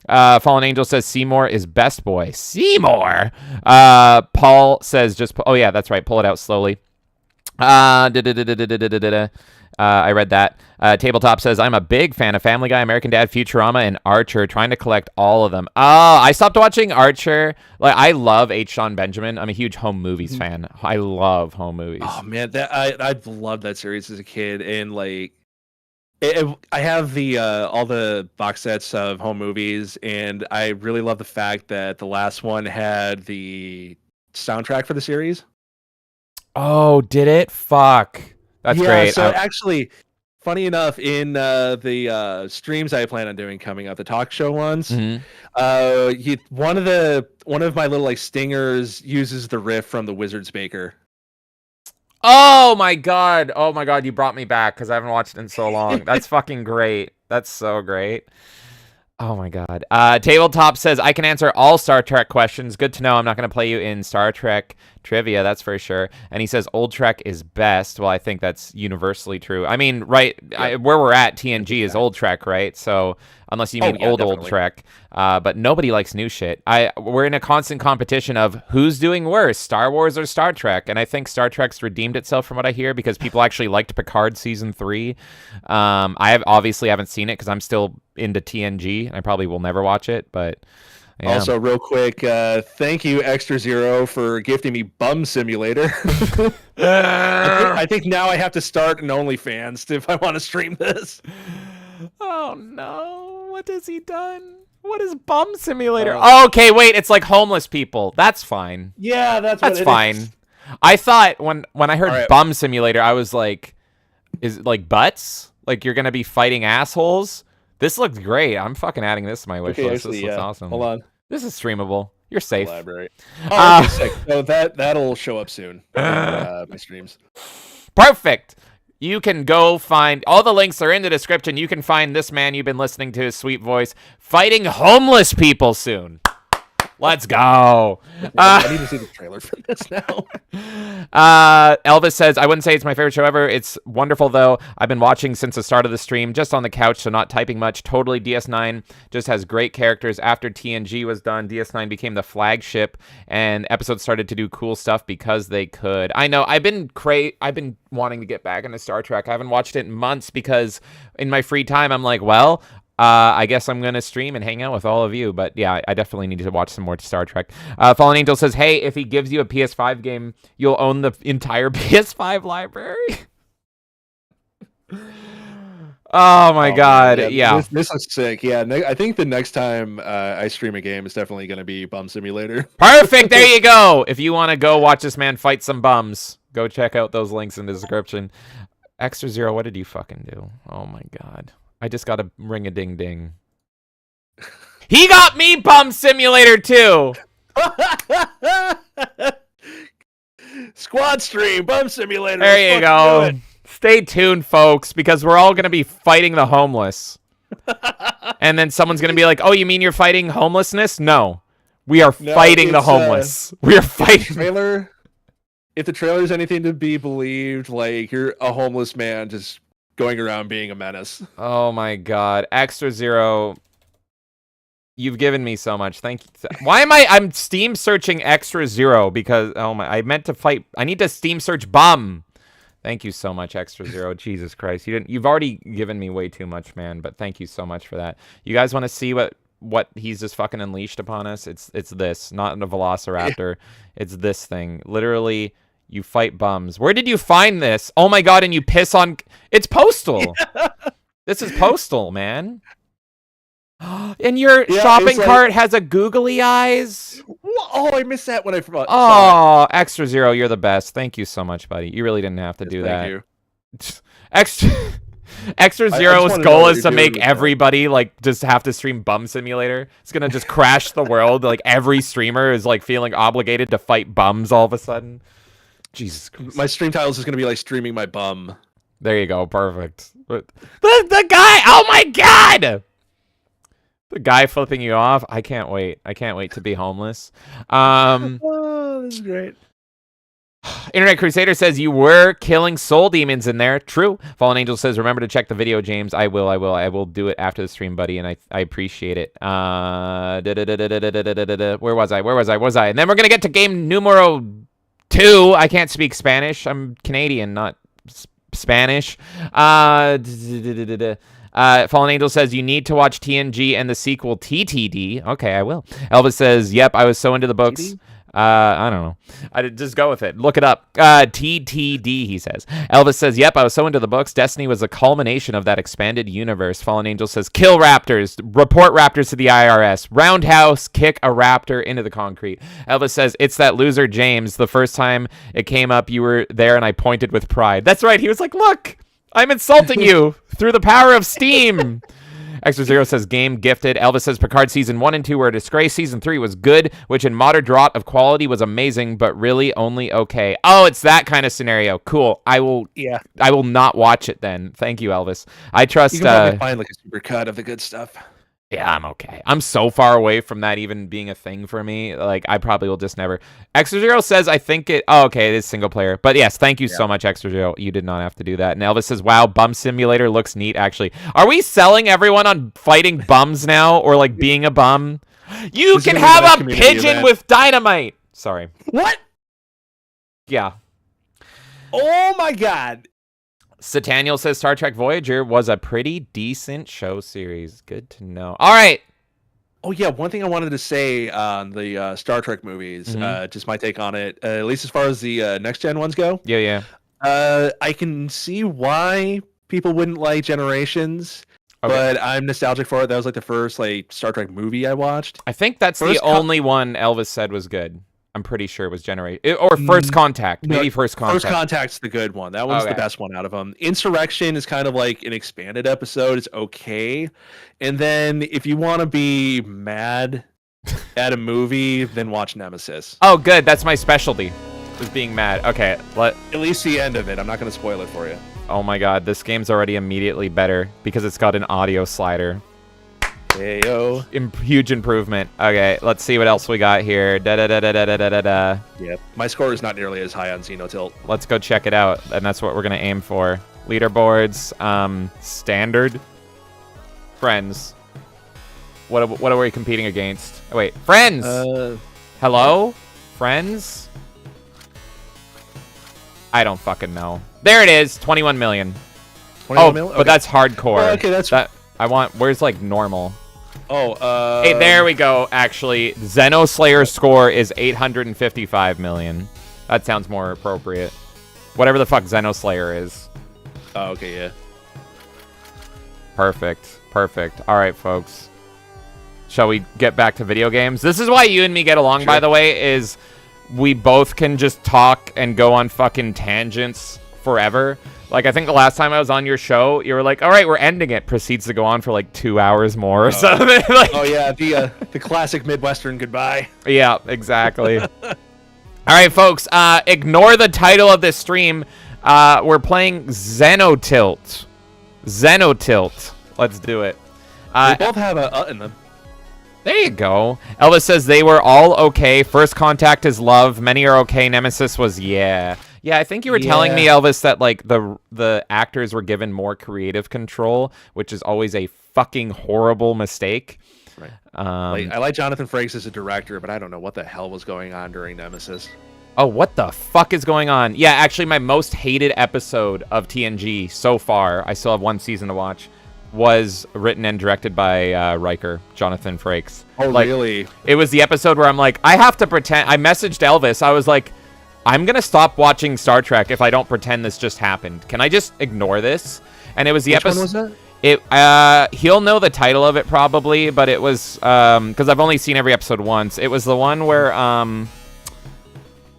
Fallen Angel says Seymour is best boy. Seymour. Paul says oh yeah, that's right. Pull it out slowly. I read that. Tabletop says I'm a big fan of Family Guy, American Dad, Futurama, and Archer. Trying to collect all of them. I stopped watching Archer. Like I love H. Sean Benjamin. I'm a huge home movies fan. I love home movies. Oh man, I've loved that series as a kid, and like. I have the all the box sets of home movies, and I really love the fact that the last one had the soundtrack for the series. Oh, did it? Fuck. That's great. So actually, funny enough, in the streams I plan on doing coming up, the talk show ones, one of my little like stingers uses the riff from the Wizard's Baker. Oh my god, you brought me back because I haven't watched it in so long. That's fucking great. That's so great. Oh my god. Tabletop says, I can answer all Star Trek questions. Good to know. I'm not going to play you in Star Trek trivia, that's for sure. And he says, old Trek is best. Well, I think that's universally true. I mean, right, where we're at, TNG is old Trek, right? So, unless you mean old Trek. But nobody likes new shit. We're in a constant competition of who's doing worse, Star Wars or Star Trek. And I think Star Trek's redeemed itself from what I hear because people actually liked Picard Season 3. I obviously haven't seen it because I'm still into TNG. And I probably will never watch it, but... Yeah. Also, real quick, thank you, Extra Zero, for gifting me Bum Simulator. I think now I have to start an OnlyFans if I want to stream this. Oh, no. What has he done? What is Bum Simulator? Okay, wait. It's like homeless people. That's fine. Yeah, that's fine. I thought when I heard Bum Simulator, I was like, is it like butts? Like you're gonna be fighting assholes. This looks great. I'm fucking adding this to my wish Okay, list. actually, This looks yeah. awesome. Hold on. This is streamable. You're safe. Elaborate. Oh, okay, sick. So that'll show up soon in my streams. Perfect. You can go find all the links are in the description. You can find this man you've been listening to, his sweet voice, fighting homeless people soon. Let's go. I need to see the trailer for this now. Elvis says, I wouldn't say it's my favorite show ever. It's wonderful, though. I've been watching since the start of the stream, just on the couch, so not typing much. Totally DS9 just has great characters. After TNG was done, DS9 became the flagship, and episodes started to do cool stuff because they could. I know. I've been wanting to get back into Star Trek. I haven't watched it in months because in my free time, I'm like, well, I guess I'm going to stream and hang out with all of you. But yeah, I definitely need to watch some more Star Trek. Fallen Angel says, hey, if he gives you a PS5 game, you'll own the entire PS5 library? Oh my god, yeah. This looks sick. Yeah, I think the next time I stream a game is definitely going to be Bum Simulator. Perfect, there you go. If you want to go watch this man fight some bums, go check out those links in the description. Extra Zero, what did you fucking do? Oh my god. I just got a ring-a-ding-ding. He got me Bum Simulator too! Squad stream, Bum Simulator. There you go. Stay tuned, folks, because we're all going to be fighting the homeless. And then someone's going to be like, oh, you mean you're fighting homelessness? No. We are fighting the homeless. We are fighting... If the trailer is anything to be believed, like, you're a homeless man just going around being a menace. Oh my god. Extra Zero, you've given me so much. Thank you. Why am I'm Steam searching Extra Zero because I meant to fight. I need to Steam search Bum. Thank you so much, Extra Zero. Jesus Christ. You've already given me way too much, man, but thank you so much for that. You guys want to see what he's just fucking unleashed upon us? It's this, not a Velociraptor. It's this thing. Literally, you fight bums. Where did you find this? Oh my god, and you piss on... It's Postal. Yeah. This is Postal, man. And your shopping cart has a googly eyes. Oh, I missed that when I forgot. Oh, Extra Zero, you're the best. Thank you so much, buddy. You really didn't have to do that. Thank you. Extra Zero's goal is to make everybody like just have to stream Bum Simulator. It's gonna just crash the world. Like every streamer is like feeling obligated to fight bums all of a sudden. Jesus Christ. My stream title is just gonna be like streaming my bum. There you go. Perfect. The guy. Oh my god. The guy flipping you off. I can't wait. I can't wait to be homeless. Oh, this is great. Internet Crusader says you were killing soul demons in there. True. Fallen Angel says, remember to check the video, James. I will do it after the stream, buddy, and I appreciate it. Where was I? And then we're going to get to game numero 2. I can't speak Spanish. I'm Canadian, not Spanish. Fallen Angel says, you need to watch TNG and the sequel TTD. Okay, I will. Elvis says, yep, I was so into the books. TD? I don't know. I just go with it. Look it up. TTD, he says. Elvis says, yep, I was so into the books. Destiny was a culmination of that expanded universe. Fallen Angel says, kill raptors. Report raptors to the IRS. Roundhouse, kick a raptor into the concrete. Elvis says, it's that loser James. The first time it came up, you were there and I pointed with pride. That's right. He was like, look, I'm insulting you through the power of Steam. Extra Zero says, game gifted. Elvis says, Picard season 1 and 2 were a disgrace. Season 3 was good, which in moderate draught of quality was amazing, but really only okay. Oh, it's that kind of scenario. Cool. I will not watch it then. Thank you, Elvis. I trust... You can probably find like a super cut of the good stuff. Yeah, I'm okay. I'm so far away from that even being a thing for me. Like, I probably will just never... Extra Zero says, I think it... Oh, okay, it is single player. But yes, thank you so much, Extra Zero. You did not have to do that. And Elvis says, wow, Bum Simulator looks neat, actually. Are we selling everyone on fighting bums now? Or, like, being a bum? You can have a pigeon with dynamite! Sorry. What? Yeah. Oh, my God. Sataniel says Star Trek Voyager was a pretty decent show series. Good to know. All right. Oh, yeah. One thing I wanted to say on the Star Trek movies, just my take on it, at least as far as the next-gen ones go. Yeah. I can see why people wouldn't like Generations, but I'm nostalgic for it. That was like the first like Star Trek movie I watched. I think that's the only one Elvis said was good. I'm pretty sure it was generated. Or First Contact. No, Maybe First Contact. First Contact's the good one. That one's the best one out of them. Insurrection is kind of like an expanded episode. It's okay. And then if you want to be mad at a movie, then watch Nemesis. Oh, good. That's my specialty. Is being mad. Okay. At least the end of it. I'm not going to spoil it for you. Oh my god. This game's already immediately better because it's got an audio slider. Hey, yo. Huge improvement. Okay, let's see what else we got here. Da-da-da-da-da-da-da-da. Yep. My score is not nearly as high on Xenotilt. Let's go check it out, and that's what we're going to aim for. Leaderboards, standard, friends. What are we competing against? Oh, wait, friends! Hello? Friends? I don't fucking know. There it is, 21 million. 21 million? Okay. But that's hardcore. Oh, okay, that's... Where's, like, normal? Oh, Hey, there we go, actually. Xenoslayer's score is 855 million. That sounds more appropriate. Whatever the fuck Xenoslayer is. Oh, okay, yeah. Perfect. All right, folks. Shall we get back to video games? This is why you and me get along, by the way, is we both can just talk and go on fucking tangents forever. Like, I think the last time I was on your show, you were like, all right, we're ending it. Proceeds to go on for like 2 hours more or something. Like, oh, yeah, the classic Midwestern goodbye. Yeah, exactly. All right, folks, ignore the title of this stream. We're playing Xenotilt. Let's do it. They both have a in them. There you go. Elvis says they were all okay. First Contact is love. Many are okay. Nemesis was yeah. Yeah, I think you were telling me, Elvis, that like the actors were given more creative control, which is always a fucking horrible mistake. Right. I like Jonathan Frakes as a director, but I don't know what the hell was going on during Nemesis. Oh, what the fuck is going on? Yeah, actually, my most hated episode of TNG so far, I still have one season to watch, was written and directed by Riker, Jonathan Frakes. Oh, like, really? It was the episode where I'm like, I have to pretend. I messaged Elvis. I was like, I'm going to stop watching Star Trek if I don't pretend this just happened. Can I just ignore this? And it was the episode. Which one was that? He'll know the title of it probably, but it was, because I've only seen every episode once. It was the one where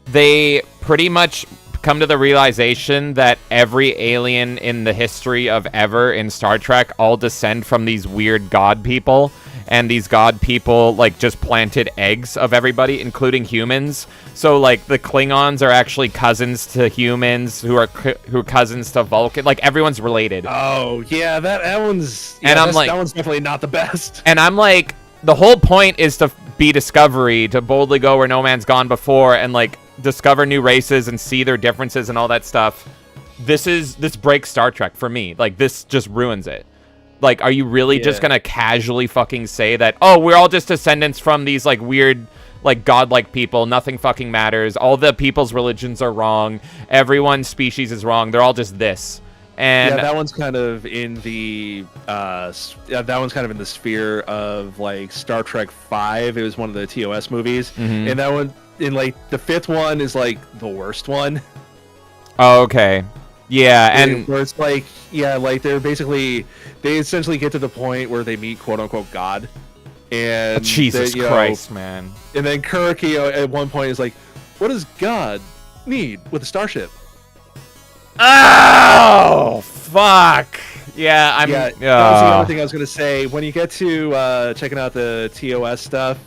they pretty much come to the realization that every alien in the history of ever in Star Trek all descend from these weird god people. And these god people, like, just planted eggs of everybody, including humans. So, like, the Klingons are actually cousins to humans who are cousins to Vulcan. Like, everyone's related. Oh, yeah, that one's... Yeah, and I'm like... That one's definitely not the best. And I'm like, the whole point is to be discovery, to boldly go where no man's gone before, and, like, discover new races and see their differences and all that stuff. This breaks Star Trek for me. Like, this just ruins it. Like, are you really just gonna casually fucking say that, oh, we're all just descendants from these, like, weird, like, godlike people, nothing fucking matters, all the people's religions are wrong, everyone's species is wrong, they're all just this. And yeah, that one's kind of in the sphere of, like, Star Trek 5. It was one of the TOS movies. Mm-hmm. And that one, in, like, the fifth one is, like, the worst one. Oh, okay. Yeah, and where it's like, yeah, like they essentially get to the point where they meet quote unquote God, and Jesus Christ, man. And then Kirk, at one point is like, "What does God need with a starship?" Oh, fuck. Yeah, that was the other thing I was gonna say. When you get to checking out the TOS stuff,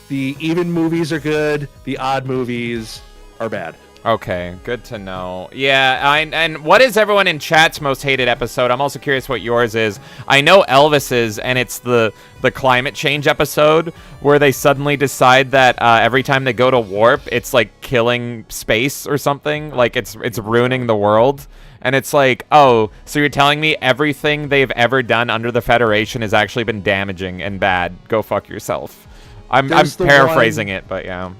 the even movies are good, the odd movies are bad. Okay, good to know. Yeah, and what is everyone in chat's most hated episode? I'm also curious what yours is. I know Elvis's, and it's the climate change episode where they suddenly decide that every time they go to warp, it's like killing space or something. Like it's ruining the world. And it's like, oh, so you're telling me everything they've ever done under the Federation has actually been damaging and bad. Go fuck yourself. I'm paraphrasing it, but yeah.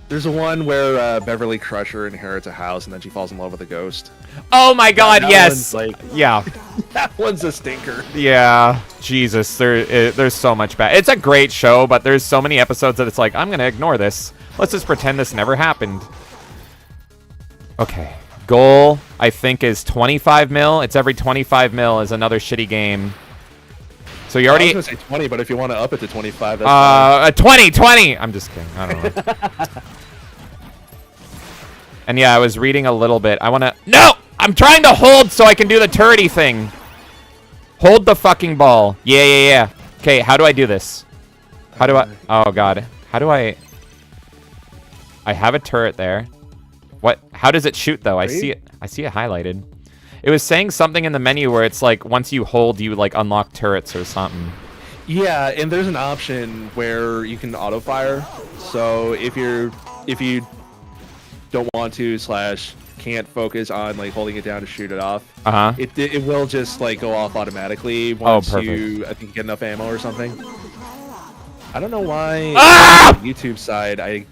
There's a one where Beverly Crusher inherits a house and then she falls in love with a ghost. Oh my god, yes! Yeah. That one's a stinker. Yeah. Jesus, there's so much bad. It's a great show, but there's so many episodes that it's like, I'm gonna ignore this. Let's just pretend this never happened. Okay. Goal, I think, is 25 mil. It's every 25 mil is another shitty game. So you already... I was going to say 20, but if you want to up it to 25, that's fine. 20! I'm just kidding. I don't know. And yeah, I was reading a little bit. I want to... No! I'm trying to hold so I can do the turrety thing. Hold the fucking ball. Yeah. Okay, how do I do this? How do I... Oh, God. How do I... I have a turret there. What? How does it shoot, though? I see it highlighted. It was saying something in the menu where it's like, once you hold, you, like, unlock turrets or something. Yeah, and there's an option where you can auto-fire. So if you don't want to / can't focus on like holding it down to shoot it off, it will just like go off automatically once you, I think, get enough ammo or something. I don't know why on the YouTube side it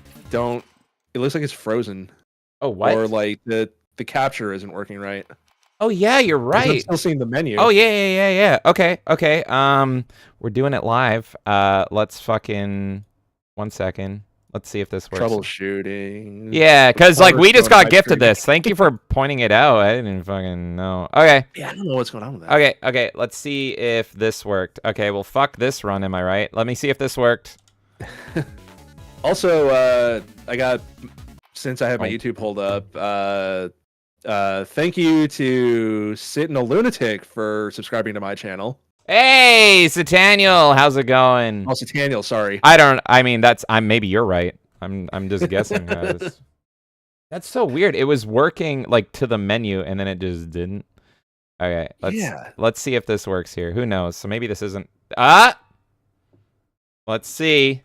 looks like it's frozen. Oh, what? Or like the capture isn't working right. Oh yeah, you're right. I'm still seeing the menu. Oh yeah. Okay. We're doing it live. Let's fucking 1 second. Let's see if this works. Troubleshooting. Yeah, because like we just got gifted this. Thank you for pointing it out. I didn't fucking know. Okay. Yeah, I don't know what's going on with that. Okay. Let's see if this worked. Okay, well, fuck this run. Am I right? Let me see if this worked. Also, since I have my YouTube pulled up, thank you to Sitting a Lunatic for subscribing to my channel. Hey, Sataniel, how's it going? Oh, Sataniel, sorry. Maybe you're right. I'm just guessing. That's so weird. It was working like to the menu and then it just didn't. Okay, let's see if this works here. Who knows? So maybe this isn't. Let's see.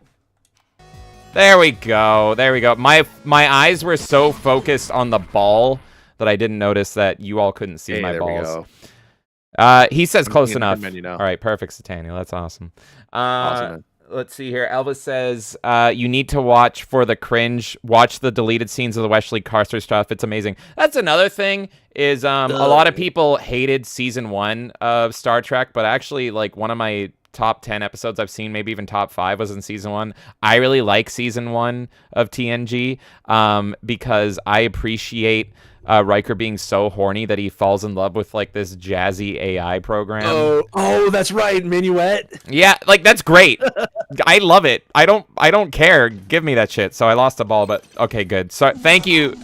There we go. My eyes were so focused on the ball that I didn't notice that you all couldn't see my balls. We go. He says close enough. All right, perfect, Sataniel. That's awesome. Awesome. Let's see here. Elvis says, you need to watch for the cringe. Watch the deleted scenes of the Wesley Carter stuff. It's amazing. That's another thing is a lot of people hated season 1 of Star Trek, but actually, like, one of my top 10 episodes I've seen, maybe even top 5, was in season 1. I really like season 1 of TNG because I appreciate Riker being so horny that he falls in love with like this jazzy AI program. Oh, that's right, Minuet. Yeah, like that's great. I love it. I don't care. Give me that shit. So I lost the ball, but okay, good. So thank you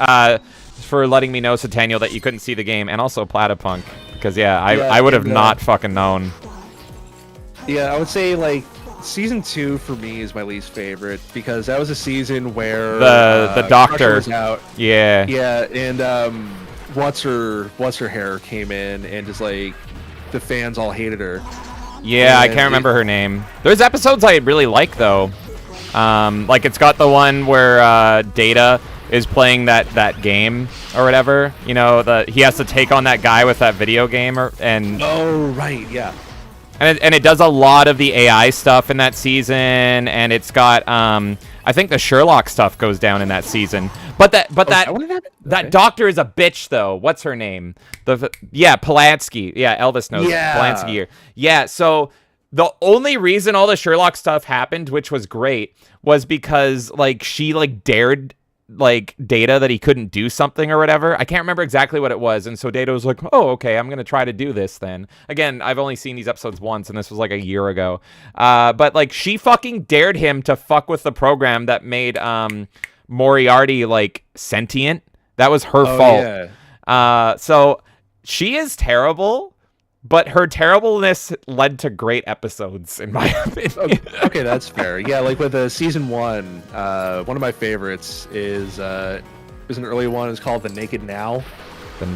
for letting me know, Sataniel, that you couldn't see the game, and also Platypunk, because I would have not fucking known. Yeah, I would say like season 2 for me is my least favorite because that was a season where the doctor was out. Yeah, and what's her hair came in and just like the fans all hated her. Yeah, I can't remember her name. There's episodes I really like though. Like it's got the one where Data is playing that game or whatever. You know, he has to take on that guy with that video game and. Oh right, yeah. And it does a lot of the AI stuff in that season, and it's got I think the Sherlock stuff goes down in that season. But that doctor is a bitch though. What's her name? Polanski. Yeah, Elvis knows Polanski here. Yeah, so the only reason all the Sherlock stuff happened, which was great, was because like she like dared like Data that he couldn't do something or whatever. I can't remember exactly what it was, and so Data was like, oh, okay, I'm gonna try to do this then. Again, I've only seen these episodes once, and this was like a year ago. But like she fucking dared him to fuck with the program that made Moriarty like sentient. That was her fault. Yeah. So she is terrible, but her terribleness led to great episodes, in my opinion. Okay, that's fair. Yeah, like with season 1, one of my favorites is an early one. It's called The Naked Now.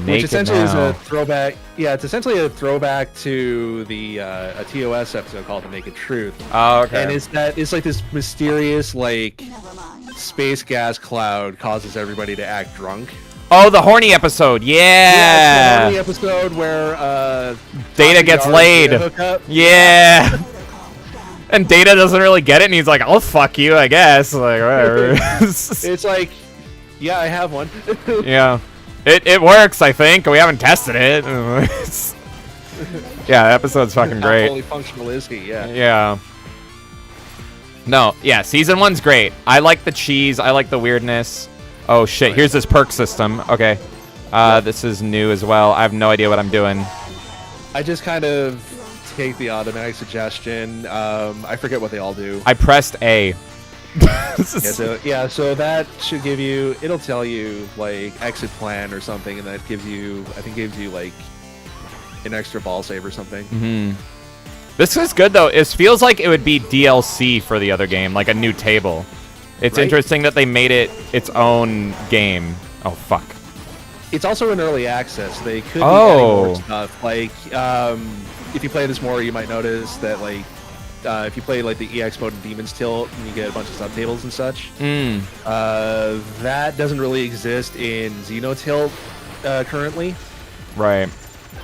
Which essentially is a throwback. Yeah, it's essentially a throwback to a TOS episode called The Naked Truth. Oh, okay. And it's like this mysterious like space gas cloud causes everybody to act drunk. Oh, the horny episode. Yeah. The horny episode where Data gets laid. Yeah. And Data doesn't really get it, and he's like, "I'll fuck you, I guess." Like whatever. It's like, yeah, I have one. Yeah. It works, I think. We haven't tested it. Yeah, the episode's fucking great. How fully functional is he? Yeah. Yeah. No, yeah, season 1's great. I like the cheese. I like the weirdness. Oh shit, here's this perk system. Okay. This is new as well. I have no idea what I'm doing. I just kind of take the automatic suggestion. I forget what they all do. I pressed A. So that should give you. It'll tell you like exit plan or something, and that gives you. I think gives you like an extra ball save or something. Mm-hmm. This is good though. It feels like it would be DLC for the other game, like a new table. It's interesting that they made it its own game. Oh fuck. It's also in early access. They could be adding more stuff. Like, if you play this more, you might notice that like, if you play like the EX mode in Demon's Tilt, and you get a bunch of subtables and such. That doesn't really exist in Xenotilt currently. Right.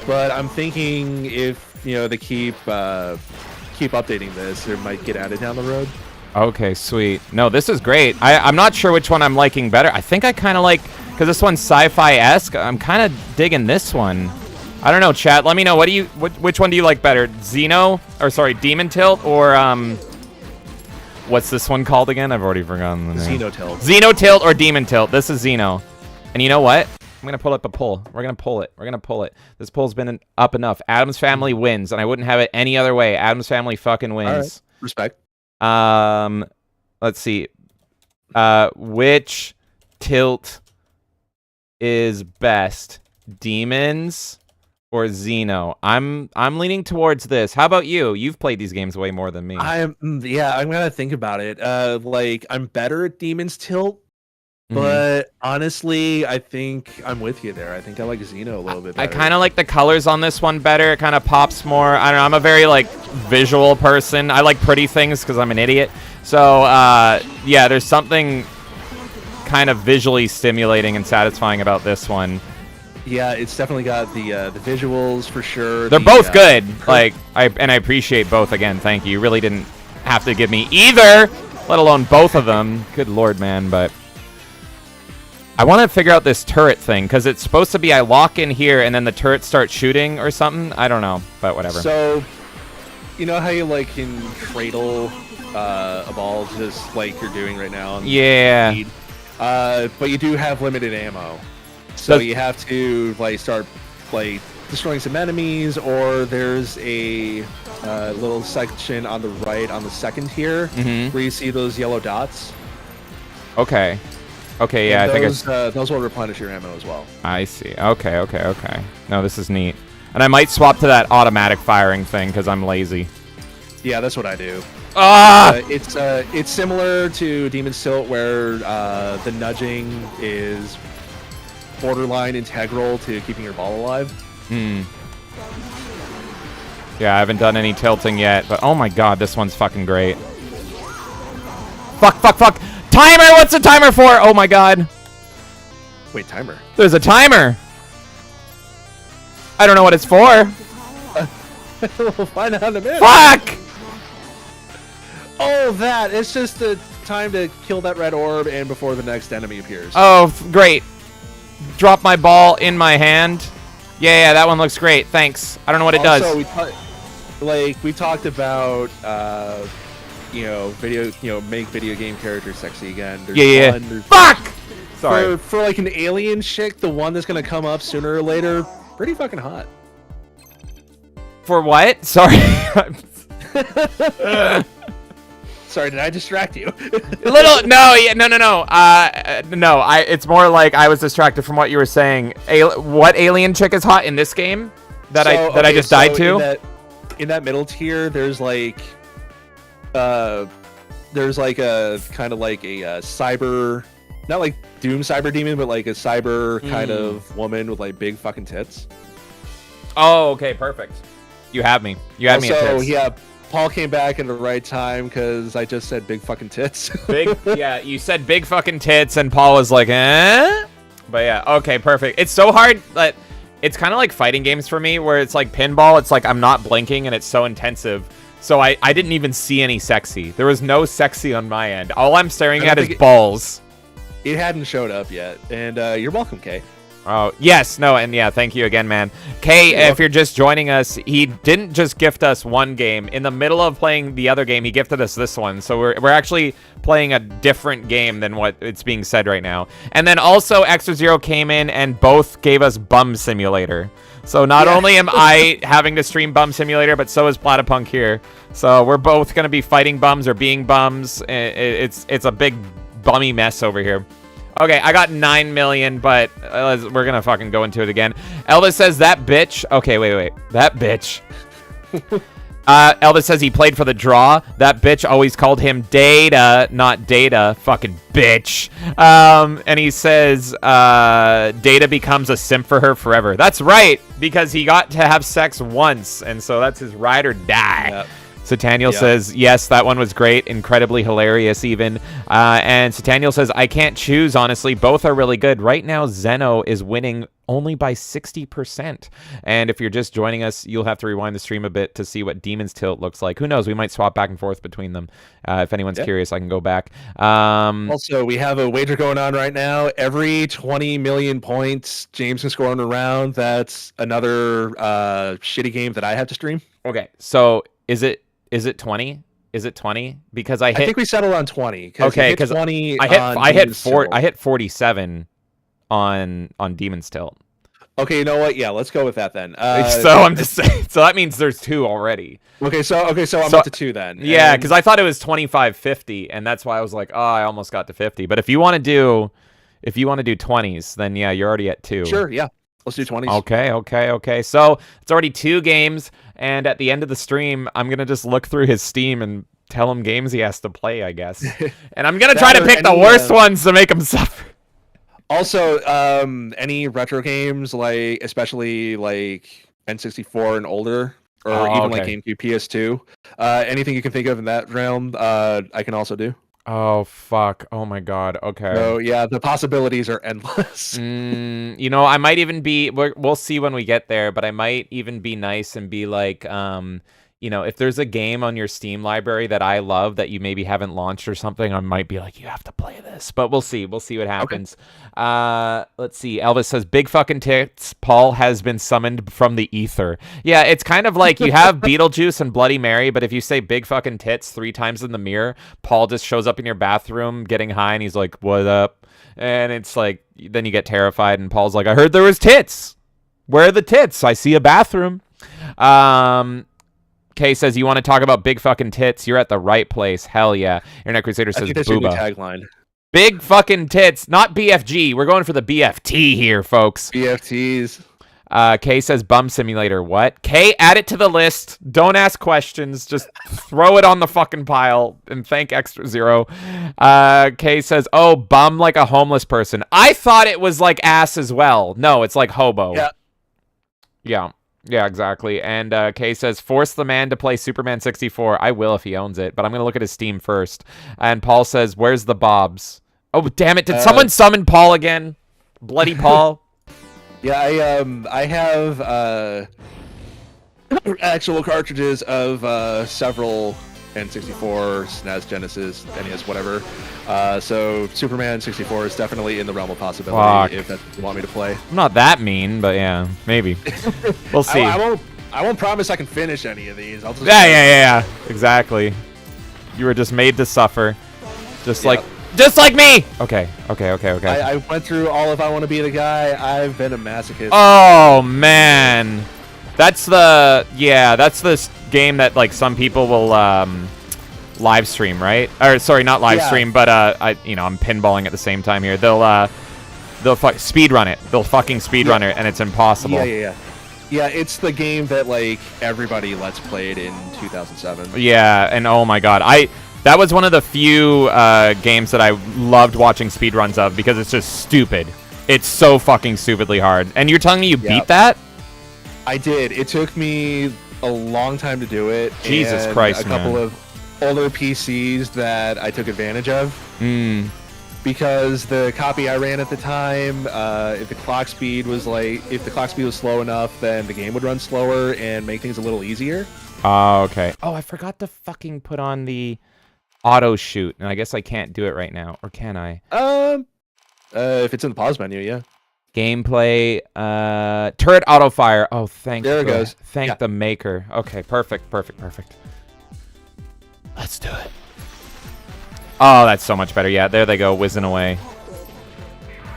But I'm thinking if they keep updating this, it might get added down the road. Okay, sweet. No, this is great. I'm not sure which one I'm liking better. I think I kind of like, because this one's sci-fi-esque, I'm kind of digging this one. I don't know, chat. Let me know. Which one do you like better? Demon Tilt, or what's this one called again? I've already forgotten the name. Xenotilt. Xenotilt or Demon Tilt. This is Xeno. And you know what? I'm going to pull up a poll. We're going to pull it. We're going to pull it. This poll's been up enough. Adam's Family wins, and I wouldn't have it any other way. Adam's Family fucking wins. All right. Respect. Let's see. Which tilt is best? Demons or Xeno? I'm leaning towards this. How about you? You've played these games way more than me. I'm gonna think about it. Like I'm better at Demon's Tilt, but honestly, I think I'm with you there. I think I like Xeno a little bit better. I kind of like the colors on this one better. It kind of pops more. I don't know. I'm a very like visual person. I like pretty things because I'm an idiot. So yeah, there's something kind of visually stimulating and satisfying about this one. Yeah, it's definitely got the visuals for sure. They're both good. Like I appreciate both again. Thank you. You really didn't have to give me either, let alone both of them. Good lord, man. But I want to figure out this turret thing because it's supposed to be I lock in here and then the turret starts shooting or something. I don't know, but whatever. So, you know how you like can cradle a ball just like you're doing right now? Yeah. But you do have limited ammo. So you have to like start like destroying some enemies, or there's a little section on the right on the second tier where you see those yellow dots. Okay. Okay, yeah, and I think those will replenish your ammo as well. I see. Okay. No, this is neat. And I might swap to that automatic firing thing because I'm lazy. Yeah, that's what I do. It's similar to Demon's Tilt, where the nudging is borderline integral to keeping your ball alive. Yeah, I haven't done any tilting yet, but oh my god, this one's fucking great. Fuck. Timer! What's the timer for? Oh my god. Wait, timer? There's a timer. I don't know what it's for. We'll find out in a minute. Fuck! Oh, that. It's just the time to kill that red orb and before the next enemy appears. Oh, great. Drop my ball in my hand. Yeah, that one looks great. Thanks. I don't know what it does. We talked about, make video game characters sexy again. There's Fuck! Sorry. For like an alien chick, the one that's gonna come up sooner or later, pretty fucking hot. For what? Sorry. Sorry, did I distract you? No. It's more like I was distracted from what you were saying. What alien chick is hot in this game that I just died to? In that middle tier, there's like a kind of like a cyber, not like Doom cyber demon, but like a cyber kind of woman with like big fucking tits. Oh, okay, perfect. You have me. You had me at tits. Yeah. Paul came back at the right time because I just said big fucking tits. Yeah, you said big fucking tits, and Paul was like, eh? But yeah, okay, perfect. It's so hard, but it's kind of like fighting games for me, where it's like pinball. It's like I'm not blinking, and it's so intensive. So I didn't even see any sexy. There was no sexy on my end. All I'm staring at is balls. It hadn't showed up yet, and you're welcome, Kay. Oh, yes, no, and yeah, thank you again, man. Kay, if you're just joining us, he didn't just gift us one game. In the middle of playing the other game, he gifted us this one. So we're actually playing a different game than what it's being said right now. And then also Extra Zero came in and both gave us Bum Simulator. So not only am I having to stream Bum Simulator, but so is Platypunk here. So we're both going to be fighting bums or being bums. It's a big bummy mess over here. Okay, I got 9 million, but we're gonna fucking go into it again. Elvis says that bitch. Okay, wait. That bitch. Elvis says he played for the draw. That bitch always called him Data, not Data. Fucking bitch. And he says Data becomes a simp for her forever. That's right, because he got to have sex once, and so that's his ride or die. Yep. Sataniel says, yes, that one was great. Incredibly hilarious, even. And Sataniel says, I can't choose, honestly. Both are really good. Right now, Zeno is winning only by 60%. And if you're just joining us, you'll have to rewind the stream a bit to see what Demon's Tilt looks like. Who knows? We might swap back and forth between them. If anyone's curious, I can go back. Also, we have a wager going on right now. Every 20 million points James can score on a round. That's another shitty game that I have to stream. Okay, so is it 20? Is it 20? Because I think we settled on 20. Okay, because 20. I hit 47 on Demon's Tilt. Okay, you know what? Yeah, let's go with that then. So I'm just saying. So that means there's 2 already. Okay, so I'm up to 2 then. Yeah, because I thought it was 25-50, and that's why I was like, oh, I almost got to 50. But if you want to do 20s, then yeah, you're already at 2. Sure, yeah. Let's do 20s. Okay. So it's already 2 games, and at the end of the stream, I'm going to just look through his Steam and tell him games he has to play, I guess. And I'm going to try to pick the worst ones to make him suffer. Also, any retro games, like especially like N64 and older, or even like GameCube, PS2, anything you can think of in that realm, I can also do. Oh, fuck. Oh, my God. Okay. So, yeah, the possibilities are endless. You know, I might even be... We'll see when we get there, but I might even be nice and be like, you know, if there's a game on your Steam library that I love that you maybe haven't launched or something, I might be like, you have to play this. But we'll see. We'll see what happens. Okay. Let's see. Elvis says, big fucking tits. Paul has been summoned from the ether. Yeah, it's kind of like you have Beetlejuice and Bloody Mary, but if you say big fucking tits 3 times in the mirror, Paul just shows up in your bathroom getting high, and he's like, what up? And it's like, then you get terrified, and Paul's like, I heard there was tits. Where are the tits? I see a bathroom. Kay says, you want to talk about big fucking tits? You're at the right place. Hell yeah. Internet Crusader says, booba. Tagline. Big fucking tits, not BFG. We're going for the BFT here, folks. BFTs. Kay says, bum simulator. What? Kay, add it to the list. Don't ask questions. Just throw it on the fucking pile and thank Extra Zero. Kay says, oh, bum like a homeless person. I thought it was like ass as well. No, it's like hobo. Yeah. Yeah, exactly. And Kay says, force the man to play Superman 64. I will if he owns it, but I'm going to look at his Steam first. And Paul says, where's the Bobs? Oh, damn it. Did someone summon Paul again? Bloody Paul? Yeah, I have actual cartridges of several N64, SNES, Genesis, NES, whatever. So Superman 64 is definitely in the realm of possibility if that's what you want me to play. I'm not that mean, but yeah, maybe. We'll see. I won't promise I can finish any of these. I'll just yeah. Exactly. You were just made to suffer. Just like me! Okay. I went through all of I Want to Be the Guy. I've been a masochist. Oh, man. That's the game that like some people will live stream, right? Or sorry, not live stream, but I'm pinballing at the same time here. They'll speed run it. They'll fucking speed run it, and it's impossible. Yeah, it's the game that like everybody Let's Played in 2007. Yeah, and oh my god, that was one of the few games that I loved watching speedruns of because it's just stupid. It's so fucking stupidly hard. And you're telling me you beat that? I did. It took me a long time to do it. Jesus Christ, man. A couple of older PCs that I took advantage of. Because the copy I ran at the time, if the clock speed was slow enough, then the game would run slower and make things a little easier. Oh, okay. Oh, I forgot to fucking put on the auto shoot, and I guess I can't do it right now, or can I? If it's in the pause menu, yeah. Gameplay, turret auto fire. Oh, There it goes. Thank the maker. Okay, perfect. Let's do it. Oh, that's so much better. Yeah, there they go, whizzing away.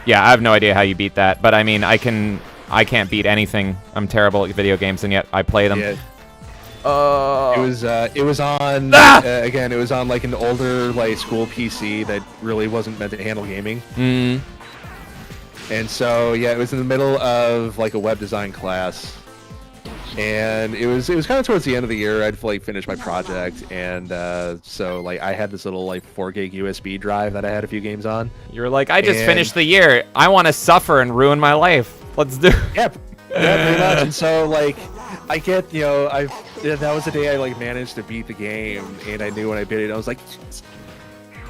Yeah, I have no idea how you beat that, but I mean, I can't beat anything. I'm terrible at video games, and yet I play them. Yeah. Oh. It was on again. It was on like an older like school PC that really wasn't meant to handle gaming. Mm. And so yeah, it was in the middle of like a web design class, and it was kind of towards the end of the year. I'd like finished my project, and so like I had this little like 4 gig USB drive that I had a few games on. You were like, I just finished the year. I want to suffer and ruin my life. Let's do. Yeah, pretty much. And so like I get that was the day I like managed to beat the game, and I knew when I beat it, I was like.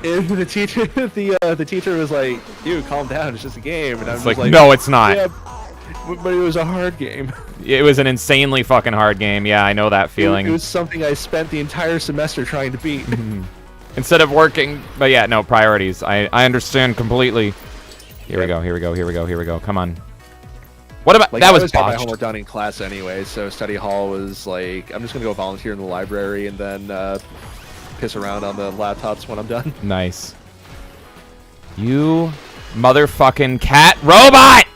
And the teacher was like, "Dude, calm down. It's just a game." And I was like, "No, it's not." Yeah, but it was a hard game. It was an insanely fucking hard game. Yeah, I know that feeling. It was something I spent the entire semester trying to beat. Instead of working, but yeah, no priorities. I understand completely. Here we go. Come on. What about like, that? Was I got my botched. homework done in class anyway, so study hall was like, I'm just gonna go volunteer in the library and then piss around on the laptops when I'm done. Nice. You motherfucking cat robot!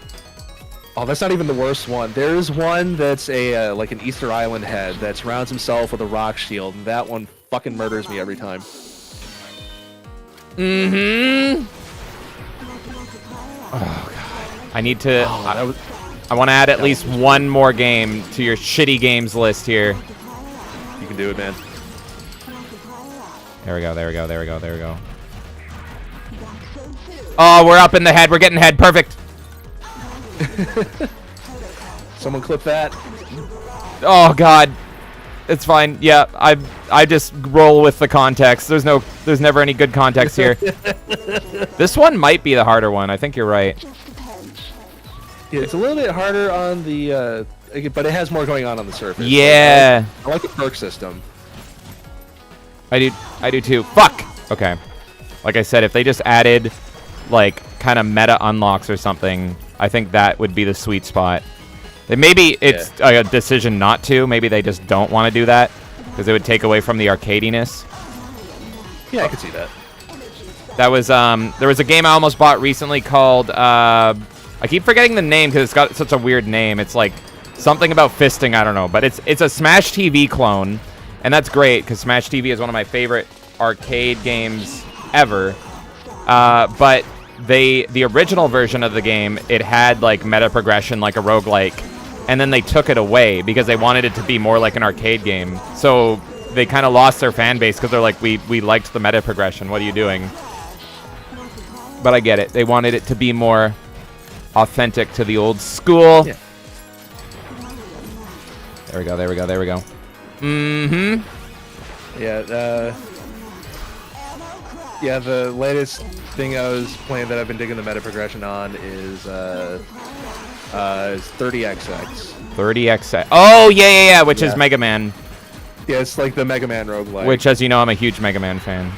Oh, that's not even the worst one. There's one that's a like an Easter Island head that surrounds himself with a rock shield, and that one fucking murders me every time. Mm-hmm. Oh god. I need to. I want to add at least one more game to your shitty games list here. You can do it, man. There we go. Oh, we're up in the head. We're getting head. Perfect. Someone clip that. Oh god. It's fine. Yeah, I just roll with the context. There's never any good context here. This one might be the harder one. I think you're right. Yeah, it's a little bit harder on the but it has more going on the surface. Yeah. I like the perk system. I do too. Fuck! Okay. Like I said, if they just added, like, kind of meta unlocks or something, I think that would be the sweet spot. Maybe it's a decision not to. Maybe they just don't want to do that, because it would take away from the arcadiness. Yeah, I could see that. That was, there was a game I almost bought recently called, I keep forgetting the name because it's got such a weird name. It's like something about fisting, I don't know. But it's a Smash TV clone. And that's great, because Smash TV is one of my favorite arcade games ever. But the original version of the game, it had like meta progression like a roguelike. And then they took it away because they wanted it to be more like an arcade game. So they kind of lost their fan base because they're like, we liked the meta progression. What are you doing? But I get it. They wanted it to be more authentic to the old school. Yeah. There we go. Mm-hmm. Yeah, yeah, the latest thing I was playing that I've been digging the meta progression on is 30XX. 30XX. Oh, yeah, which is Mega Man. Yeah, it's like the Mega Man roguelike. Which, as you know, I'm a huge Mega Man fan.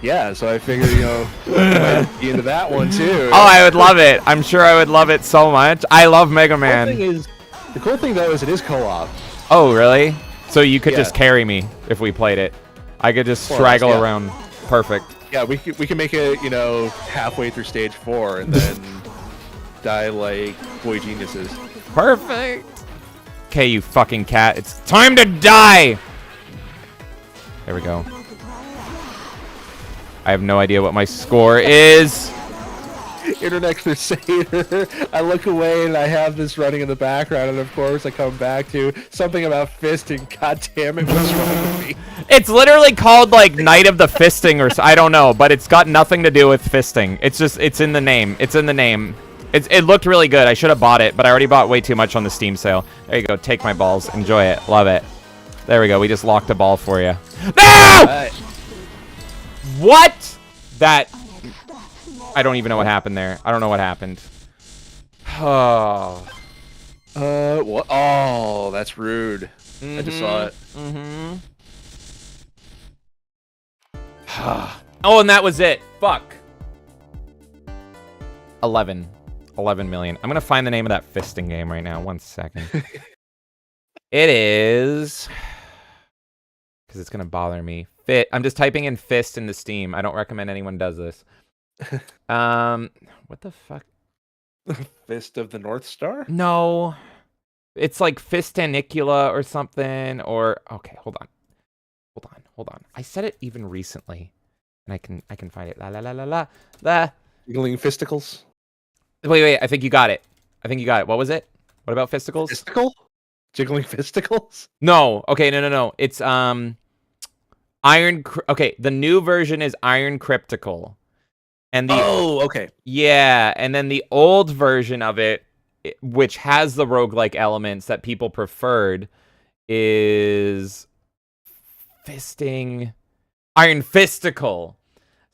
Yeah, so I figured, I might be into that one too. Oh, I would love it. I'm sure I would love it so much. I love Mega Man. The cool thing though is it is co-op. Oh, really? So you could just carry me if we played it. I could just straggle around. Perfect. Yeah, we can make it, halfway through stage 4 and then die like boy geniuses. Perfect. Okay, you fucking cat. It's time to die. There we go. I have no idea what my score is. Internet Crusader. I look away and I have this running in the background, and of course I come back to something about fisting. God damn it, what's wrong with me? It's literally called like Night of the Fisting or I don't know, but it's got nothing to do with fisting. It's in the name. It's in the name. It looked really good. I should have bought it, but I already bought way too much on the Steam sale. There you go. Take my balls. Enjoy it. Love it. There we go. We just locked a ball for you. No! What? That... I don't even know what happened there. I don't know what happened. Oh. What? Oh, that's rude. I just saw it. Oh, and that was it. Fuck. 11. 11 million. I'm gonna find the name of that fisting game right now. 1 second. It is, because it's gonna bother me. I'm just typing in fist into Steam. I don't recommend anyone does this. What the fuck? Fist of the North Star? No, it's like Fistanicula or something. Or okay, hold on. I said it even recently, and I can find it. La la la la la la. Jiggling fisticles. Wait. I think you got it. What was it? What about fisticles? Fisticle? Jiggling fisticles? No. Okay. No. It's Iron. Okay, the new version is Iron Cryptical, and the okay. Yeah, and then the old version of it, which has the roguelike elements that people preferred, is Iron Fisticle.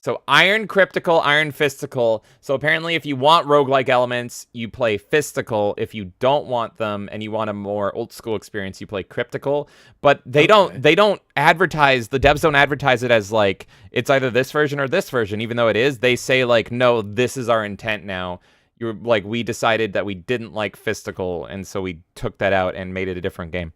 So Iron Cryptical, Iron Fisticle. So apparently if you want roguelike elements, you play Fisticle. If you don't want them and you want a more old school experience, you play Cryptical. But they don't advertise, the devs don't advertise it as like it's either this version or this version, even though it is. They say like, no, this is our intent now. You're like, we decided that we didn't like Fisticle, and so we took that out and made it a different game.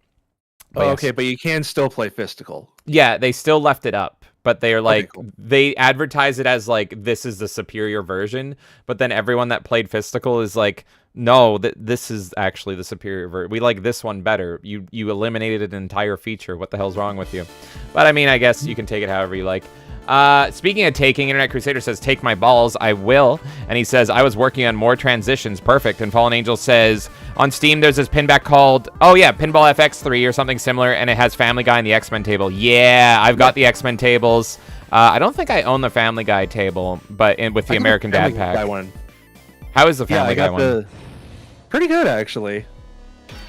But okay, but you can still play Fisticle. Yeah, they still left it up. But they're like, cool. They advertise it as like, this is the superior version. But then everyone that played Fisticle is like, no, this is actually the superior version. We like this one better. You eliminated an entire feature. What the hell's wrong with you? But I mean, I guess you can take it however you like. Speaking of taking, Internet Crusader says, take my balls. I will. And he says, I was working on more transitions. Perfect. And Fallen Angel says, on Steam, there's this pinback called, Pinball FX3 or something similar, and it has Family Guy and the X-Men table. Yeah, I've got the X-Men tables. I don't think I own the Family Guy table, but with the American Dad pack. One. How is the Family Guy one? Pretty good, actually.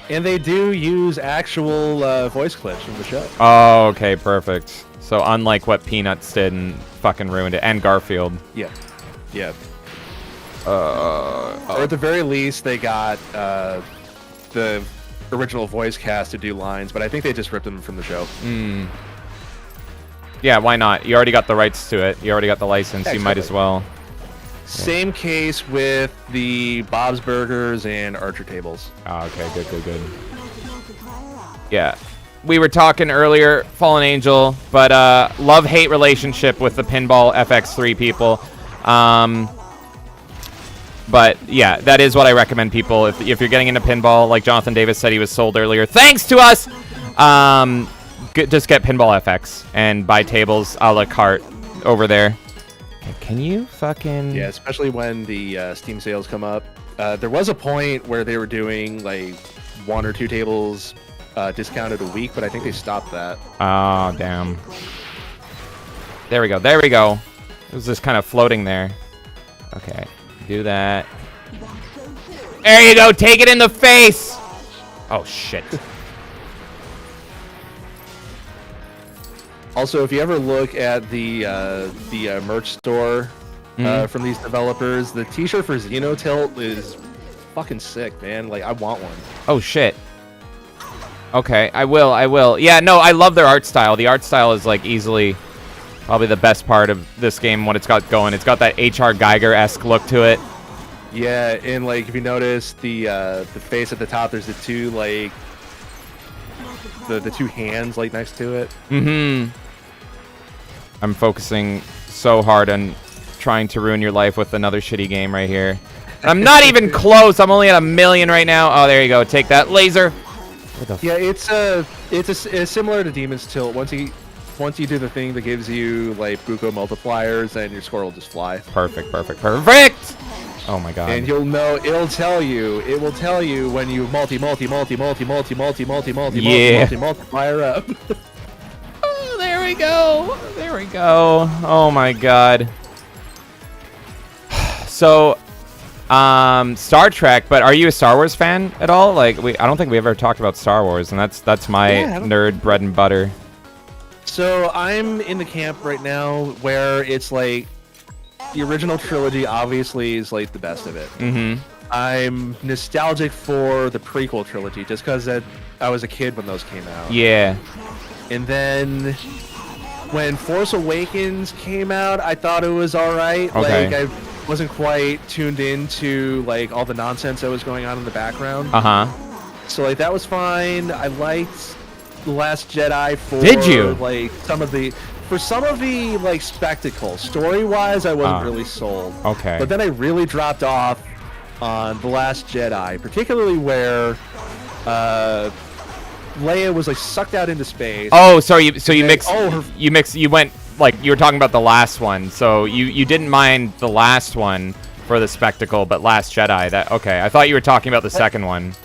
And they do use actual voice clips from the show. Oh, okay, perfect. So unlike what Peanuts did and fucking ruined it, and Garfield. Yeah. Or at the very least, they got the original voice cast to do lines, but I think they just ripped them from the show. Yeah, why not? You already got the rights to it. You already got the license. You might as well. Same case with the Bob's Burgers and Archer tables. Oh, okay, good. Yeah. We were talking earlier, Fallen Angel, but love-hate relationship with the Pinball FX3 people. But yeah, that is what I recommend people. If you're getting into pinball, like Jonathan Davis said he was sold earlier, thanks to us, just get Pinball FX and buy tables a la carte over there. Can you fucking... Yeah, especially when the Steam sales come up. There was a point where they were doing like 1 or 2 tables discounted a week, but I think they stopped that. Oh, damn. There we go. It was just kind of floating there. Okay, do that. There you go, take it in the face! Oh, shit. Also, if you ever look at the merch store from these developers, the t-shirt for Xenotilt is fucking sick, man. Like, I want one. Oh, shit. Okay, I will. Yeah, no, I love their art style. The art style is, like, easily probably the best part of this game, what it's got going. It's got that H.R. Geiger-esque look to it. Yeah, and, like, if you notice the face at the top, there's the two, like, the two hands, like, next to it. Mm-hmm. I'm focusing so hard on trying to ruin your life with another shitty game right here. I'm not even close. I'm only at 1 million right now. Oh, there you go. Take that laser. Yeah, it's similar to Demon's Tilt. Once you do the thing that gives you like Buko multipliers, and your score will just fly. Perfect. Oh my god. And you'll know, it will tell you when you multiplier up. Oh, there we go. Oh my god. So, Star Trek, but are you a Star Wars fan at all? Like, I don't think we ever talked about Star Wars, and that's my nerd bread and butter. So I'm in the camp right now where it's like the original trilogy obviously is like the best of it. Mm-hmm. I'm nostalgic for the prequel trilogy just because I was a kid when those came out. Yeah. And then when Force Awakens came out, I thought it was all right. Okay. Like wasn't quite tuned into like all the nonsense that was going on in the background. So like that was fine. I liked The Last Jedi for Did you? like some of the like spectacle. Story-wise, I wasn't really sold. Okay. But then I really dropped off on The Last Jedi, particularly where Leia was like sucked out into space. Oh, sorry. You went like you were talking about the last one. So you didn't mind the last one for the spectacle, but Last Jedi. Okay? I thought you were talking about the second one.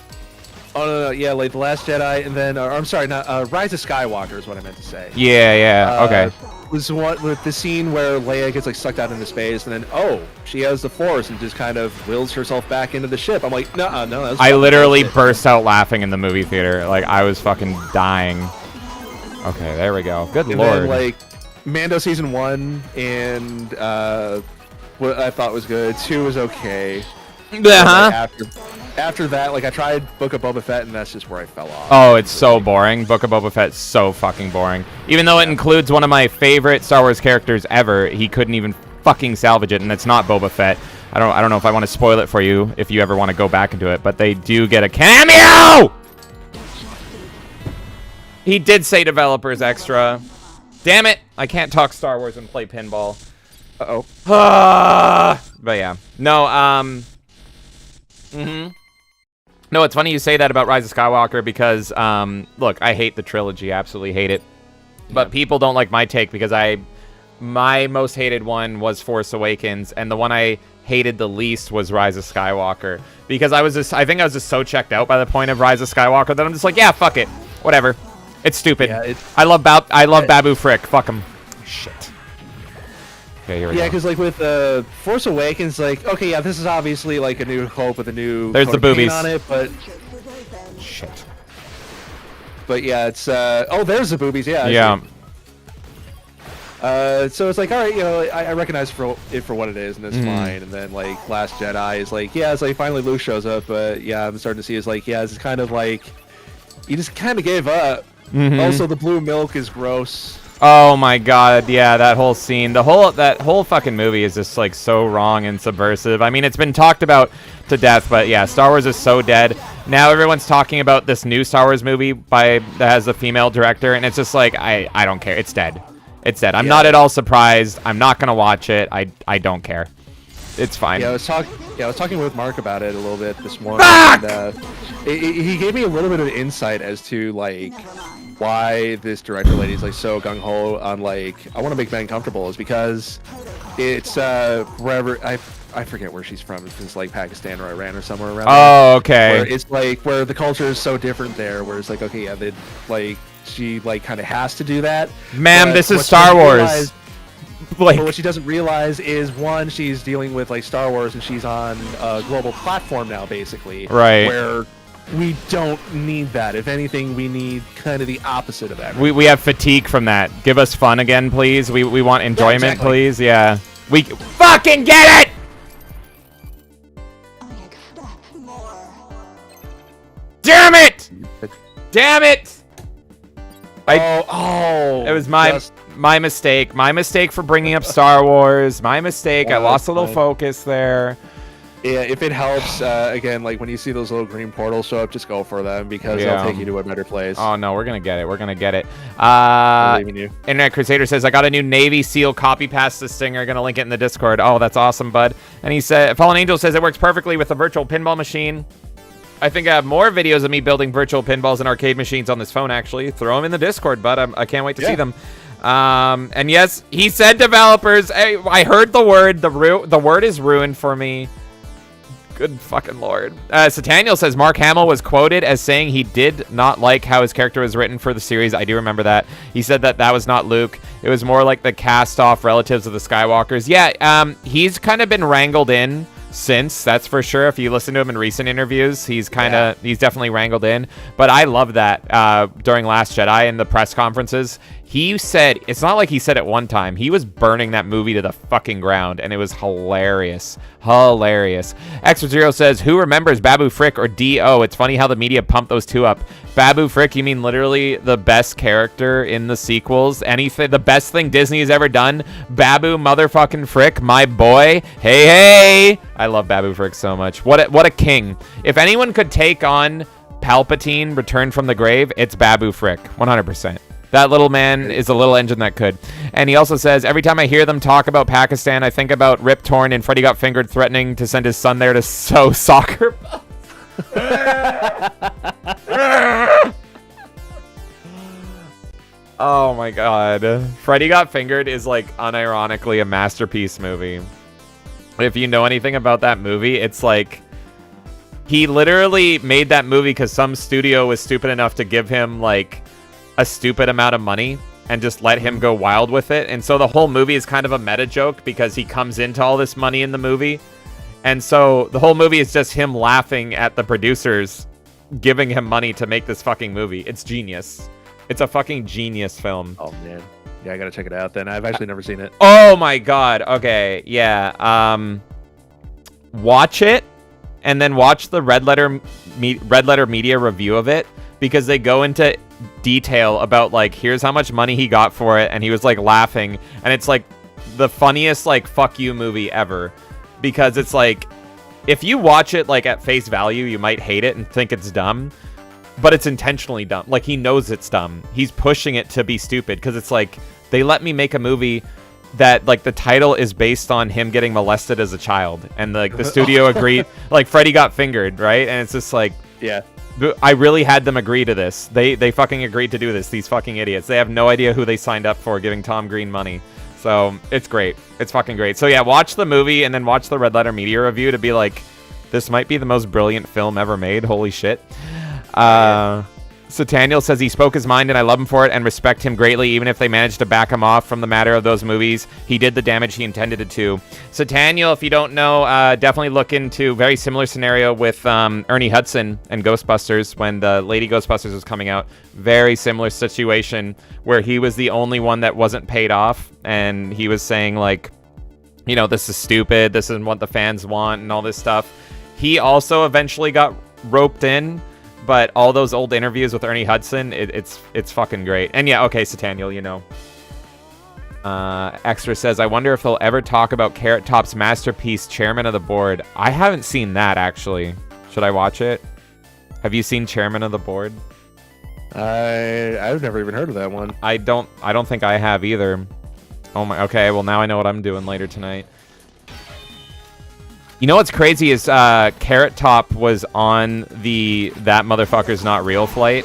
Oh no, yeah, like The Last Jedi, and then I'm sorry, not Rise of Skywalker is what I meant to say. Yeah. Okay. Was what with the scene where Leia gets like sucked out into space, and then she has the Force and just kind of wills herself back into the ship. I'm like, no. I literally burst out laughing in the movie theater. Like I was fucking dying. Okay, there we go. Good lord. Then, like Mando season 1 and what I thought was good. 2 was okay. Like, after that, like I tried Book of Boba Fett, and that's just where I fell off. Oh, it's so boring. Book of Boba Fett's so fucking boring. Even though it includes one of my favorite Star Wars characters ever, he couldn't even fucking salvage it, and it's not Boba Fett. I don't know if I want to spoil it for you if you ever want to go back into it, but they do get a cameo. He did say developers extra. Damn it! I can't talk Star Wars and play pinball. Uh-oh. But yeah. No, No, it's funny you say that about Rise of Skywalker because, look, I hate the trilogy, absolutely hate it. But people don't like my take because my most hated one was Force Awakens, and the one I hated the least was Rise of Skywalker. Because I think I was just so checked out by the point of Rise of Skywalker that I'm just like, yeah, fuck it. Whatever. It's stupid. Yeah, I love Babu Frick. Fuck him. Shit. Okay, here we go. Yeah, because like with Force Awakens, like okay, yeah, this is obviously like a New Hope with a new there's the boobies on it, but shit. But yeah, it's there's the boobies, yeah. Yeah. So it's like, all right, you know, I recognize it for what it is, and it's fine. And then like Last Jedi is like, yeah, it's like finally Luke shows up, but yeah, I'm starting to see is like, yeah, it's kind of like you just kind of gave up. Also, the blue milk is gross. Oh my god, yeah, that whole scene, that whole fucking movie is just like so wrong and subversive. I mean, it's been talked about to death, but yeah, Star Wars is so dead. Now everyone's talking about this new Star Wars movie that has a female director, and it's just like I don't care. It's dead. It's dead. I'm not at all surprised. I'm not gonna watch it. I don't care. It's fine. Yeah, I was talking with Mark about it a little bit this morning. Fuck! And, he gave me a little bit of insight as to like why this director lady is like so gung ho on like I want to make men comfortable is because it's wherever I forget where she's from. It's like Pakistan or Iran or somewhere around. Oh, okay. Where it's like where the culture is so different there. Where it's like okay, yeah, they like she like kind of has to do that. Ma'am, this is Star Wars. But what she doesn't realize is one, she's dealing with like Star Wars and she's on a global platform now, basically. Right. Where we don't need that. If anything, we need kind of the opposite of that. We have fatigue from that. Give us fun again, please. We want enjoyment, exactly. please. Yeah. We fucking get it! Damn it! Damn it! It was my mistake. My mistake for bringing up Star Wars. My mistake. I lost a little focus there. Yeah, if it helps, again, like when you see those little green portals show up, just go for them because they'll take you to a better place. Oh no, we're gonna get it. We're gonna get it. Believe in you. Internet Crusader says, I got a new Navy SEAL copy past the Stinger. Gonna link it in the Discord. Oh, that's awesome, bud. And he said, Fallen Angel says it works perfectly with a virtual pinball machine. I think I have more videos of me building virtual pinballs and arcade machines on this phone, actually. Throw them in the Discord, bud. I can't wait to see them. And yes, he said developers. Hey, I heard the word. The word is ruined for me. Good fucking lord. Sataniel says Mark Hamill was quoted as saying he did not like how his character was written for the series. I do remember that. He said that was not Luke. It was more like the cast-off relatives of the Skywalkers. Yeah, he's kind of been wrangled in since, that's for sure. If you listen to him in recent interviews, he's definitely wrangled in. But I love that during Last Jedi in the press conferences, he said, it's not like he said it one time. He was burning that movie to the fucking ground, and it was hilarious. Hilarious. Extra Zero says, who remembers Babu Frick or D.O.? It's funny how the media pumped those two up. Babu Frick, you mean literally the best character in the sequels? Anything, the best thing Disney has ever done? Babu motherfucking Frick, my boy. Hey, hey. I love Babu Frick so much. What a king. If anyone could take on Palpatine returned from the grave, it's Babu Frick. 100%. That little man is a little engine that could. And he also says, every time I hear them talk about Pakistan, I think about Rip Torn and Freddy Got Fingered threatening to send his son there to sew soccer. Oh my god. Freddy Got Fingered is like unironically a masterpiece movie. If you know anything about that movie, it's like he literally made that movie because some studio was stupid enough to give him like a stupid amount of money and just let him go wild with it. And so the whole movie is kind of a meta joke because he comes into all this money in the movie. And so the whole movie is just him laughing at the producers giving him money to make this fucking movie. It's genius. It's a fucking genius film. Oh man. Yeah, I gotta check it out then. I've actually never seen it. Oh my god. Okay. Yeah. Watch it and then watch the Red Letter Media review of it, because they go into detail about like, here's how much money he got for it, and he was like laughing, and it's like the funniest like fuck you movie ever, because it's like, if you watch it like at face value, you might hate it and think it's dumb, but it's intentionally dumb. Like, he knows it's dumb. He's pushing it to be stupid, because it's like, they let me make a movie that like the title is based on him getting molested as a child, and like the studio agreed, like Freddy Got Fingered, right? And it's just like, yeah, I really had them agree to this. They fucking agreed to do this. These fucking idiots. They have no idea who they signed up for giving Tom Green money. So it's great. It's fucking great. So yeah, watch the movie and then watch the Red Letter Media review to be like, this might be the most brilliant film ever made. Holy shit. Sataniel says he spoke his mind and I love him for it and respect him greatly, even if they managed to back him off from the matter of those movies. He did the damage he intended it to. Sataniel, if you don't know, definitely look into very similar scenario with Ernie Hudson and Ghostbusters when the Lady Ghostbusters was coming out. Very similar situation where he was the only one that wasn't paid off, and he was saying like, you know, this is stupid, this isn't what the fans want and all this stuff. He also eventually got roped in, but all those old interviews with Ernie Hudson, it's fucking great. And yeah, okay, Sataniel, you know. Extra says, I wonder if they'll ever talk about Carrot Top's masterpiece, Chairman of the Board. I haven't seen that, actually. Should I watch it? Have you seen Chairman of the Board? I've never even heard of that one. I don't think I have either. Oh my, okay, well now I know what I'm doing later tonight. You know what's crazy is Carrot Top was on the That Motherfucker's Not Real flight.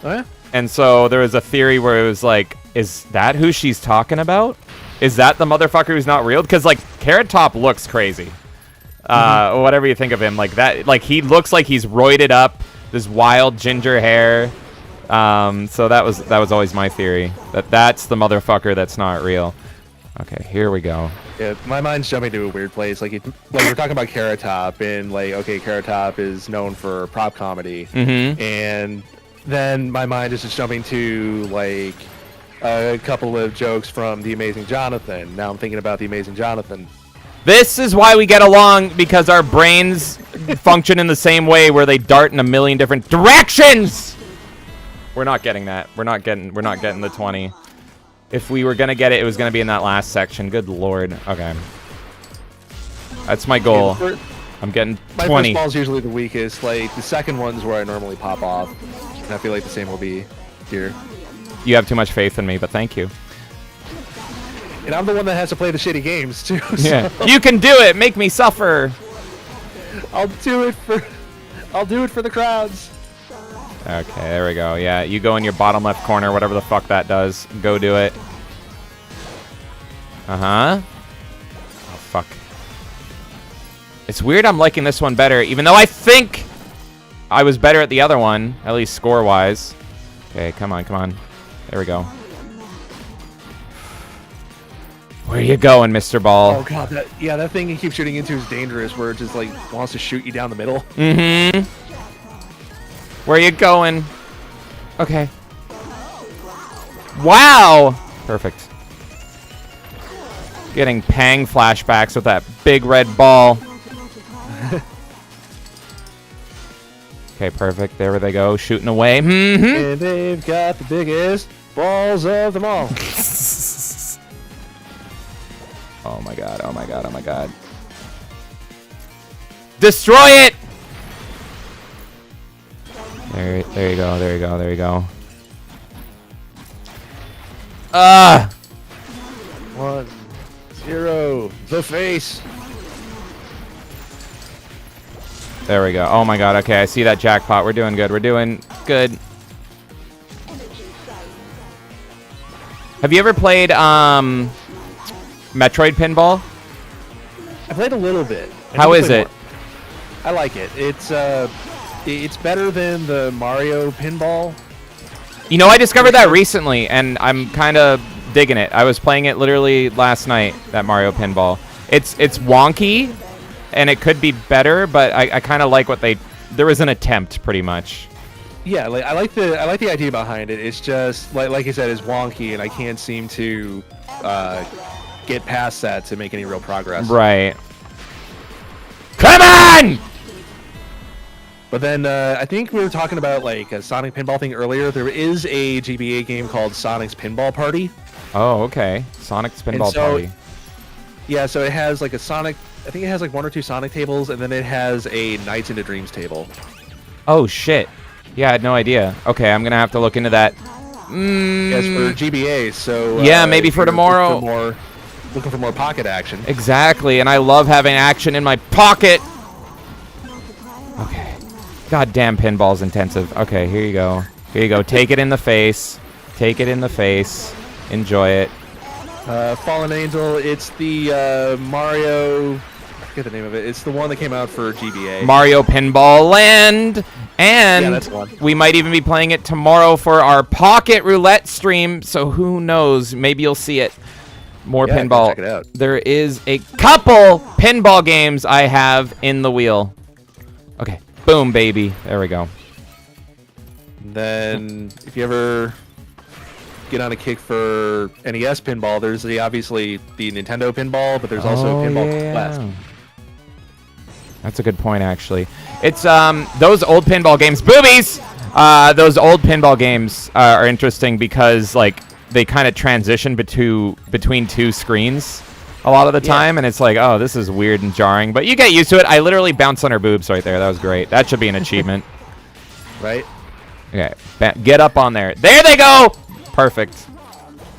Oh, yeah? And so there was a theory where it was like, is that who she's talking about? Is that the motherfucker who's not real? Because, like, Carrot Top looks crazy. Whatever you think of him. Like, that, like, he looks like he's roided up, this wild ginger hair. So that was always my theory. That's the motherfucker that's not real. Okay, here we go. Yeah, my mind's jumping to a weird place. Like we're talking about Carrot Top, and like, okay, Carrot Top is known for prop comedy, and then my mind is just jumping to like a couple of jokes from The Amazing Jonathan. Now I'm thinking about The Amazing Jonathan. This is why we get along, because our brains function in the same way, where they dart in a million different directions. We're not getting that. We're not getting the 20. If we were going to get it, it was going to be in that last section. Good lord. Okay. That's my goal. I'm getting 20. My first ball's usually the weakest. Like, the second one's where I normally pop off. And I feel like the same will be here. You have too much faith in me, but thank you. And I'm the one that has to play the shitty games, too. So. Yeah. You can do it! Make me suffer! I'll do it for the crowds. Okay, there we go. Yeah, you go in your bottom left corner, whatever the fuck that does. Go do it. Uh-huh. Oh, fuck. It's weird I'm liking this one better, even though I think I was better at the other one, at least score-wise. Okay, come on, come on. There we go. Where you going, Mr. Ball? Oh god, that thing he keeps shooting into is dangerous. Where it just like wants to shoot you down the middle. Mm-hmm. Where you going? Okay. Wow. Perfect. Getting Pang flashbacks with that big red ball. Okay, perfect. There they go, shooting away. Mm-hmm. And they've got the biggest balls of them all. Oh my god, oh my god, oh my god. Destroy it! There you go, there you go, there you go. Ah! 1, 0, the face. There we go. Oh my god, okay, I see that jackpot. We're doing good, we're doing good. Have you ever played, Metroid Pinball? I played a little bit. How is it? I like it. It's better than the Mario Pinball. You know, I discovered that recently, and I'm kind of digging it. I was playing it literally last night, that Mario Pinball. It's wonky, and it could be better, but I kind of like what there was an attempt, pretty much. Yeah, like I like the idea behind it. It's just like you said, it's wonky, and I can't seem to get past that to make any real progress. Right. Come on! But then I think we were talking about like a Sonic Pinball thing earlier. There is a GBA game called Sonic's Pinball Party. Oh, okay. Sonic's Pinball Party. Yeah, so it has like a Sonic. I think it has like 1 or 2 Sonic tables, and then it has a Nights into Dreams table. Oh shit! Yeah, I had no idea. Okay, I'm gonna have to look into that. Yes, for GBA. So yeah, maybe for tomorrow. Looking for more pocket action. Exactly, and I love having action in my pocket. Okay. Goddamn, pinball's intensive. Okay, here you go. Here you go. Take it in the face. Take it in the face. Enjoy it. Fallen Angel. It's the Mario. I forget the name of it. It's the one that came out for GBA. Mario Pinball Land. And yeah, that's one. We might even be playing it tomorrow for our Pocket Roulette stream. So who knows? Maybe you'll see it. More pinball. Check it out. There is a couple pinball games I have in the wheel. Okay. Boom, baby. There we go. And then, if you ever get on a kick for NES pinball, there's obviously the Nintendo pinball, but there's also Pinball Quest. That's a good point, actually. It's those old pinball games. Boobies! Those old pinball games are interesting because, like, they kind of transition between 2 screens a lot of the time, and it's like, oh, this is weird and jarring, but you get used to it. I literally bounced on her boobs right there. That was great. That should be an achievement. Right? Okay, get up on there. There they go! Perfect.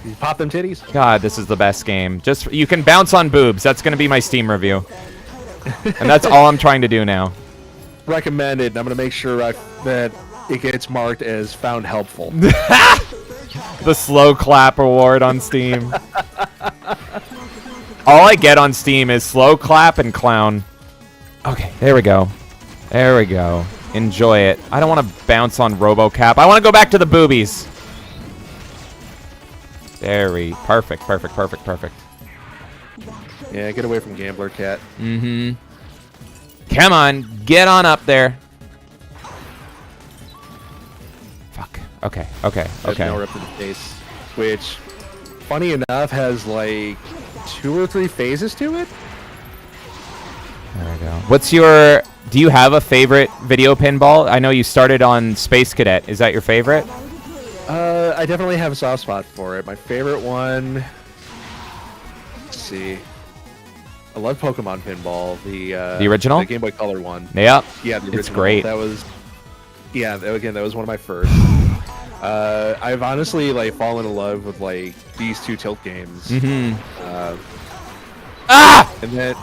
You pop them titties? God, this is the best game. Just, you can bounce on boobs. That's going to be my Steam review. And that's all I'm trying to do now. Recommended. I'm going to make sure that it gets marked as found helpful. The slow clap award on Steam. All I get on Steam is slow clap and clown. Okay, there we go. There we go. Enjoy it. I don't want to bounce on RoboCap. I want to go back to the boobies. Perfect, perfect, perfect, perfect. Yeah, get away from Gambler Cat. Mm-hmm. Come on, get on up there. Fuck. Okay, okay, okay. Now we're up to the face, which, funny enough, has like 2 or 3 phases to it. There we go. Do you have a favorite video pinball? I know you started on Space Cadet. Is that your favorite? I definitely have a soft spot for it. My favorite one. Let's see. I love Pokemon Pinball. The original? The Game Boy Color one. Yep. Yeah, the original. It's great. That was. Yeah, that was one of my first. I've honestly like fallen in love with like these 2 tilt games. Mm-hmm. And then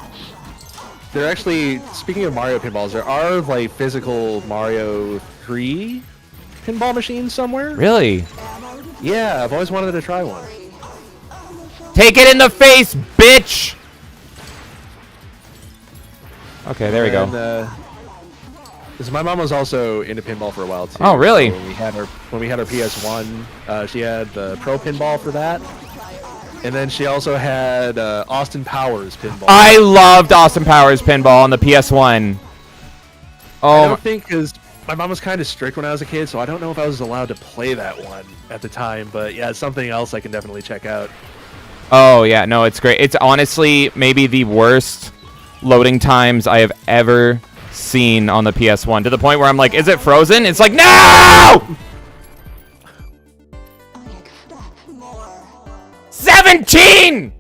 they're actually, speaking of Mario pinballs, there are like physical Mario 3 pinball machines somewhere. Really? Yeah, I've always wanted to try one. Take it in the face, bitch! Okay, there we go. Because my mom was also into pinball for a while too. Oh, really? So when we had our PS1, she had the Pro Pinball for that. And then she also had Austin Powers Pinball. I loved Austin Powers Pinball on the PS1. I Oh, don't think because my mom was kind of strict when I was a kid, so I don't know if I was allowed to play that one at the time. But yeah, it's something else I can definitely check out. oh yeah, no, it's great. It's honestly maybe the worst loading times I have ever seen on the PS1, to the point where I'm like, is it frozen? It's like, no! 17!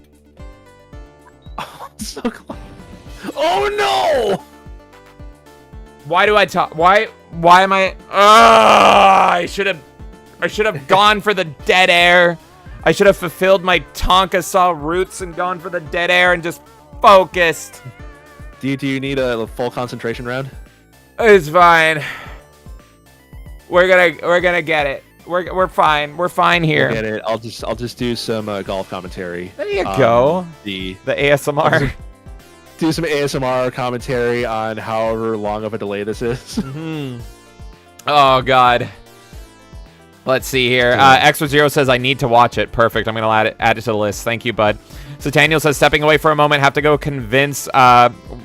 So close. Oh no! Why do I talk? Why am I? I should have gone for the dead air. I should have fulfilled my Tonka saw roots and gone for the dead air and just focused. Do you need a full concentration round? It's fine. We're gonna get it. We're fine. We're fine here. Get it. I'll just do some golf commentary. There you go. The ASMR. Do some ASMR commentary on however long of a delay this is. Mm-hmm. Oh God. Let's see here. Extra Zero says I need to watch it. Perfect. I'm gonna add it to the list. Thank you, bud. So Daniel says stepping away for a moment. Have to go convince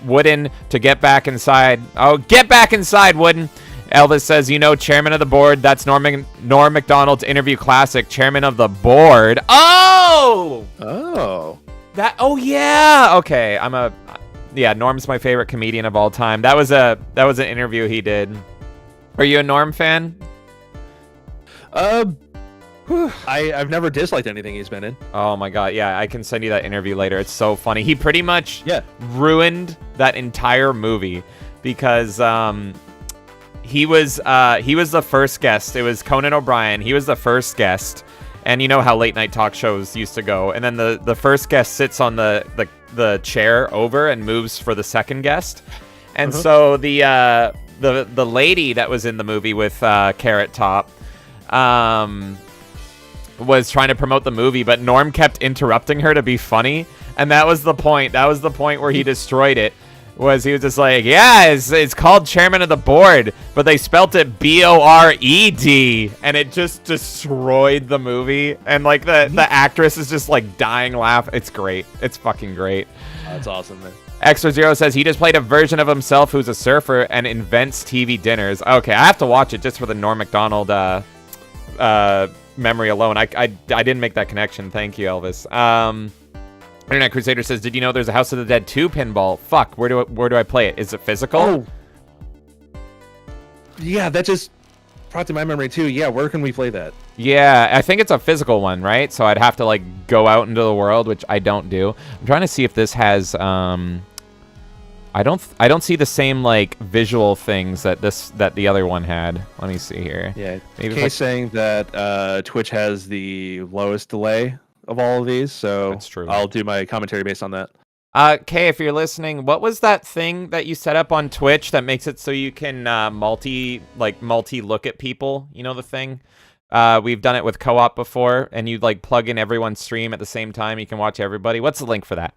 Wooden to get back inside. Oh, get back inside, Wooden. Elvis says, you know, chairman of the board. That's Norm Macdonald's interview classic. Chairman of the board. Oh. Oh. That. Oh yeah. Okay. Yeah. Norm's my favorite comedian of all time. That was an interview he did. Are you a Norm fan? I've never disliked anything he's been in. Oh my God. Yeah. I can send you that interview later. It's so funny. He pretty much ruined that entire movie because he was the first guest. It was Conan O'Brien. He was the first guest. And you know how late night talk shows used to go. And then the first guest sits on the chair over and moves for the second guest. And so the lady that was in the movie with Carrot Top was trying to promote the movie, but Norm kept interrupting her to be funny. And that was the point. That was the point where he destroyed it. He was just like, yeah, it's called Chairman of the Board, but they spelt it B-O-R-E-D, and it just destroyed the movie. And like the actress is just like dying laugh. It's great. It's fucking great. That's awesome, man. Extra Zero says he just played a version of himself who's a surfer and invents TV dinners. Okay, I have to watch it just for the Norm Macdonald memory alone. I didn't make that connection. Thank you, Elvis. Internet Crusader says, did you know there's a House of the Dead 2 pinball? Fuck, where do I play it? Is it physical? Oh. Yeah, that just brought to my memory too. Yeah, where can we play that? Yeah, I think it's a physical one, right? So I'd have to like go out into the world, which I don't do. I'm trying to see if this has I don't see the same like visual things that the other one had. Let me see here. Yeah. Maybe saying that Twitch has the lowest delay of all of these, so that's true. I'll do my commentary based on that. Kay, if you're listening, what was that thing that you set up on Twitch that makes it so you can multi look at people? You know the thing? We've done it with co-op before, and you like plug in everyone's stream at the same time. You can watch everybody. What's the link for that?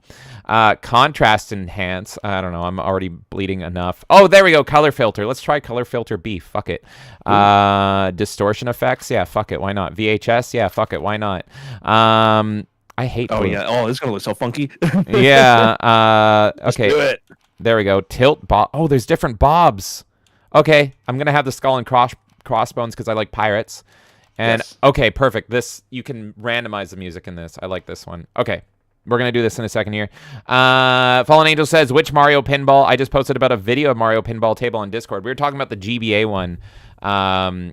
Contrast enhance. I don't know. I'm already bleeding enough. Oh, there we go. Color filter. Let's try color filter B. Fuck it. Distortion effects. Yeah, fuck it. Why not? VHS. Yeah, fuck it. Why not? I hate. Oh blue. yeah. Oh, this is gonna look so funky. Yeah. Okay. Let's do it. There we go. Tilt bob. Oh, there's different bobs. Okay, I'm gonna have the skull and crossbones because I like pirates. And okay, perfect. This you can randomize the music in this. I like this one. Okay, we're gonna do this in a second here. Fallen Angel says, which Mario pinball? I just posted about a video of Mario pinball table on Discord. We were talking about the GBA one,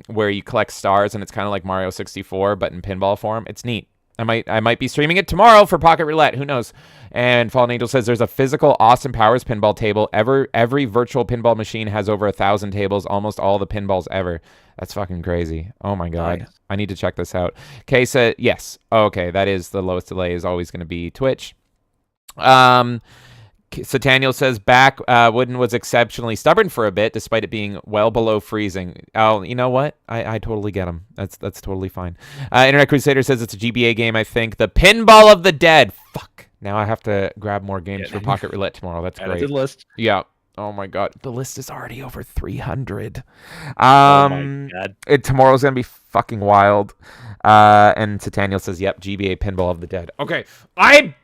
where you collect stars and it's kind of like Mario 64 but in pinball form. It's neat. I might be streaming it tomorrow for Pocket Roulette. Who knows? And Fallen Angel says there's a physical Austin Powers pinball table. Every virtual pinball machine has over 1,000 tables. Almost all the pinballs ever. That's fucking crazy. Oh my God. Nice. I need to check this out. Kay said yes. Okay, that is the lowest delay is always going to be Twitch. Sataniel says back Wooden was exceptionally stubborn for a bit despite it being well below freezing. Oh, you know what? I totally get him. That's totally fine. Internet Crusader says it's a GBA game, I think. The Pinball of the Dead. Fuck. Now I have to grab more games for Pocket Roulette tomorrow. That's great. Add to the list. Yeah. Oh my God. The list is already over 300. Oh my God. Tomorrow's going to be fucking wild. And Sataniel says, yep, GBA Pinball of the Dead. Okay, I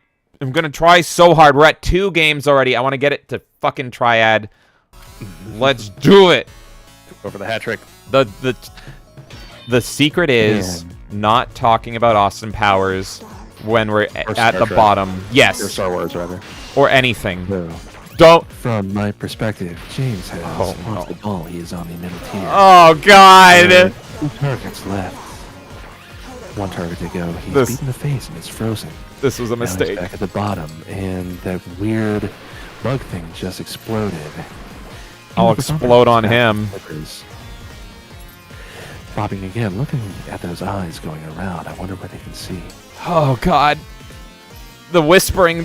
am going to try so hard. We're at 2 games already. I want to get it to fucking Triad. Let's do it. Go for the hat trick. The secret is not talking about Austin Powers when we're at the bottom. Yes. Or Star Wars, rather. Or anything. So, Don't. from my perspective, James has lost the ball. He is on the middle tier. Oh, God. 2 targets left. 1 target to go. He's beat in the face and it's frozen. This was a Now he's mistake. back at the bottom, and that weird bug thing just exploded. I'll explode on him. Popping again, looking at those eyes going around. I wonder what they can see. Oh, God. The whispering.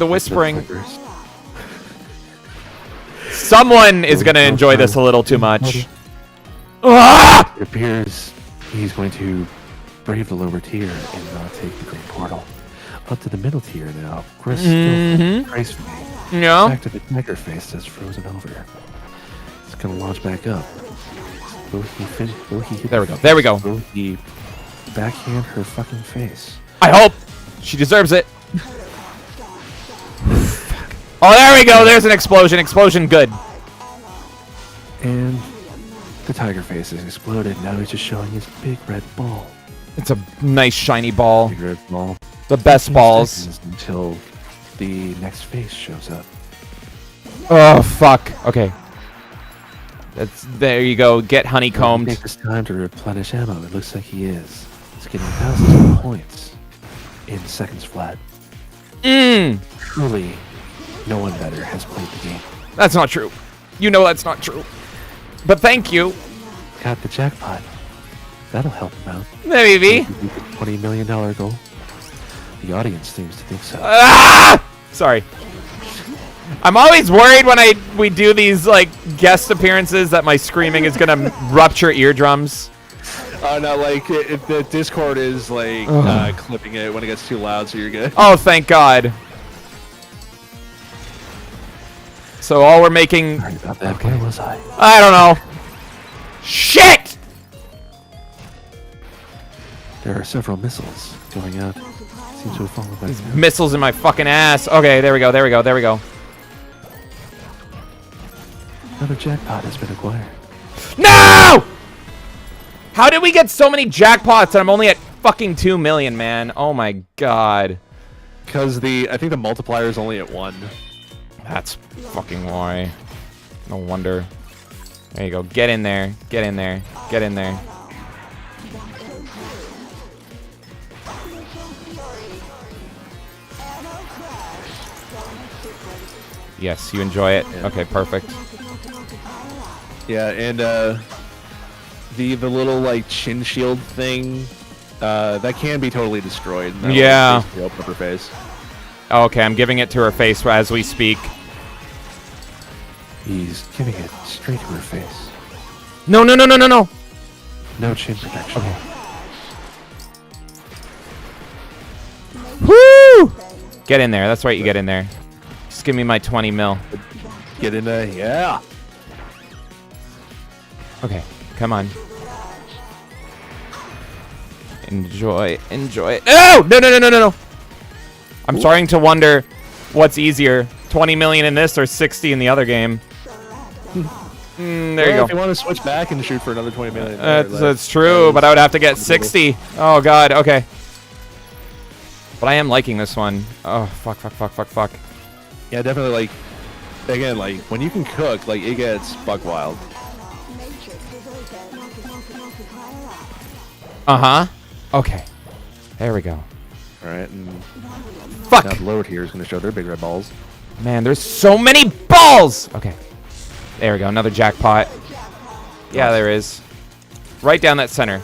Someone is going to enjoy this a little too much. Ah! It appears he's going to brave the lower tier and not take the green portal. Up to the middle tier now. Chris still gracefully. Yeah. Back to the tiger face that's frozen over. It's going to launch back up. Will he finish? Will he hit There we go. There we go. Will he backhand her fucking face? I hope. She deserves it. Oh, there we go. There's an explosion. Explosion good. And the tiger face has exploded. Now he's just showing his big red ball. It's a nice shiny ball. Big red ball. The best 15 balls. seconds until the next face shows up. Oh, fuck. Okay. There you go. Get Will he honeycombed. take this time to replenish ammo? It looks like he is. He's getting thousands of points in seconds flat. Truly, no one better has played the game. That's not true. You know that's not true. But thank you. Got the jackpot. That'll help him out. Maybe. $20 million goal. The audience seems to think so. Ah! Sorry. I'm always worried when we do these like guest appearances that my screaming is gonna rupture eardrums. No, like if the Discord is like clipping it when it gets too loud, so you're good. Oh, thank God. So all we're making. Sorry about that. Where was I? I don't know. Shit! There are several missiles going out. Seems to have fallen by now. Missiles in my fucking ass. Okay, there we go. There we go. There we go. Another jackpot has been acquired. No! How did we get so many jackpots and I'm only at fucking 2 million, man? Oh my God. Because I think the multiplier is only at 1. That's fucking why. No wonder. There you go. Get in there. Get in there. Get in there. Yes, you enjoy it. Yeah. Okay, perfect. Yeah, and the little like chin shield thing, that can be totally destroyed. And Yeah. Open up her face. Okay, I'm giving it to her face as we speak. He's giving it straight to her face. No, no, no, no, no, no. No chin protection. Okay. Woo! Get in there. That's right, you get in there. Just give me my 20 mil. Get in there, yeah. Okay, come on. Enjoy it. No! No, no, no, no, no, no. I'm starting to wonder what's easier, 20 million in this or 60 in the other game. There you go. If you want to switch back and shoot for another 20 million. That's true, but I would have to get 60. Oh, God, okay. But I am liking this one. Oh, fuck. Yeah, definitely, like, again, like, when you can cook, like, it gets buck wild. Uh-huh. Okay. There we go. Alright, and Fuck! now the lower tier is going to show their big red balls. Man, there's so many balls! Okay. There we go, another jackpot. Yeah, there is. Right down that center.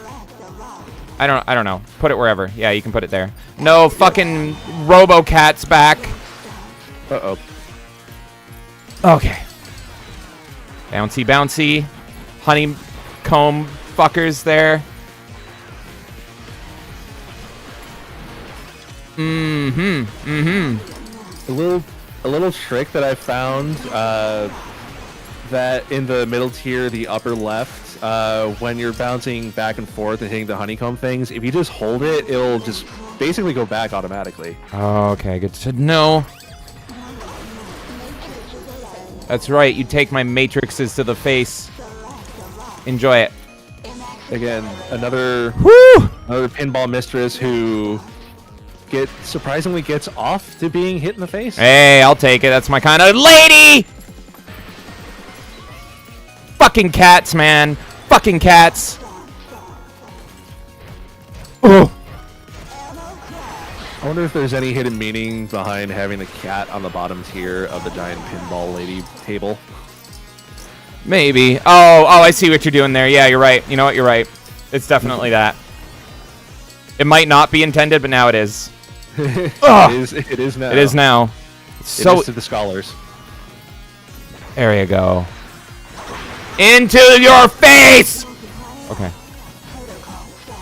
I don't know. Put it wherever. Yeah, you can put it there. No fucking Robo-Cat's back. Uh-oh. Okay. Bouncy. Honeycomb fuckers there. A little trick that I found, that in the middle tier, the upper left, when you're bouncing back and forth and hitting the honeycomb things, if you just hold it, it'll just basically go back automatically. Okay, good to know. That's right, you take my matrixes to the face. Enjoy it. Again, another pinball mistress who surprisingly gets off to being hit in the face. Hey, I'll take it. That's my kind of lady! Fucking cats, man. Fucking cats. Oh. I wonder if there's any hidden meaning behind having the cat on the bottom tier of the giant pinball lady table. Maybe. Oh, I see what you're doing there. Yeah, you're right. You know what? You're right. It's definitely that. It might not be intended, but now it is. It is now. It is now. So it is to the scholars. there you go. Into your face! Okay.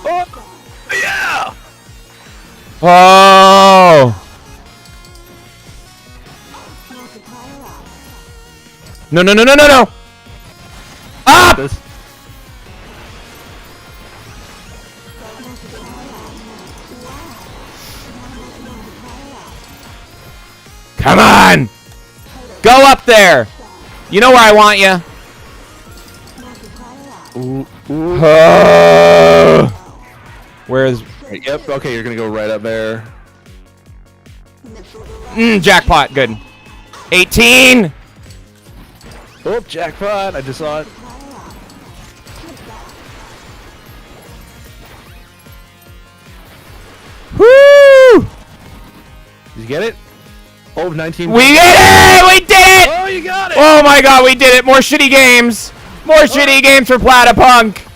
Oh, yeah! Oh! No, no, no, no, no, no! Up! This. Come on! Go up there! You know where I want you. Ooh, ooh. Where's... Yep, okay, you're gonna go right up there. Jackpot, good. 18! Oh, jackpot, I just saw it. Woo! Did you get it? Oh, 19. We did it! We did it! Oh, you got it! Oh my god, we did it! More shitty games! More shitty games for Platypunk!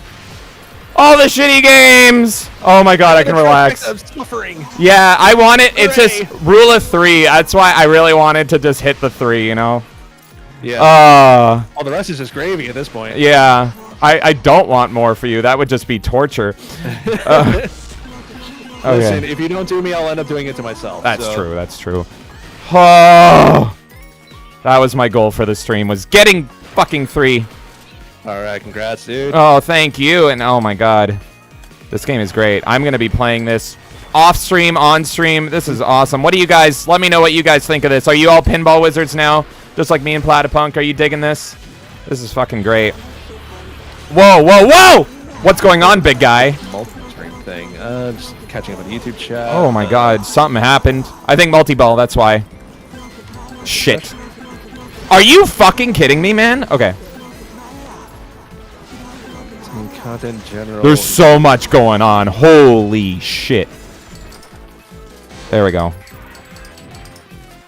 All the shitty games! Oh my god, I can relax. I'm suffering. Yeah, I want it. It's Hooray. just rule of 3. That's why I really wanted to just hit the 3, you know? Yeah. All the rest is just gravy at this point. Yeah. I don't want more for you. That would just be torture. Listen, if you don't do me, I'll end up doing it to myself. That's true. That's true. Oh, that was my goal for the stream, was getting fucking 3. All right, congrats, dude. Oh, thank you. And oh my god, this game is great. I'm going to be playing this off stream, on stream. This is awesome. What do you guys, let me know what you guys think of this. Are you all pinball wizards now? Just like me and Platypunk? Are you digging this? This is fucking great. Whoa, whoa, whoa! What's going on, big guy? Multi-stream thing. Just catching up on the YouTube chat. Oh my god, something happened. I think multi-ball, that's why. Shit. Are you fucking kidding me, man? Okay. Content general. There's so much going on. Holy shit. There we go.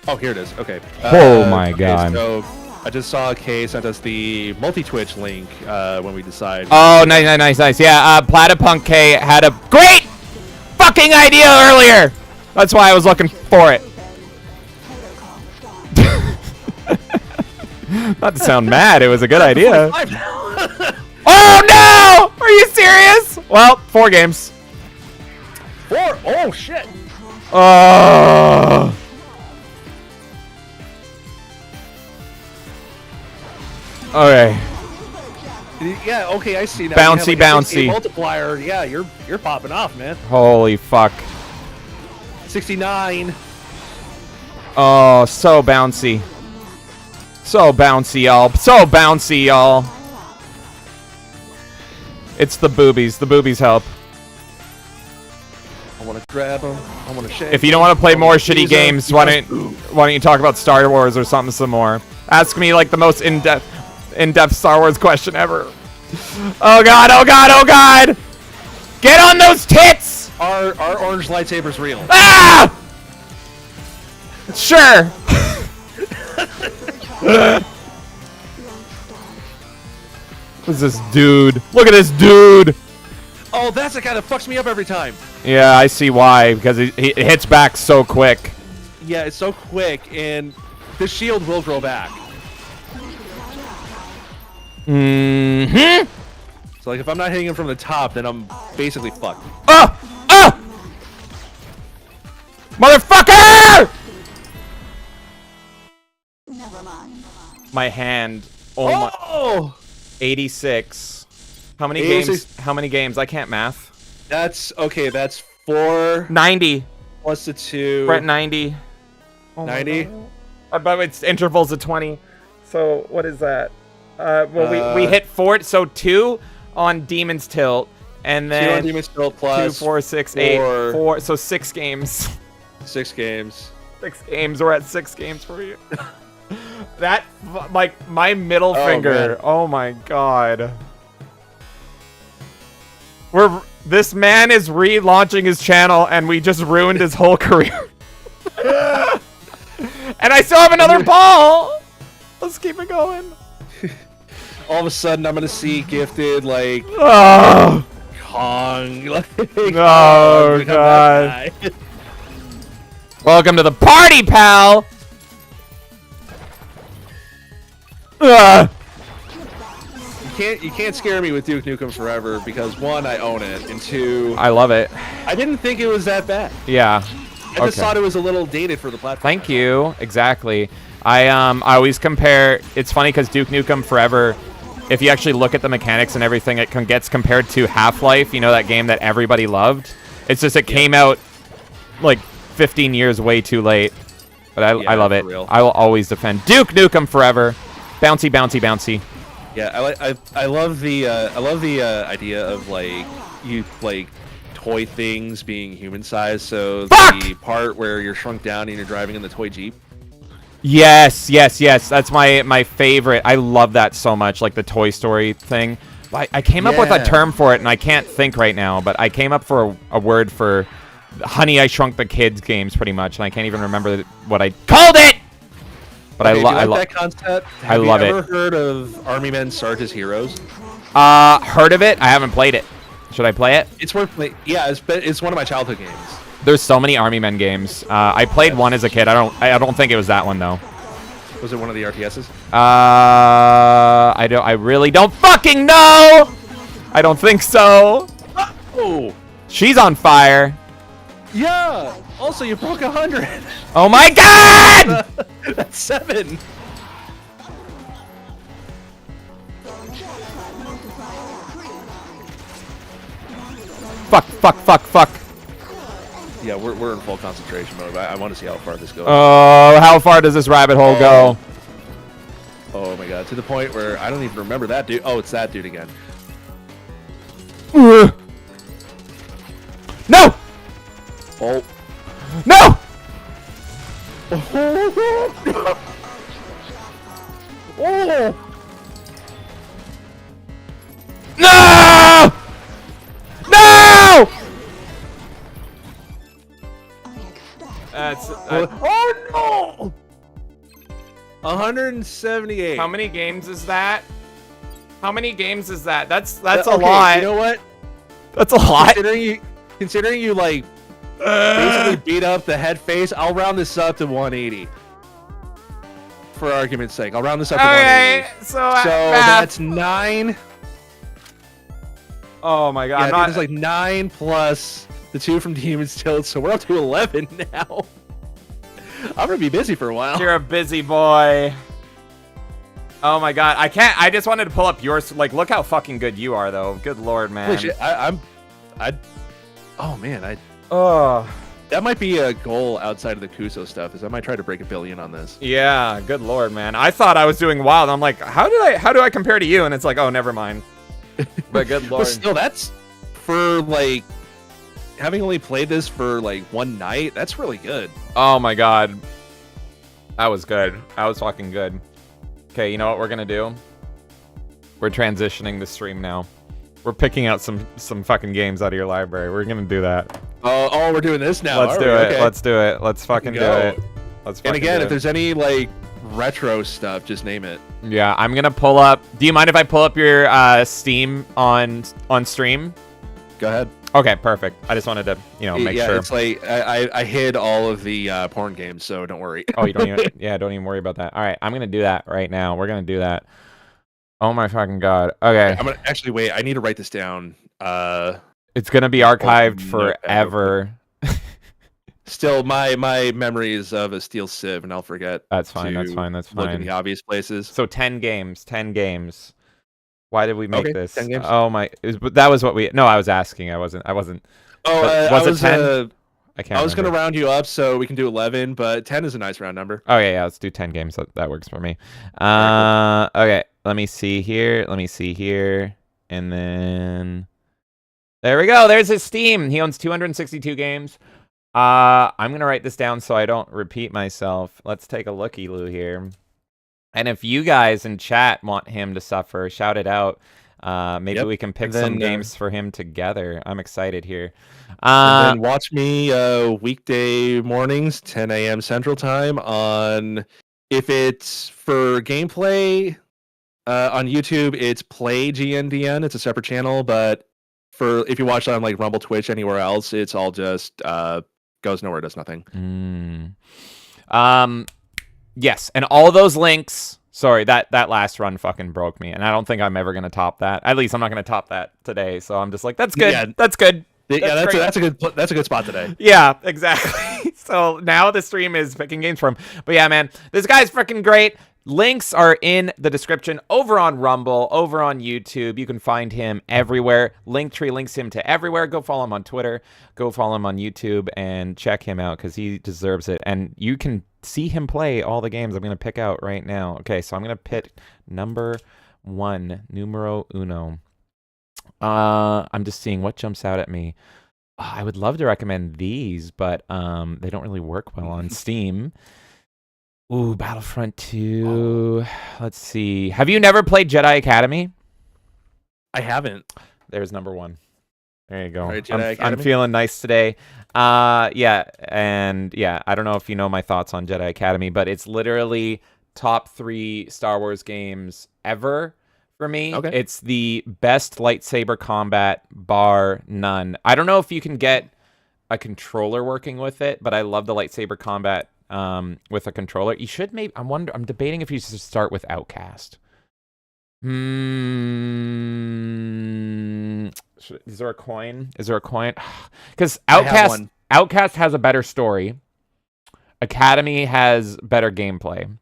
Oh, here it is. Okay. Oh my god. So I just saw Kay sent us the multi-Twitch link when we decide. Oh, nice. Yeah, Platypunk K had a great fucking idea earlier. That's why I was looking for it. Not to sound mad, it was a good idea. Oh no! Are you serious? Well, 4 games. 4? Oh shit! Oh. Okay. Yeah. Okay, I see now. Bouncy, You have, like, a bouncy. multiplier. Yeah, you're popping off, man. Holy fuck. 69. Oh, so bouncy. So bouncy, y'all. So bouncy, y'all. It's the boobies. The boobies help. I want to grab them. I want to shake. If you don't want to play more shitty games, why don't you talk about Star Wars or something some more? Ask me like the most in-depth Star Wars question ever. Oh god, oh god, oh god! Get on those tits! Are orange lightsabers real? Ah! Sure. Who's this dude? Look at this dude! Oh, that's the guy that fucks me up every time. Yeah, I see why, because he hits back so quick. Yeah, it's so quick, and the shield will grow back. Mm-hmm. So, like, if I'm not hitting him from the top, then I'm basically fucked. Oh! Oh! Motherfucker! Never mind. My hand. Oh my. Oh! 86. How many Ace games? is- How many games? I can't math. That's okay. That's 4 90. plus the 2. We're at 90. Oh my 90? God. But it's intervals of 20. So what is that? Well, we Uh, hit 4. So 2 on Demon's Tilt, and 2 on then Demon's Tilt 2, plus 4, 6, 8, 4. 4. So 6 games. 6 games. 6 games. We're at 6 games for you. That, like, my middle Oh, finger. man. Oh my God. This man is relaunching his channel, and we just ruined his whole career. And I still have another ball. Let's keep it going. All of a sudden, I'm gonna see gifted like Oh, Kong. Like, oh become that God. guy. Welcome to the party, pal. Ugh. You can't scare me with Duke Nukem Forever because 1, I own it, and 2, I love it. I didn't think it was that bad. Yeah. I just thought it was a little dated for the platform. Thank you. Exactly. I always compare. It's funny because Duke Nukem Forever, if you actually look at the mechanics and everything, it gets compared to Half-Life. You know, that game that everybody loved. It's just it came out like 15 years way too late. But I love it. for real. I will always defend Duke Nukem Forever. Bouncy, bouncy, bouncy. Yeah, I love the idea of like you like toy things being human sized. So the part where you're shrunk down and you're driving in the toy Jeep. Yes, yes, yes. That's my favorite. I love that so much, like the Toy Story thing. I came up with a Yeah. term for it, and I can't think right now, but I came up for a word for Honey, I Shrunk the Kids games, pretty much, and I can't even remember what I called it! But Okay, I do you love like that concept. I love Have it. you ever heard of Army Men Sarge as Heroes? Heard of it? I haven't played it. Should I play it? It's worth playing. Yeah, it's one of my childhood games. There's so many Army Men games. I played one as a kid. I don't think it was that one though. Was it one of the RTSs? I really don't fucking know. I don't think so. Oh, She's on fire. yeah. Also, you broke 100. Oh my God! That's 7. Fuck, fuck, fuck, fuck. Yeah, we're in full concentration mode. I want to see how far this goes. Oh, how far does this rabbit hole go? Oh my god, to the point where I don't even remember that dude. Oh, it's that dude again. No! Oh. No! Oh! No! No! That's Oh no! 178. how many games is that? How many games is that? That's a Okay, lot. You know what? That's a lot. Considering you like basically beat up the head face, I'll round this up to 180. For argument's sake, I'll round this up to Okay, 180. so So that's 9. Oh my God! Yeah, I'm I think not. it's like 9 plus the 2 from Demon's Tilt, so we're up to 11 now. I'm gonna be busy for a while. You're a busy boy. Oh my God! I can't. I just wanted to pull up yours. Like, look how fucking good you are, though. Good Lord, man. Holy shit, oh man, Oh. that might be a goal outside of the Kuso stuff. Is I might try to break 1 billion on this. Yeah. Good Lord, man. I thought I was doing wild. I'm like, how do I compare to you? And it's like, oh, never mind. But good Lord. But still, that's for like having only played this for like 1 night. That's really good. Oh my God. That was good. That was fucking good. Okay, you know what we're gonna do? We're transitioning the stream now. We're picking out some fucking games out of your library. We're gonna do that. Oh, we're doing this now. Let's are do we? it. Okay. Let's do it. Let's fucking do go. it. Let's fucking And again, do if it. there's any like retro stuff, just name it. Yeah, I'm gonna pull up. Do you mind if I pull up your Steam on stream? Go ahead. Okay, perfect. I just wanted to, make yeah, sure. it's like I hid all of the porn games, so don't worry. Oh, you don't even. Yeah, don't even worry about that. All right, I'm gonna do that right now. We're gonna do that. Oh my fucking God. Okay, I'm gonna actually wait. I need to write this down. it's gonna be archived notepad real forever. Still, my memories of a steel sieve, and I'll forget. That's fine. That's to fine. That's Look in fine. the obvious places. So 10 games. 10 games. Why did we make Okay, this? 10 games. Oh my! But that was what we. No, I was asking. I wasn't. Oh, But was it 10? I can't. I was going to remember. round you up so we can do 11, but 10 is a nice round number. Oh yeah, let's do 10 games. That works for me. Alright, Okay. Let me see here. And then there we go. There's his Steam. He owns 262 games. I'm gonna write this down so I don't repeat myself. Let's take a looky-loo here. And if you guys in chat want him to suffer, shout it out. Maybe we can pick some games for him together. I'm excited here. And then watch me weekday mornings, 10 a.m. Central Time on, if it's for gameplay on YouTube, it's Play GNDN. It's a separate channel, but if you watch it on like Rumble, Twitch, anywhere else, it's all just goes nowhere, does nothing. Yes, and all those links. Sorry, that last run fucking broke me, and I don't think I'm ever gonna top that. At least I'm not gonna top that today. So I'm just like, that's good. Yeah. That's good. That's a good spot today. Yeah, exactly. So now the stream is picking games for him. But yeah, man, this guy's freaking great. Links are in the description over on Rumble, over on YouTube. You can find him everywhere. Linktree links him to everywhere. Go follow him on Twitter. Go follow him on YouTube and check him out because he deserves it. And you can see him play all the games I'm going to pick out right now. Okay, so I'm going to pick number 1, numero uno. I'm just seeing what jumps out at me. I would love to recommend these, but they don't really work well on Steam. Ooh, Battlefront 2. Let's see. Have you never played Jedi Academy? I haven't. There's number 1. There you go. Right, Jedi I'm Academy? feeling nice today. Yeah, and yeah, I don't know if you know my thoughts on Jedi Academy, but it's literally top 3 Star Wars games ever for me. Okay. It's the best lightsaber combat, bar none. I don't know if you can get a controller working with it, but I love the lightsaber combat with a controller. You should maybe. I'm debating if you should start with Outcast. Is there a coin? Because Outcast has a better story. Academy has better gameplay.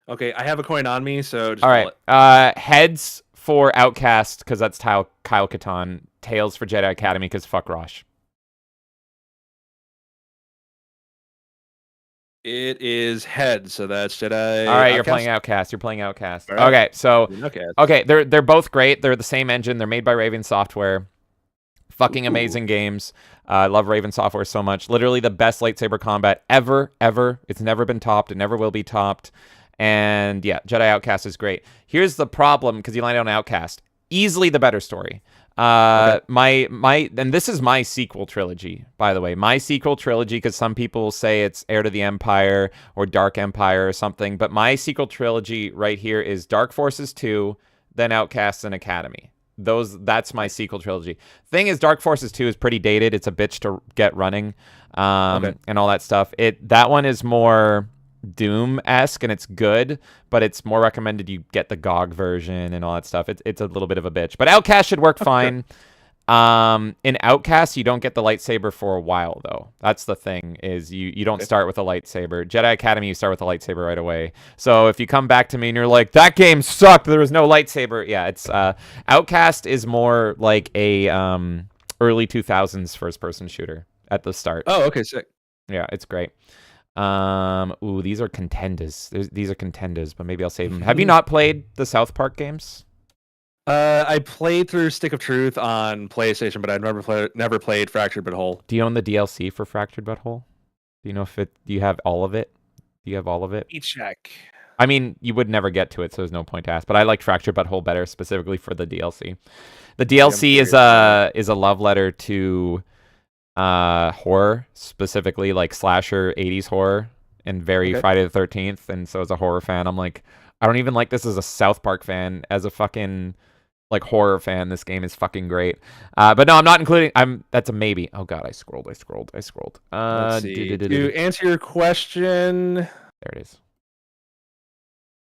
Okay, I have a coin on me, so just All roll right. it. Heads for Outcast because that's Kyle Katarn. Tails for Jedi Academy because fuck Rosh. It is head, so that's Jedi. All right, Outcast? you're playing Outcast. All right. Okay, so Outcast. okay, they're both great. They're the same engine. They're made by Raven Software. Fucking amazing games. I love Raven Software so much. Literally the best lightsaber combat ever. It's never been topped. It never will be topped. And yeah, Jedi Outcast is great. Here's the problem because you landed on Outcast. Easily the better story. Okay. And this is my sequel trilogy, by the way. My sequel trilogy, because some people say it's Heir to the Empire or Dark Empire or something, but my sequel trilogy right here is Dark Forces 2, then Outcasts and Academy. That's my sequel trilogy. Thing is, Dark Forces 2 is pretty dated. It's a bitch to get running, and all that stuff. That one is more Doom-esque and it's good, but it's more recommended you get the GOG version and all that stuff. It's a little bit of a bitch, but Outcast should work fine. In Outcast, you don't get the lightsaber for a while though. That's the thing, is you don't start with a lightsaber. Jedi Academy, you start with a lightsaber right away. So if you come back to me and you're like, that game sucked, there was no lightsaber. Yeah, it's Outcast is more like a early 2000s first-person shooter at the start. Oh, okay, sick. Yeah, it's great. Ooh, these are contenders. These are contenders, but maybe I'll save them. Have you not played the South Park games? I played through Stick of Truth on PlayStation, but I've never played Fractured But Whole. Do you own the DLC for Fractured But Whole? Do you know if do you have all of it? Do you have all of it? Let me check. I mean, you would never get to it, so there's no point to ask. But I like Fractured But Whole better, specifically for the DLC. The DLC is a love letter to horror, specifically like slasher 80s horror and very Friday the 13th. And so as a horror fan, I'm like, I don't even like this as a South Park fan. As a fucking like horror fan, this game is fucking great. But no, I'm not including. That's a maybe. Oh god, I scrolled. Let's see. To answer your question, there it is.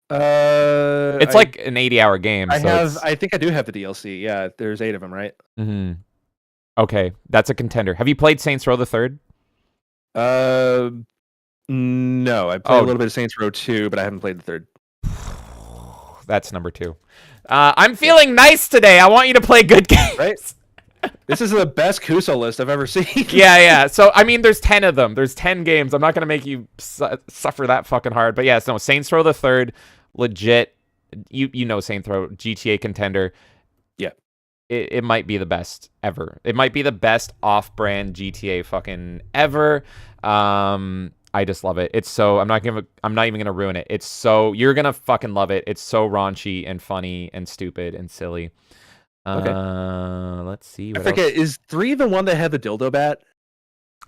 It's like an 80-hour game. I think I do have the DLC. Yeah, there's 8 of them, right? Mm-hmm. Okay, that's a contender. Have you played Saints Row the Third? No, I played a little bit of Saints Row 2, but I haven't played the third. That's number 2. I'm feeling nice today. I want you to play good games. Right? This is the best Kuso list I've ever seen. Yeah. So, I mean, there's 10 of them. There's 10 games. I'm not going to make you suffer that fucking hard. But, no, Saints Row the Third, legit. You know Saints Row, GTA contender. Yeah. It might be the best ever. It might be the best off-brand GTA fucking ever. I just love it. It's so I'm not even gonna ruin it. It's so you're gonna fucking love it. It's so raunchy and funny and stupid and silly. Okay. Let's see. What I forget. else? Is 3 the one that had the dildo bat?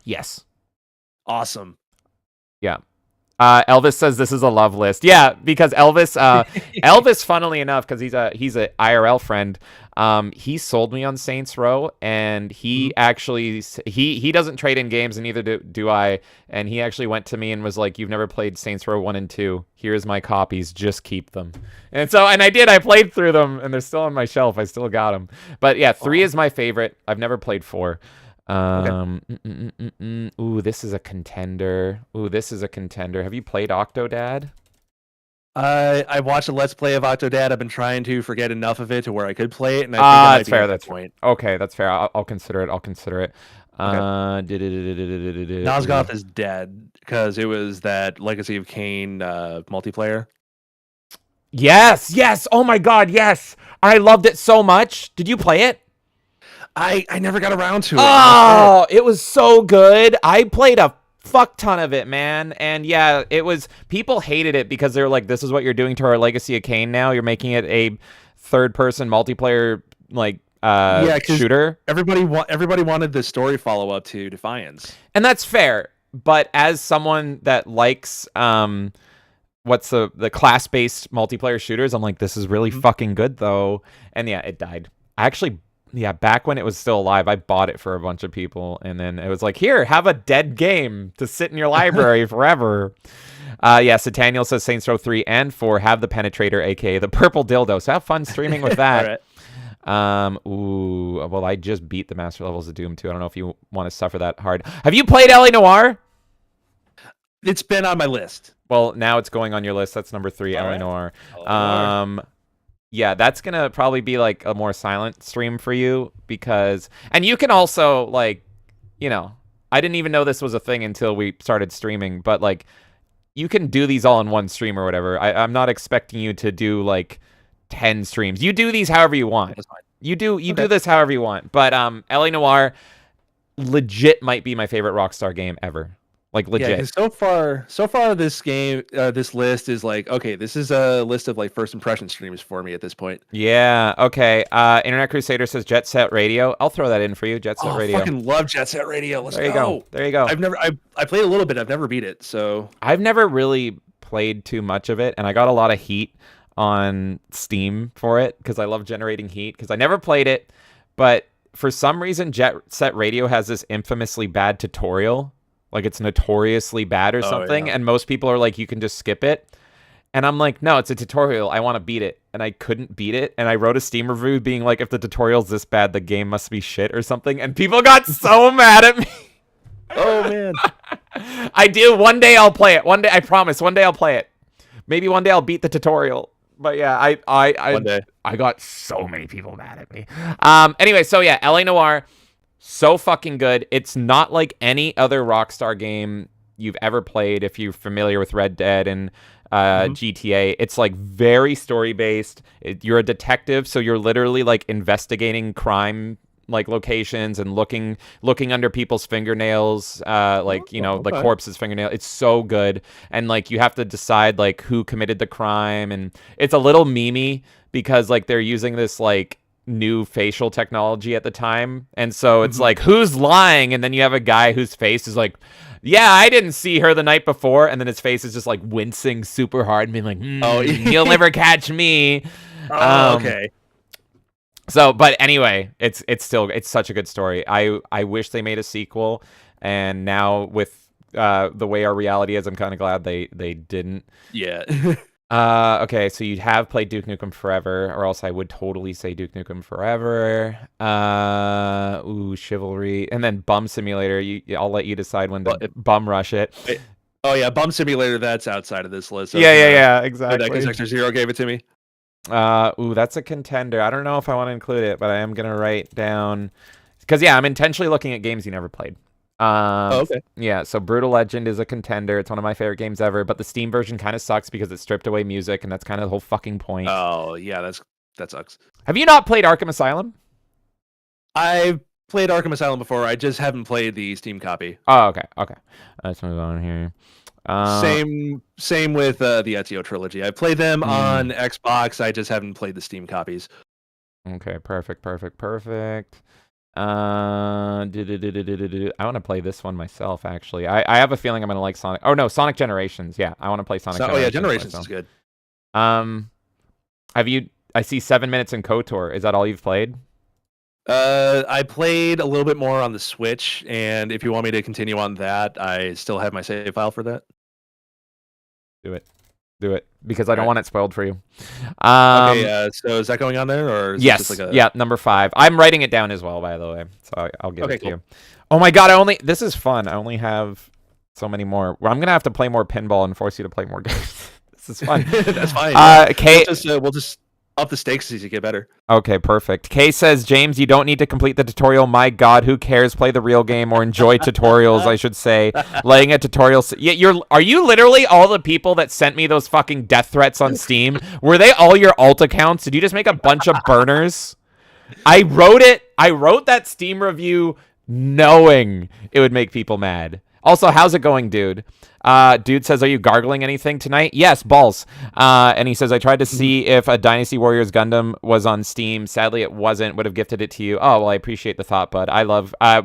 Yes. Awesome. Yeah. Elvis says this is a love list. Yeah, because Elvis, funnily enough, because he's a IRL friend, he sold me on Saints Row, and he actually he doesn't trade in games, and neither do I. And he actually went to me and was like, "You've never played Saints Row 1 and 2. Here's my copies. Just keep them." And so, and I did. I played through them, and they're still on my shelf. I still got them. But yeah, 3 is my favorite. I've never played 4. Ooh, this is a contender. Have you played Octodad? I watched a Let's Play of Octodad. I've been trying to forget enough of it to where I could play it, and I think That's fair. That's point. Okay, that's fair. I'll consider it. Nosgoth is dead because it was that Legacy of Kain multiplayer. Yes. Oh my God, yes. I loved it so much. Did you play it? I never got around to it. Oh, it was so good. I played a fuck ton of it, man. And yeah, people hated it because they're like, this is what you're doing to our Legacy of Kain now. You're making it a third-person multiplayer shooter. Everybody wanted the story follow-up to Defiance. And that's fair. But as someone that likes what's the class-based multiplayer shooters, I'm like, this is really fucking good though. And yeah, it died. Back when it was still alive, I bought it for a bunch of people, and then it was like, here, have a dead game to sit in your library forever. Sataniel says Saints Row 3 and 4 have the penetrator, aka the purple dildo. So have fun streaming with that. Right. Well, I just beat the master levels of Doom 2. I don't know if you want to suffer that hard. Have you played LA Noire? It's been on my list. Well, now it's going on your list. That's number 3, LA Noire. Yeah, that's going to probably be like a more silent stream for you and you can also I didn't even know this was a thing until we started streaming, but like you can do these all in one stream or whatever. I'm not expecting you to do like 10 streams. You do these however you want. You do this however you want. But LA Noire legit might be my favorite Rockstar game ever. Like legit. Yeah, so far this game, this list is like, okay, this is a list of like first impression streams for me at this point. Yeah. Okay. Internet Crusader says Jet Set Radio. I'll throw that in for you. Jet Set Radio. I fucking love Jet Set Radio. Let's there you go. There you go. I played a little bit. I've never beat it. So I've never really played too much of it, and I got a lot of heat on Steam for it because I love generating heat because I never played it, but for some reason Jet Set Radio has this infamously bad tutorial. Like it's notoriously bad or something. Yeah. And most people are like, you can just skip it. And I'm like, no, it's a tutorial. I want to beat it. And I couldn't beat it. And I wrote a Steam review being like, if the tutorial's this bad, the game must be shit or something. And people got so mad at me. Oh, man. I do. One day I'll play it. One day, I promise. One day I'll play it. Maybe one day I'll beat the tutorial. But yeah, one day. I got so many people mad at me. Anyway, so yeah, LA Noire. So fucking good. It's not like any other Rockstar game you've ever played if you're familiar with Red Dead and GTA. It's like very story-based. You're a detective, so you're literally like investigating crime like locations and looking under people's fingernails, the corpse's fingernail. It's so good. And like you have to decide like who committed the crime, and it's a little memey because like they're using this like new facial technology at the time, and so it's like, who's lying? And then you have a guy whose face is like, yeah, I didn't see her the night before, and then his face is just like wincing super hard and being like, you'll never catch me. Okay. So, but anyway, it's such a good story. I wish they made a sequel, and now with the way our reality is, I'm kind of glad they didn't. Yeah. Okay, so you have played Duke Nukem Forever, or else I would totally say Duke Nukem Forever. Chivalry, and then Bum Simulator. I'll let you decide when to bum rush it. Oh yeah, Bum Simulator. That's outside of this list. Yeah, exactly. That Sector Zero gave it to me. Ooh, that's a contender. I don't know if I want to include it, but I am gonna write down because yeah, I'm intentionally looking at games you never played. Okay. Yeah, so Brutal Legend is a contender. It's one of my favorite games ever, but the Steam version kind of sucks because it stripped away music, and that's kind of the whole fucking point. Oh yeah, that sucks. Have you not played Arkham Asylum? I've played Arkham Asylum before. I just haven't played the Steam copy. Oh, okay, okay. Let's move on here. Same with the Ezio trilogy. I played them on Xbox. I just haven't played the Steam copies. Okay, perfect. I want to play this one myself, actually. I have a feeling I'm going to like Sonic. Oh, no, Sonic Generations. Yeah, I want to play Sonic Generations. Oh, yeah, Generations is good. Have you... I see 7 minutes in KOTOR. Is that all you've played? I played a little bit more on the Switch, and if you want me to continue on that, I still have my save file for that. Do it, because I don't want it spoiled for you. Okay, so is that going on there, or is yes, it just like yeah, number 5. I'm writing it down as well, by the way, so I'll give it to you. Oh my god, this is fun. I only have so many more. Well, I'm gonna have to play more pinball and force you to play more games. This is fun. That's fine. Kay, we'll just up the stakes as you get better. Okay, perfect. Kay says, James, you don't need to complete the tutorial. My God, who cares? Play the real game or enjoy tutorials, I should say. Laying a tutorial. Yeah, are you literally all the people that sent me those fucking death threats on Steam? Were they all your alt accounts? Did you just make a bunch of burners? I wrote that Steam review knowing it would make people mad. Also, how's it going, dude? Dude says, are you gargling anything tonight? Yes, balls. And he says, I tried to see if a Dynasty Warriors Gundam was on Steam. Sadly, it wasn't. Would have gifted it to you. Oh, well, I appreciate the thought, bud.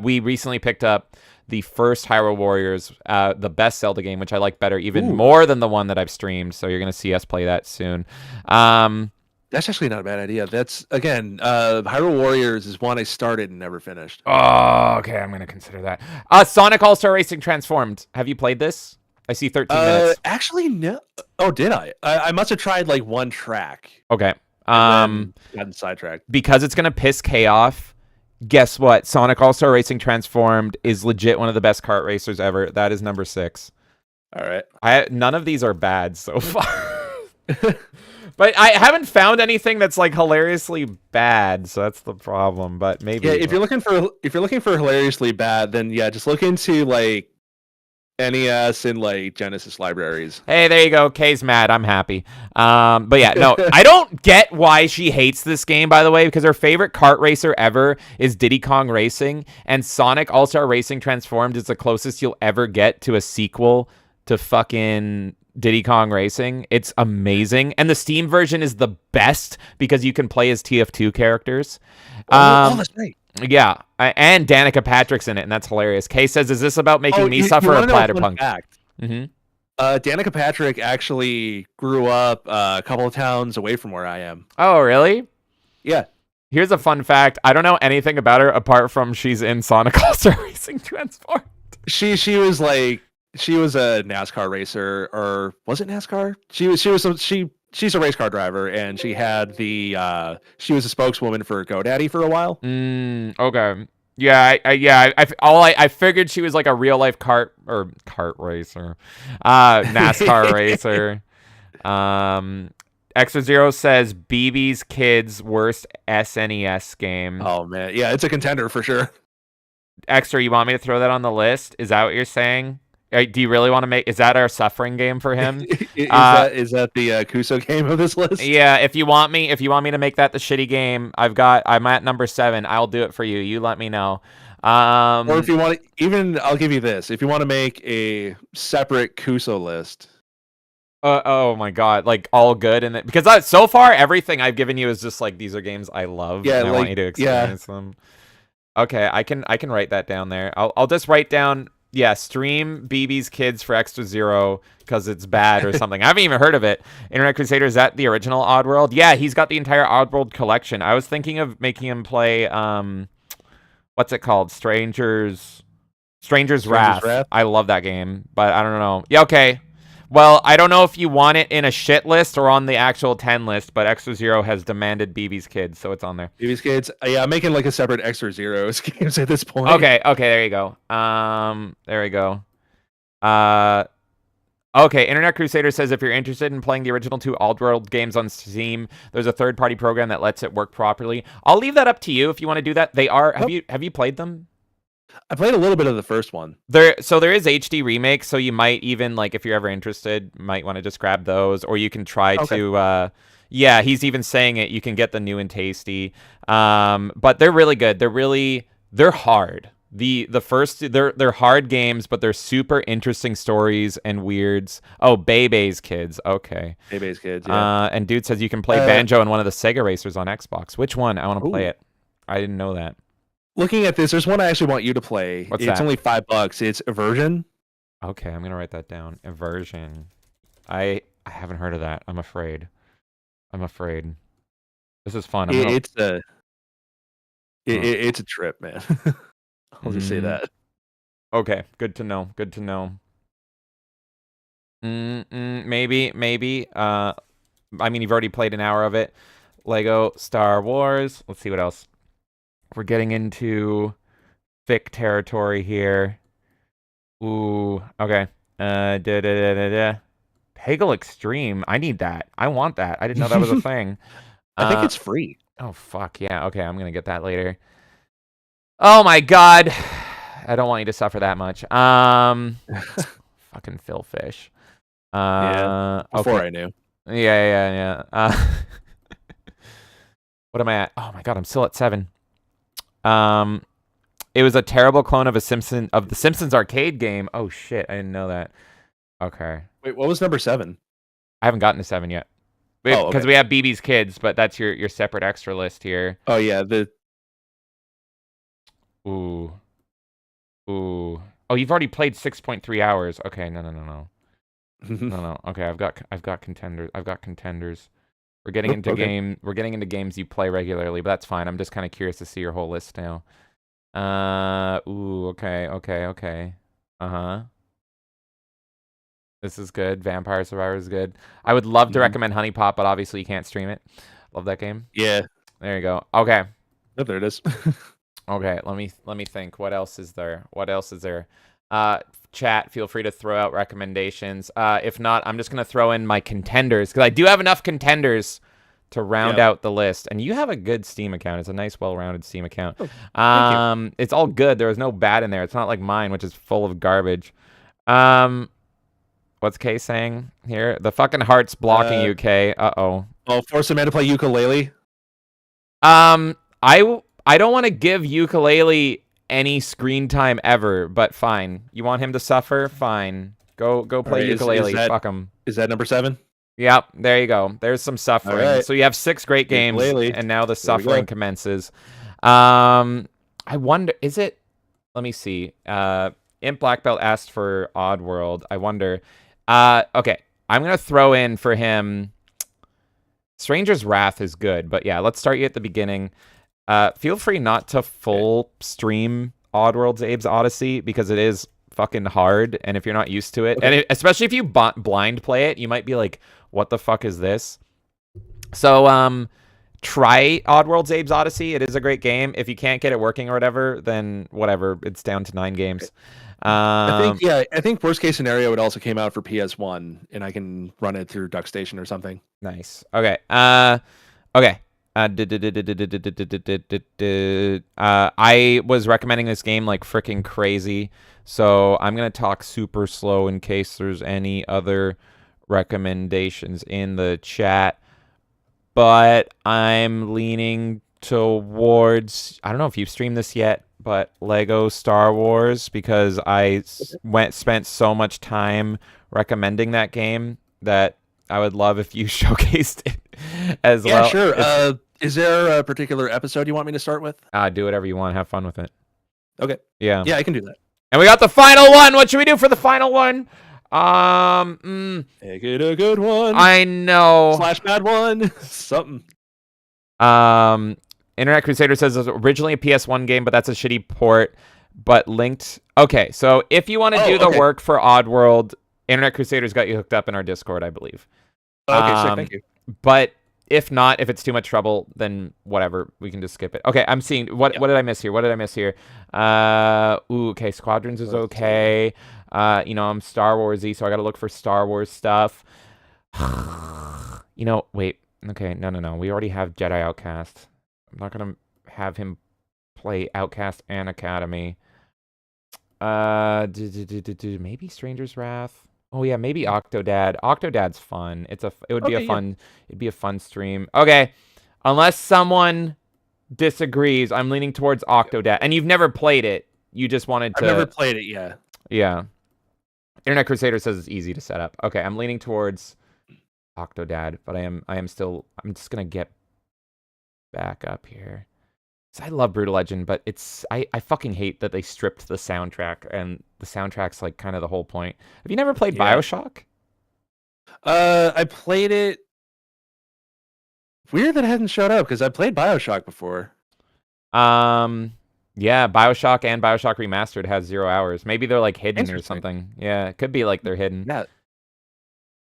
We recently picked up the first Hyrule Warriors, the best Zelda game, which I like better even more than the one that I've streamed. So you're going to see us play that soon. That's actually not a bad idea. That's, again, Hyrule Warriors is one I started and never finished. Oh, okay. I'm going to consider that. Sonic All-Star Racing Transformed. Have you played this? I see 13 minutes. Actually, no. Oh, did I? I must have tried like one track. Okay. Gotten sidetracked. Because it's going to piss Kay off, guess what? Sonic All-Star Racing Transformed is legit one of the best kart racers ever. That is number 6. All right. None of these are bad so far. But I haven't found anything that's like hilariously bad, so that's the problem. But maybe if you're looking for hilariously bad, then yeah, just look into like NES and like Genesis libraries. Hey, there you go. Kay's mad. I'm happy. But yeah, no, I don't get why she hates this game, by the way, because her favorite kart racer ever is Diddy Kong Racing, and Sonic All-Star Racing Transformed is the closest you'll ever get to a sequel to fucking Diddy Kong Racing. It's amazing, and the Steam version is the best because you can play as TF2 characters. That's great. Yeah, and Danica Patrick's in it, and that's hilarious. Kay says, "Is this about making me suffer a Platypunk?" Danica Patrick actually grew up a couple of towns away from where I am. Oh, really? Yeah. Here's a fun fact. I don't know anything about her apart from she's in Sonic All-Star Racing Transformed. She was a NASCAR racer, or was it NASCAR? She's a race car driver, and she had she was a spokeswoman for GoDaddy for a while. Okay. Yeah, I figured she was like a real life kart racer, NASCAR racer. Extra Zero says BB's Kids worst SNES game. Oh man, yeah, it's a contender for sure. Extra, you want me to throw that on the list? Is that what you're saying? Do you really want to make? Is that our suffering game for him? is that the Kuso game of this list? Yeah. If you want me to make that the shitty game, I'm at number 7. I'll do it for you. You let me know. Or if you want to, I'll give you this. If you want to make a separate Kuso list. Oh my god! Like all good and because so far everything I've given you is just like these are games I love. Yeah, and I want you to experience them. Okay, I can write that down there. I'll just write down. Yeah, stream BB's Kids for Extra Zero because it's bad or something. I haven't even heard of it. Internet Crusader, is that the original Oddworld? Yeah, he's got the entire Oddworld collection. I was thinking of making him play, what's it called? Stranger's Wrath. I love that game, but I don't know. Yeah, okay. Well, I don't know if you want it in a shit list or on the actual 10 list, but Extra Zero has demanded BB's Kids, so it's on there. BB's Kids? Yeah, I'm making like a separate Extra Zeros games at this point. Okay, there you go. There we go. Okay, Internet Crusader says if you're interested in playing the original 2 Oddworld games on Steam, there's a third-party program that lets it work properly. I'll leave that up to you if you want to do that. They are. Have you played them? I played a little bit of the first one. There is HD remakes, so you might even like if you're ever interested, might want to just grab those, or you can try to. Yeah, he's even saying it. You can get the new and tasty, but they're really good. They're hard. The first they're hard games, but they're super interesting stories and weirds. Oh, Bebe's Kids. Okay. Bebe's Kids. Yeah. And dude says you can play Banjo in one of the Sega racers on Xbox. Which one? I want to play it. I didn't know that. Looking at this, there's one I actually want you to play. What's it's that? only $5. It's Aversion. Okay, I'm gonna write that down. Aversion. I haven't heard of that. I'm afraid. This is fun. It's a trip, man. I'll just say that. Okay, good to know. Good to know. Maybe. I mean, you've already played an hour of it. Lego Star Wars. Let's see what else. We're getting into thick territory here. Ooh, okay. Peggle Extreme. I need that. I want that. I didn't know that was a thing. I think it's free. Oh, fuck. Yeah, okay. I'm going to get that later. Oh, my God. I don't want you to suffer that much. Fucking Phil Fish. Yeah, before I knew. Yeah. What am I at? Oh, my God. I'm still at 7. It was a terrible clone of the Simpsons arcade game. Oh shit, I didn't know that. Okay. Wait, what was number 7? I haven't gotten to 7 yet. Because we have BB's Kids, but that's your separate extra list here. Oh yeah, Ooh. Oh, you've already played 6.3 hours. Okay, no. No. Okay, I've got contenders. We're getting into games you play regularly, but that's fine. I'm just kind of curious to see your whole list now. Okay. Uh-huh. This is good. Vampire Survivor is good. I would love to recommend Honey Pot, but obviously you can't stream it. Love that game. Yeah. There you go. Okay. Oh, there it is. Okay, let me think. What else is there? Chat, feel free to throw out recommendations. If not, I'm just going to throw in my contenders, because I do have enough contenders to round out the list. And you have a good Steam account. It's a nice, well-rounded Steam account. Oh, it's all good. There was no bad in there. It's not like mine, which is full of garbage. What's Kay saying here? The fucking heart's blocking you, Kay. Uh-oh. Oh, force a man to play ukulele? I don't want to give ukulele any screen time ever, but fine. You want him to suffer? Fine. Go play ukulele. Fuck him. Is that number 7? Yep, there you go. There's some suffering. Right. So you have 6 great games, Ukulele. and now the suffering commences. I wonder, is it? Let me see. Imp Black Belt asked for Oddworld. I wonder. Okay, I'm gonna throw in for him. Stranger's Wrath is good, but yeah, let's start you at the beginning. Feel free not to full stream Oddworld's Abe's Odyssey, because it is fucking hard, and if you're not used to it, and especially if you blind play it, you might be like, what the fuck is this? So try Oddworld's Abe's Odyssey. It is a great game. If you can't get it working or whatever, then whatever, it's down to 9 games. I think worst case scenario, it also came out for PS1, and I can run it through DuckStation or something. Nice. Okay. Okay. I was recommending this game like freaking crazy, so I'm gonna talk super slow in case there's any other recommendations in the chat. But I'm leaning towards, I don't know if you've streamed this yet, but Lego Star Wars, because I spent so much time recommending that game that I would love if you showcased it as well. Yeah, sure. Is there a particular episode you want me to start with? Do whatever you want. Have fun with it. Okay. Yeah. Yeah, I can do that. And we got the final one. What should we do for the final one? Make it a good one. I know. / bad one. Something. Internet Crusader says it was originally a PS1 game, but that's a shitty port. But linked. Okay, so if you want to do the work for Oddworld, Internet Crusader's got you hooked up in our Discord, I believe. Okay, sick, thank you. But if not, if it's too much trouble, then whatever, we can just skip it. Okay, I'm seeing what did I miss here? What did I miss here? Okay, Squadrons is okay. I'm Star Warsy, so I got to look for Star Wars stuff. Wait. Okay, no. We already have Jedi Outcast. I'm not gonna have him play Outcast and Academy. Maybe Stranger's Wrath. Oh yeah, maybe Octodad. Octodad's fun. It'd be a fun stream. Okay. Unless someone disagrees, I'm leaning towards Octodad. And you've never played it. You just wanted to I've never played it, yeah. Yeah. Internet Crusader says it's easy to set up. Okay, I'm leaning towards Octodad, but I'm just gonna get back up here. I love Brutal Legend, but I fucking hate that they stripped the soundtrack, and the soundtrack's like kind of the whole point. Have you never played BioShock? I played it. Weird that it hasn't showed up because I played BioShock before. Yeah, BioShock and BioShock Remastered has 0 hours. Maybe they're like hidden or something. Yeah, it could be like they're hidden. Yeah.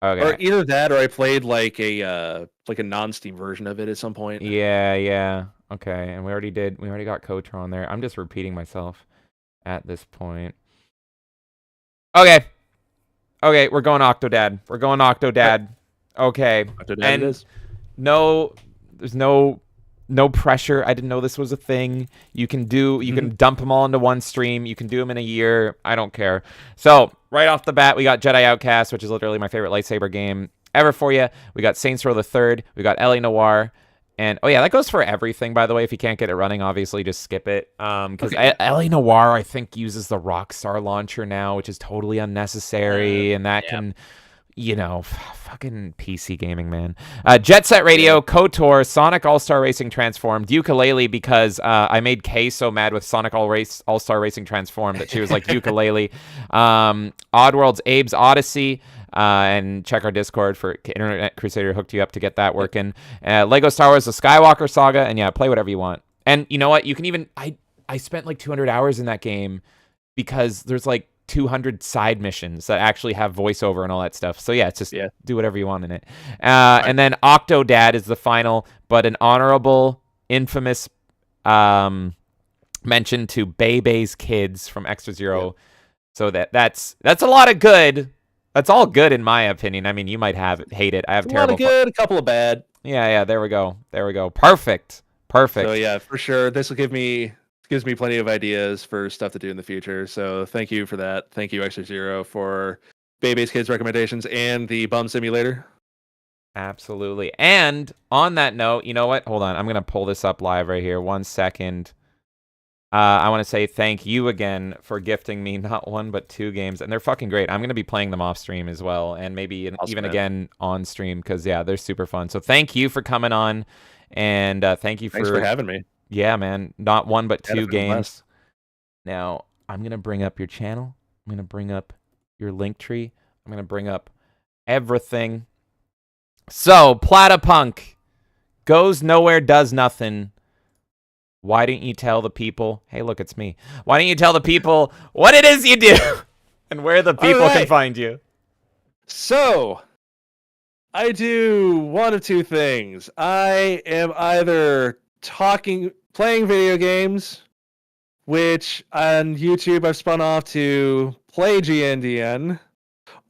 Okay. Or either that, or I played like a non-Steam version of it at some point. Yeah. Okay, and we already got KOTOR on there. I'm just repeating myself at this point. Okay, we're going Octodad. Okay. Octodad and it is. There's no pressure. I didn't know this was a thing. You can dump them all into one stream. You can do them in a year. I don't care. So right off the bat, we got Jedi Outcast, which is literally my favorite lightsaber game ever for you. We got Saints Row the Third. We got L.A. Noire. And, oh yeah, that goes for everything, by the way. If you can't get it running, obviously, just skip it. Because L.A. Noire, I think, uses the Rockstar launcher now, which is totally unnecessary. And that can, fucking PC gaming, man. Jet Set Radio, KOTOR, Sonic All-Star Racing Transformed, Ukulele, because I made Kay so mad with Sonic All-Star Racing Transformed that she was like, ukulele. Oddworld's Abe's Odyssey. And check our Discord for Internet Crusader hooked you up to get that working. Lego Star Wars: The Skywalker Saga, and yeah, play whatever you want. And you know what? You can even I spent like 200 hours in that game because there's like 200 side missions that actually have voiceover and all that stuff. So yeah, it's just do whatever you want in it. And then Octodad is the final, but an honorable, infamous mention to Bebe's Kids from Extra Zero. Yeah. So that's a lot of good. That's all good in my opinion. I mean, you might hate it. I have terrible. A lot of good, a couple of bad. Yeah. There we go. Perfect. So yeah, for sure, this will gives me plenty of ideas for stuff to do in the future. So thank you for that. Thank you, Extra Zero, for Bebe's Kids recommendations and the Bum Simulator. Absolutely. And on that note, you know what? Hold on. I'm gonna pull this up live right here. 1 second. I want to say thank you again for gifting me not 1 but 2 games, and they're fucking great. I'm going to be playing them off stream as well, and maybe even again on stream because yeah, they're super fun. So thank you for coming on, and thanks for having me. Yeah, man, not 1 but 2 games. Now I'm going to bring up your channel. I'm going to bring up your link tree. I'm going to bring up everything. So Platypunk goes nowhere, does nothing. Why didn't you tell the people? Hey, look, it's me. Why didn't you tell the people what it is you do and where the people can find you? So, I do one of two things. I am either playing video games, which on YouTube I've spun off to Play GNDN,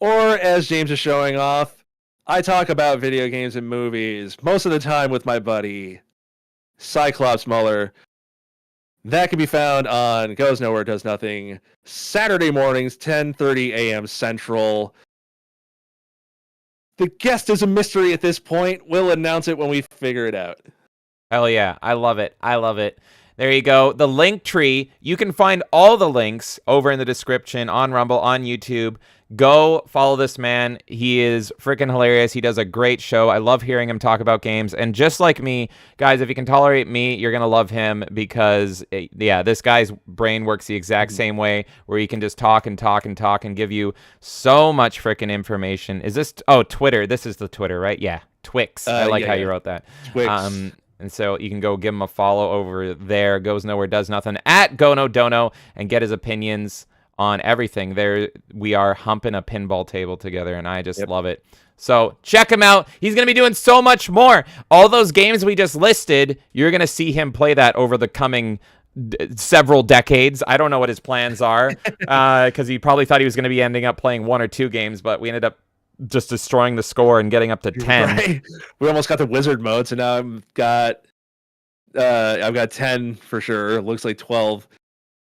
or as James is showing off, I talk about video games and movies, most of the time with my buddy Cyclops Muller. That can be found on Goes Nowhere Does Nothing Saturday mornings, 10:30 a.m. Central. The guest is a mystery at this point. We'll announce it when we figure it out. Hell yeah. I love it. There you go. The link tree. You can find all the links over in the description on Rumble, on YouTube. Go follow this man. He is freaking hilarious. He does a great show. I love hearing him talk about games. And just like me, guys, if you can tolerate me, you're going to love him because, yeah, this guy's brain works the exact same way where he can just talk and give you so much freaking information. Is this, Twitter. This is the Twitter, right? Yeah, Twix. I like how you wrote that. Twix. And so you can go give him a follow over there. Goes Nowhere Does Nothing at Go No Dono and get his opinions on everything. We are humping a pinball table together, and I just love it. So check him out. He's going to be doing so much more. All those games we just listed, you're going to see him play that over the coming several decades. I don't know what his plans are, because he probably thought he was going to be ending up playing 1 or 2 games, but we ended up just destroying the score and getting up to 10. Right. We almost got the wizard mode, so now I've got 10 for sure. It looks like 12.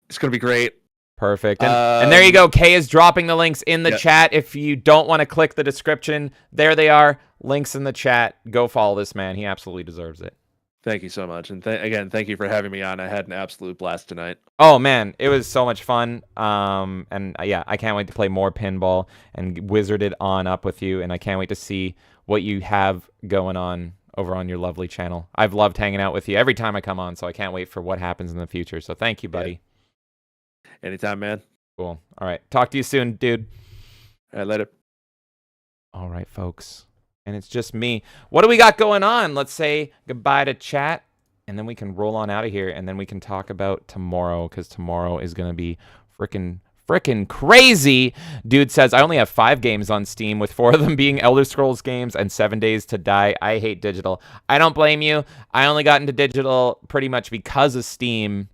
It's going to be great. Perfect. And there you go. Kay is dropping the links in the chat. If you don't want to click the description, there they are. Links in the chat. Go follow this man. He absolutely deserves it. Thank you so much. And again, thank you for having me on. I had an absolute blast tonight. Oh, man. It was so much fun. And yeah, I can't wait to play more pinball and wizard it on up with you. And I can't wait to see what you have going on over on your lovely channel. I've loved hanging out with you every time I come on, so I can't wait for what happens in the future. So thank you, buddy. Yeah. Anytime, man. Cool. All right. Talk to you soon, dude. All right, later. All right, folks. And it's just me. What do we got going on? Let's say goodbye to chat, and then we can roll on out of here, and then we can talk about tomorrow, because tomorrow is going to be freaking crazy. Dude says, I only have 5 games on Steam, with 4 of them being Elder Scrolls games and 7 Days to Die. I hate digital. I don't blame you. I only got into digital pretty much because of Steam.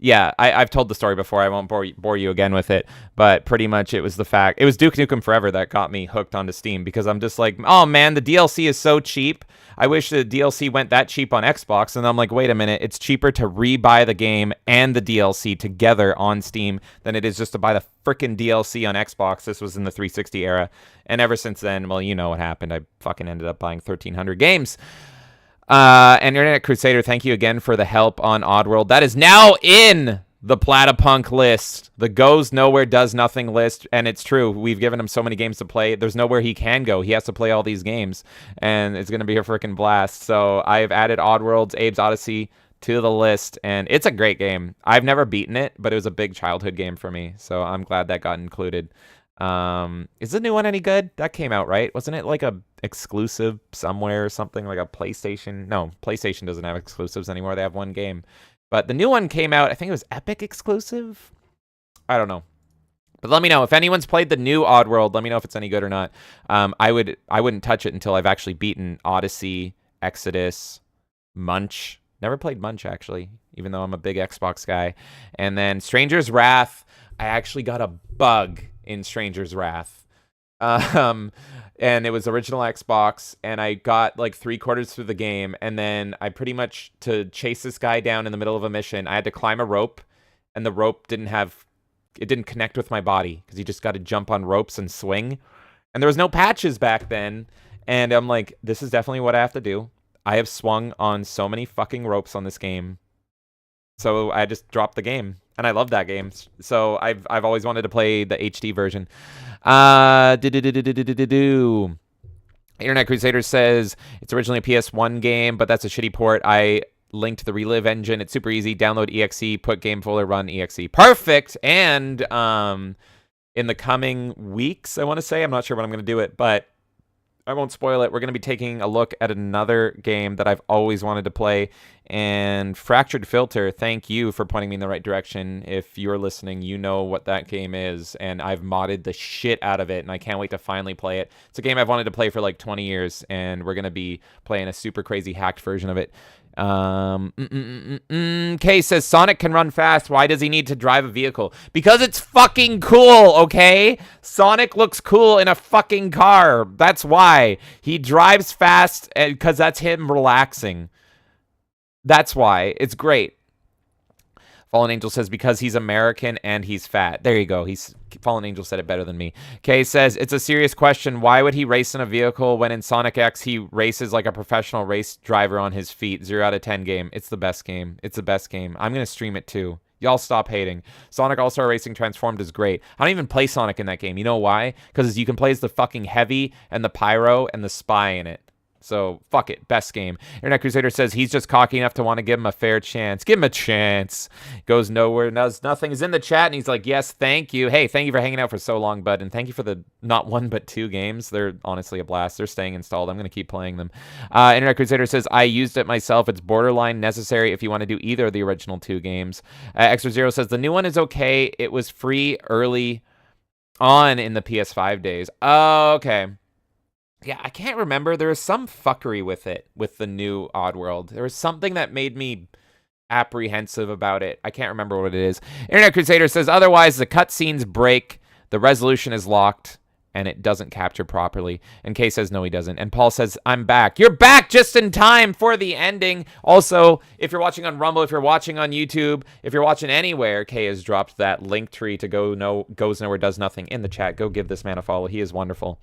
Yeah, I've told the story before. I won't bore you again with it. But pretty much it was the fact. It was Duke Nukem Forever that got me hooked onto Steam, because I'm just like, oh, man, the DLC is so cheap. I wish the DLC went that cheap on Xbox. And I'm like, wait a minute. It's cheaper to rebuy the game and the DLC together on Steam than it is just to buy the freaking DLC on Xbox. This was in the 360 era. And ever since then, well, you know what happened. I fucking ended up buying 1,300 games. And Internet Crusader, thank you again for the help on Oddworld. That is now in the Platypunk list, the goes nowhere, does nothing list. And it's true. We've given him so many games to play. There's nowhere he can go. He has to play all these games, and it's going to be a freaking blast. So I've added Oddworld's Abe's Odyssey to the list, and it's a great game. I've never beaten it, but it was a big childhood game for me. So I'm glad that got included. Is the new one any good? That came out, right? Wasn't it like a exclusive somewhere or something, like a PlayStation? No, PlayStation doesn't have exclusives anymore. They have one game. But the new one came out, I think it was Epic exclusive? I don't know. But let me know if anyone's played the new Oddworld. Let me know if it's any good or not. I wouldn't touch it until I've actually beaten Odyssey, Exodus, Munch. Never played Munch, actually, even though I'm a big Xbox guy. And then Stranger's Wrath. I actually got a bug in Stranger's Wrath. And it was original Xbox, and I got like 3/4 through the game, and then I pretty much, to chase this guy down in the middle of a mission, I had to climb a rope, and the rope didn't connect with my body, because you just got to jump on ropes and swing. And there was no patches back then, and I'm like, this is definitely what I have to do. I have swung on so many fucking ropes on this game. So I just dropped the game, and I love that game. So I've always wanted to play the HD version. Internet Crusader says it's originally a PS1 game, but that's a shitty port. I linked the Relive engine. It's super easy. Download exe, put game folder, run exe. Perfect. And in the coming weeks, I want to say, I'm not sure when I'm going to do it, but I won't spoil it. We're going to be taking a look at another game that I've always wanted to play. And Fractured Filter, thank you for pointing me in the right direction. If you're listening, you know what that game is. And I've modded the shit out of it, and I can't wait to finally play it. It's a game I've wanted to play for like 20 years, and we're going to be playing a super crazy hacked version of it. Kay says, Sonic can run fast. Why does he need to drive a vehicle? Because it's fucking cool, okay? Sonic looks cool in a fucking car. That's why. He drives fast because that's him relaxing. That's why. It's great. Fallen Angel says, because he's American and he's fat. There you go. Fallen Angel said it better than me. Kay says, it's a serious question. Why would he race in a vehicle when in Sonic X he races like a professional race driver on his feet? 0 out of 10 game. It's the best game. It's the best game. I'm going to stream it too. Y'all stop hating. Sonic All-Star Racing Transformed is great. I don't even play Sonic in that game. You know why? Because you can play as the fucking Heavy and the Pyro and the Spy in it. So, fuck it. Best game. Internet Crusader says he's just cocky enough to want to give him a fair chance. Give him a chance. Goes nowhere, does nothing. Is in the chat, and he's like, yes, thank you. Hey, thank you for hanging out for so long, bud. And thank you for the not one, but 2 games. They're honestly a blast. They're staying installed. I'm going to keep playing them. Internet Crusader says, I used it myself. It's borderline necessary if you want to do either of the original 2 games. Extra Zero says, the new one is okay. It was free early on in the PS5 days. Oh, okay. Yeah, I can't remember. There was some fuckery with it, with the new Oddworld. There was something that made me apprehensive about it. I can't remember what it is. Internet Crusader says, otherwise, the cutscenes break, the resolution is locked, and it doesn't capture properly. And Kay says, no, he doesn't. And Paul says, I'm back. You're back just in time for the ending. Also, if you're watching on Rumble, if you're watching on YouTube, if you're watching anywhere, Kay has dropped that link tree to Goes Nowhere, Does Nothing in the chat. Go give this man a follow. He is wonderful.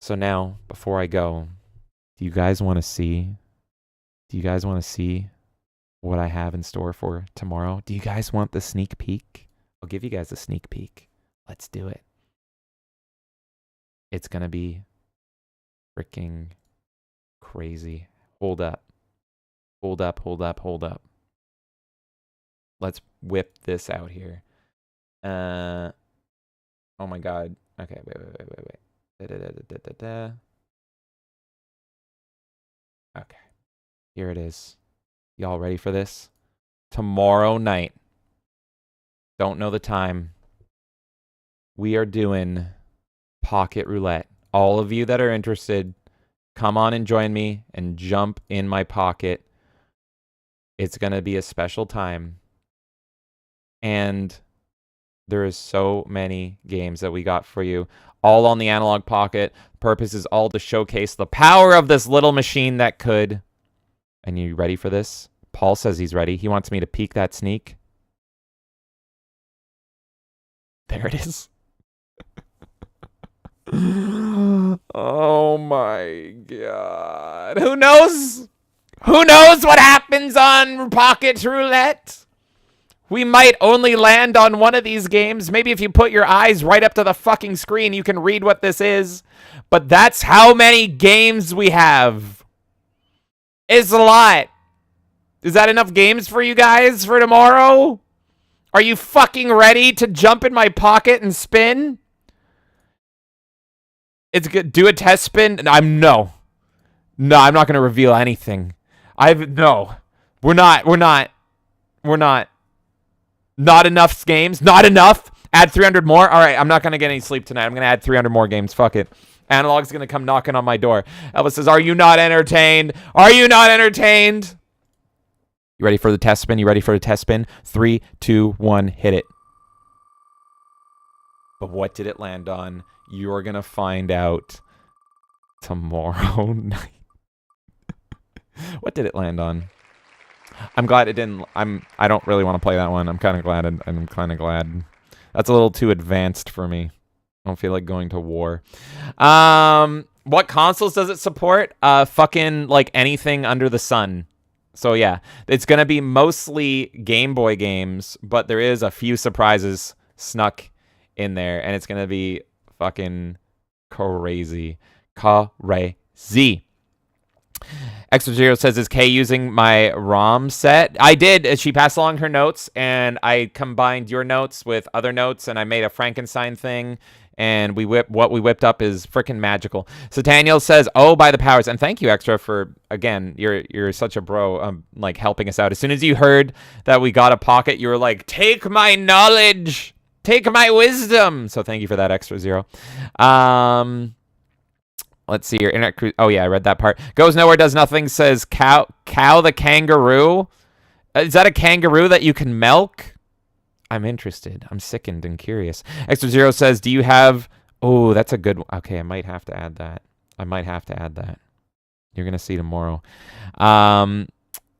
So now, before I go, do you guys want to see? Do you guys want to see what I have in store for tomorrow? Do you guys want the sneak peek? I'll give you guys a sneak peek. Let's do it. It's going to be freaking crazy. Hold up. Hold up, hold up, hold up. Let's whip this out here. Oh my God. Okay, wait. Okay. Here it is. Y'all ready for this? Tomorrow night. Don't know the time. We are doing Pocket Roulette. All of you that are interested, come on and join me and jump in my pocket. It's going to be a special time. And there is so many games that we got for you, all on the Analog Pocket. Purpose is all to showcase the power of this little machine that could. And you ready for this? Paul says he's ready. He wants me to peek that sneak. There it is. Oh my God. Who knows? Who knows what happens on Pocket Roulette? We might only land on one of these games. Maybe if you put your eyes right up to the fucking screen, you can read what this is. But that's how many games we have. It's a lot. Is that enough games for you guys for tomorrow? Are you fucking ready to jump in my pocket and spin? It's good. Do a test spin. No, I'm not going to reveal anything. No. We're not. Not enough games. Not enough. Add 300 more. All right, I'm not going to get any sleep tonight. I'm going to add 300 more games. Fuck it. Analog's going to come knocking on my door. Elvis says, are you not entertained? Are you not entertained? You ready for the test spin? You ready for the test spin? 3, 2, 1, hit it. But what did it land on? You're going to find out tomorrow night. What did it land on? I'm glad it didn't. I don't really want to play that one. I'm kind of glad. I'm kind of glad. That's a little too advanced for me. I don't feel like going to war. What consoles does it support? Fucking like anything under the sun. So yeah, it's gonna be mostly Game Boy games, but there is a few surprises snuck in there, and it's gonna be fucking crazy. Crazy. Extra Zero says, is Kay using my ROM set? I did. She passed along her notes, and I combined your notes with other notes, and I made a Frankenstein thing, and what we whipped up is freaking magical. So Daniel says, oh, by the powers. And thank you, Extra, for, again, you're such a bro, like, helping us out. As soon as you heard that we got a pocket, you were like, take my knowledge, take my wisdom. So thank you for that, Extra Zero. Let's see here. Oh, yeah, I read that part. Goes Nowhere, Does Nothing says, cow the kangaroo. Is that a kangaroo that you can milk? I'm interested. I'm sickened and curious. Extra Zero says, do you have... Oh, that's a good one. Okay, I might have to add that. You're going to see tomorrow. And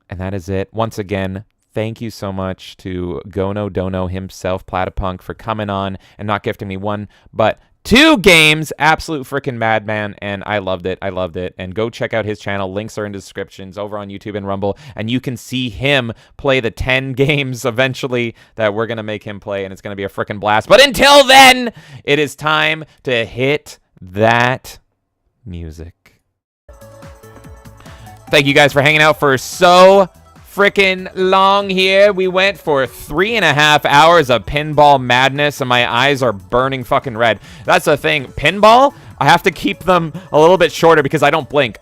that is it. Once again, thank you so much to Gono Dono himself, Platypunk, for coming on and not gifting me one, but 2 games. Absolute freaking madman, and I loved it. And go check out his channel. Links are in the descriptions over on YouTube and Rumble, and you can see him play the 10 games eventually that we're going to make him play, and it's going to be a freaking blast. But until then, it is time to hit that music. Thank you guys for hanging out for so freaking long here. We went for 3.5 hours of pinball madness, and my eyes are burning fucking red. That's the thing. Pinball, I have to keep them a little bit shorter because I don't blink.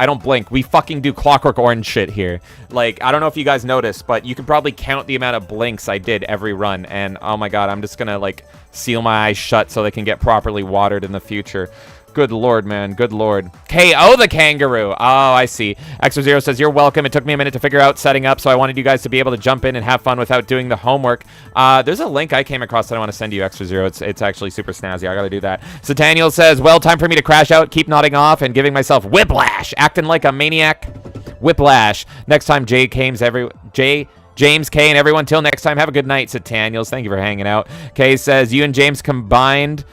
We fucking do Clockwork Orange shit here. Like, I don't know if you guys noticed, but you can probably count the amount of blinks I did every run. And, oh my god, I'm just gonna, like, seal my eyes shut so they can get properly watered in the future. Good lord, man. Good lord. KO the kangaroo. Oh, I see. Extra Zero says, you're welcome. It took me a minute to figure out setting up, so I wanted you guys to be able to jump in and have fun without doing the homework. There's a link I came across that I want to send you, Extra Zero. It's actually super snazzy. I gotta do that. So Daniel says, well, time for me to crash out, keep nodding off, and giving myself whiplash. Acting like a maniac. Whiplash. Next time, James K and everyone. Till next time, have a good night, said Daniels. Thank you for hanging out. Kay says, you and James combined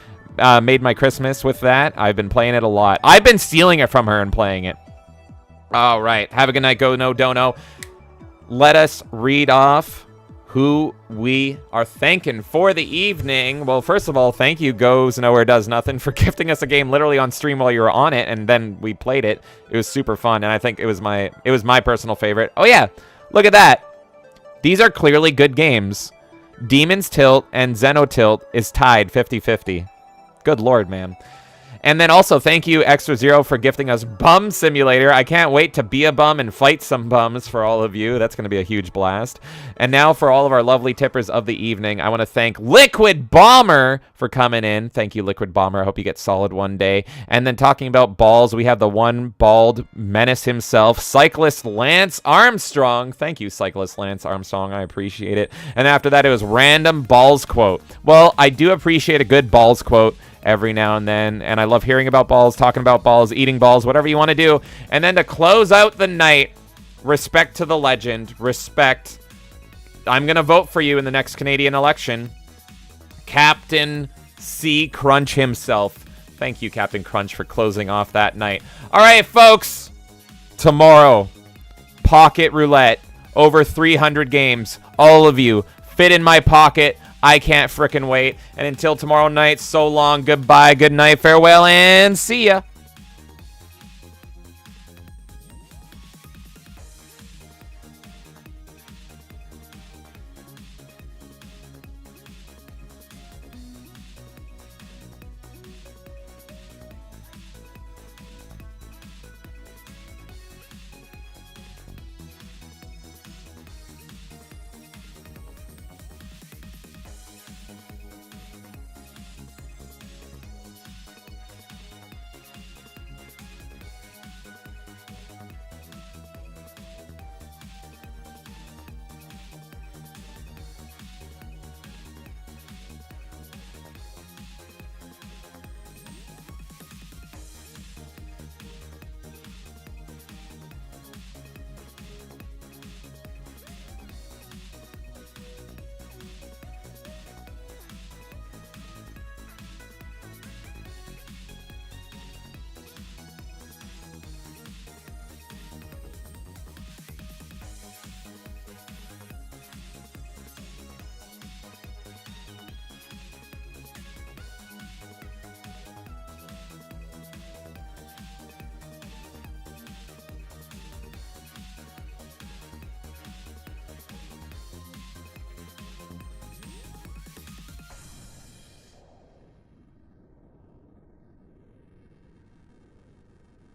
made my Christmas with that. I've been playing it a lot. I've been stealing it from her and playing it. All right. Have a good night, Go No Dono. Let us read off who we are thanking for the evening. Well, first of all, thank you, Goes Nowhere Does Nothing, for gifting us a game literally on stream while you were on it, and then we played it. It was super fun, and I think it was my personal favorite. Oh yeah, look at that. These are clearly good games. Demon's Tilt and Xeno Tilt is tied 50-50. Good lord, man. And then also, thank you, Extra Zero, for gifting us Bum Simulator. I can't wait to be a bum and fight some bums for all of you. That's going to be a huge blast. And now for all of our lovely tippers of the evening, I want to thank Liquid Bomber for coming in. Thank you, Liquid Bomber. I hope you get solid one day. And then talking about balls, we have the one bald menace himself, Cyclist Lance Armstrong. Thank you, Cyclist Lance Armstrong. I appreciate it. And after that, it was Random Balls Quote. Well, I do appreciate a good balls quote every now and then, and I love hearing about balls, talking about balls, eating balls, whatever you want to do. And then to close out the night, respect to the legend, respect. I'm gonna vote for you in the next Canadian election, Captain C. Crunch himself. Thank you, Captain Crunch, for closing off that night. All right, folks, tomorrow, Pocket Roulette, over 300 games, all of you fit in my pocket. I can't frickin' wait. And until tomorrow night, so long, goodbye, good night, farewell, and see ya.